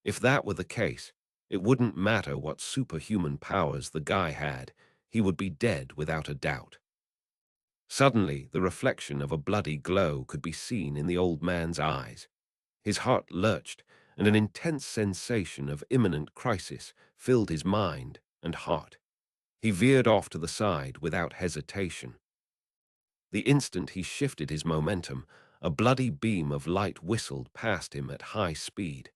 If that were the case, it wouldn't matter what superhuman powers the guy had, he would be dead without a doubt. Suddenly, the reflection of a bloody glow could be seen in the old man's eyes. His heart lurched, and an intense sensation of imminent crisis filled his mind and heart. He veered off to the side without hesitation. The instant he shifted his momentum, a bloody beam of light whistled past him at high speed.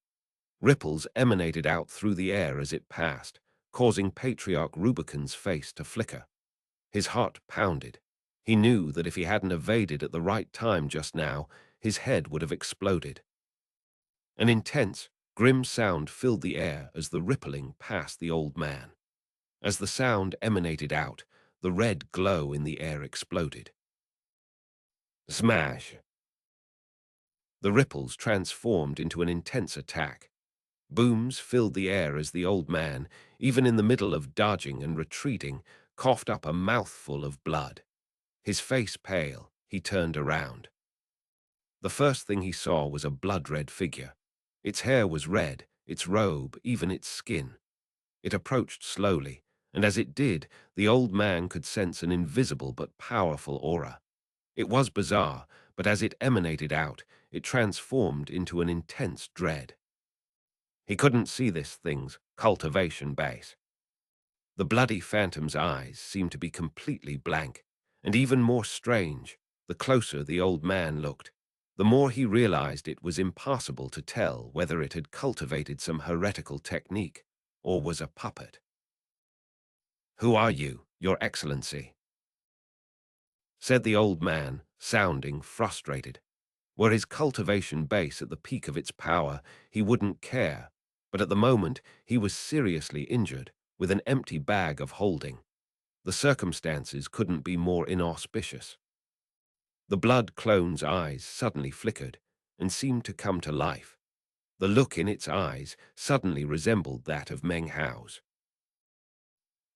Ripples emanated out through the air as it passed, causing Patriarch Rubicon's face to flicker. His heart pounded. He knew that if he hadn't evaded at the right time just now, his head would have exploded. An intense, grim sound filled the air as the rippling passed the old man. As the sound emanated out, the red glow in the air exploded. Smash! The ripples transformed into an intense attack. Booms filled the air as the old man, even in the middle of dodging and retreating, coughed up a mouthful of blood. His face pale, he turned around. The first thing he saw was a blood-red figure. Its hair was red, its robe, even its skin. It approached slowly, and as it did, the old man could sense an invisible but powerful aura. It was bizarre, but as it emanated out, it transformed into an intense dread. He couldn't see this thing's cultivation base. The bloody phantom's eyes seemed to be completely blank, and even more strange, the closer the old man looked, the more he realized it was impossible to tell whether it had cultivated some heretical technique or was a puppet. "Who are you, Your Excellency?" said the old man, sounding frustrated. Were his cultivation base at the peak of its power, he wouldn't care, but at the moment he was seriously injured, with an empty bag of holding. The circumstances couldn't be more inauspicious. The blood clone's eyes suddenly flickered and seemed to come to life. The look in its eyes suddenly resembled that of Meng Hao's.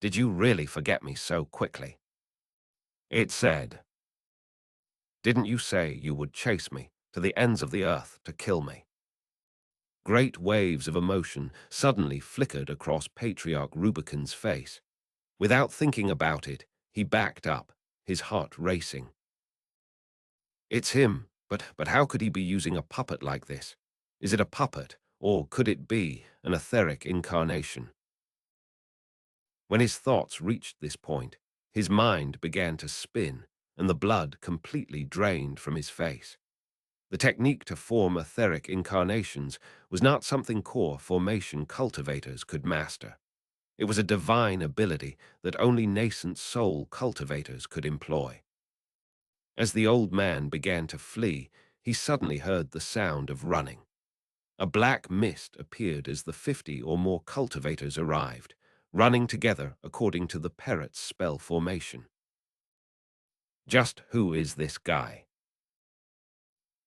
"Did you really forget me so quickly?" it said. "Didn't you say you would chase me to the ends of the earth to kill me?" Great waves of emotion suddenly flickered across Patriarch Rubicon's face. Without thinking about it, he backed up, his heart racing. "It's him, but how could he be using a puppet like this? Is it a puppet, or could it be an etheric incarnation?" When his thoughts reached this point, his mind began to spin, and the blood completely drained from his face. The technique to form etheric incarnations was not something core formation cultivators could master. It was a divine ability that only nascent soul cultivators could employ. As the old man began to flee, he suddenly heard the sound of running. A black mist appeared as the 50 or more cultivators arrived, running together according to the parrot's spell formation. Just who is this guy?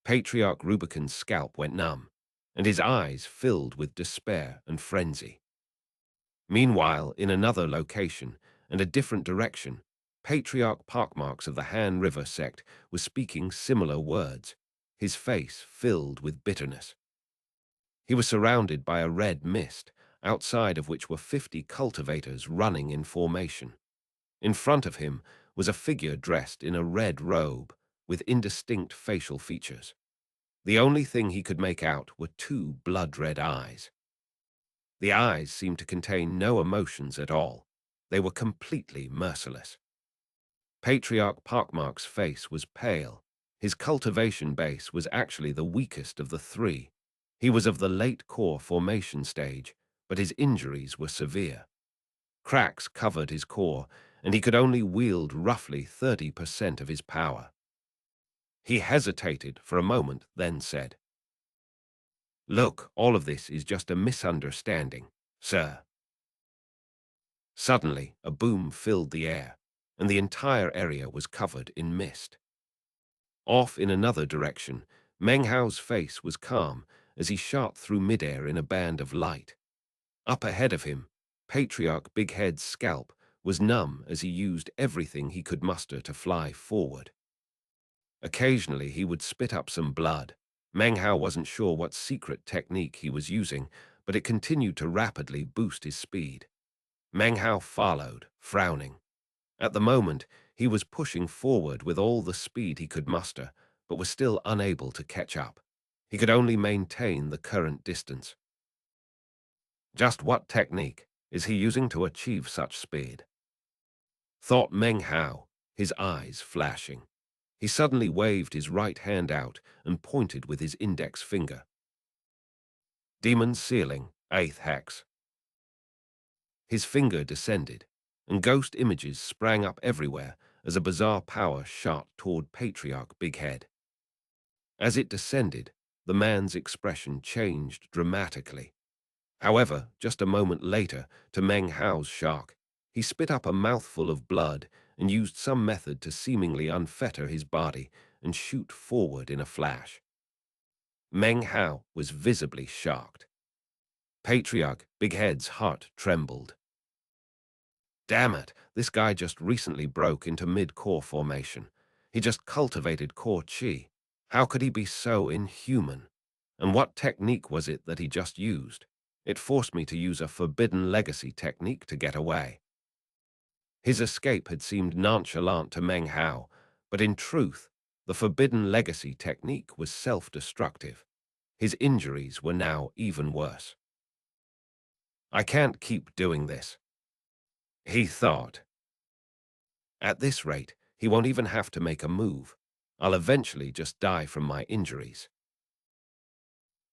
Patriarch Rubicon's scalp went numb, and his eyes filled with despair and frenzy. Meanwhile, in another location and a different direction, Patriarch Parkmarks of the Han River sect was speaking similar words, his face filled with bitterness. He was surrounded by a red mist, outside of which were 50 cultivators running in formation. In front of him was a figure dressed in a red robe with indistinct facial features. The only thing he could make out were two blood-red eyes. The eyes seemed to contain no emotions at all. They were completely merciless. Patriarch Parkmark's face was pale. His cultivation base was actually the weakest of the three. He was of the late core formation stage, but his injuries were severe. Cracks covered his core, and he could only wield roughly 30% of his power. He hesitated for a moment, then said, "Look, all of this is just a misunderstanding, sir." Suddenly, a boom filled the air, and the entire area was covered in mist. Off in another direction, Meng Hao's face was calm as he shot through midair in a band of light. Up ahead of him, Patriarch Big Head's scalp was numb as he used everything he could muster to fly forward. Occasionally, he would spit up some blood. Meng Hao wasn't sure what secret technique he was using, but it continued to rapidly boost his speed. Meng Hao followed, frowning. At the moment, he was pushing forward with all the speed he could muster, but was still unable to catch up. He could only maintain the current distance. Just what technique is he using to achieve such speed? Thought Meng Hao, his eyes flashing. He suddenly waved his right hand out and pointed with his index finger. Demon Sealing, 8th Hex. His finger descended, and ghost images sprang up everywhere as a bizarre power shot toward Patriarch Big Head. As it descended, the man's expression changed dramatically. However, just a moment later, to Meng Hao's shock, he spit up a mouthful of blood and used some method to seemingly unfetter his body and shoot forward in a flash. Meng Hao was visibly shocked. Patriarch Big Head's heart trembled. Damn it, this guy just recently broke into mid-core formation. He just cultivated core chi. How could he be so inhuman? And what technique was it that he just used? It forced me to use a forbidden legacy technique to get away. His escape had seemed nonchalant to Meng Hao, but in truth, the forbidden legacy technique was self-destructive. His injuries were now even worse. I can't keep doing this, he thought. At this rate, he won't even have to make a move. I'll eventually just die from my injuries.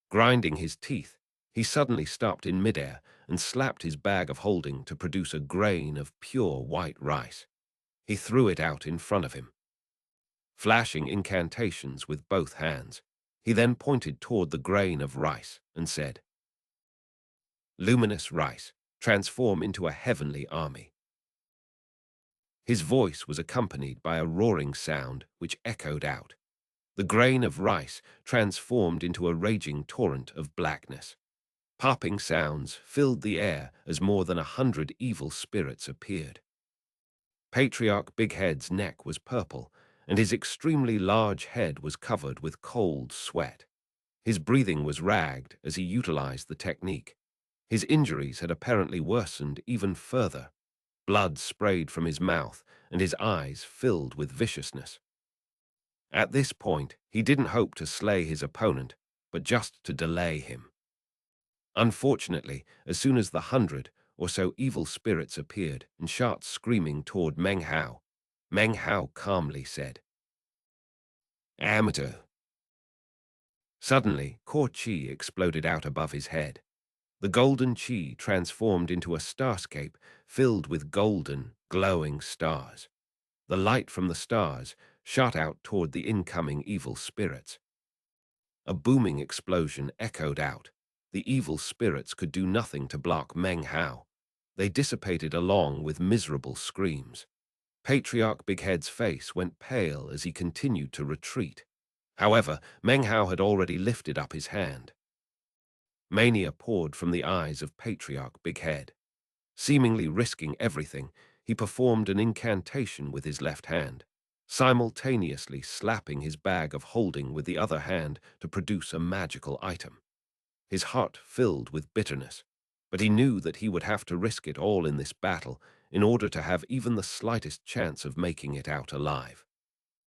Grinding his teeth, he suddenly stopped in midair and slapped his bag of holding to produce a grain of pure white rice. He threw it out in front of him, flashing incantations with both hands. He then pointed toward the grain of rice and said, "Luminous rice, transform into a heavenly army." His voice was accompanied by a roaring sound which echoed out. The grain of rice transformed into a raging torrent of blackness. Popping sounds filled the air as more than 100 evil spirits appeared. Patriarch Big Head's neck was purple, and his extremely large head was covered with cold sweat. His breathing was ragged as he utilized the technique. His injuries had apparently worsened even further. Blood sprayed from his mouth, and his eyes filled with viciousness. At this point, he didn't hope to slay his opponent, but just to delay him. Unfortunately, as soon as the 100 or so evil spirits appeared and shot screaming toward Meng Hao, Meng Hao calmly said, "Amateur." Suddenly, core chi exploded out above his head. The golden chi transformed into a starscape filled with golden, glowing stars. The light from the stars shot out toward the incoming evil spirits. A booming explosion echoed out. The evil spirits could do nothing to block Meng Hao. They dissipated along with miserable screams. Patriarch Big Head's face went pale as he continued to retreat. However, Meng Hao had already lifted up his hand. Mania poured from the eyes of Patriarch Big Head. Seemingly risking everything, he performed an incantation with his left hand, simultaneously slapping his bag of holding with the other hand to produce a magical item. His heart filled with bitterness, but he knew that he would have to risk it all in this battle in order to have even the slightest chance of making it out alive.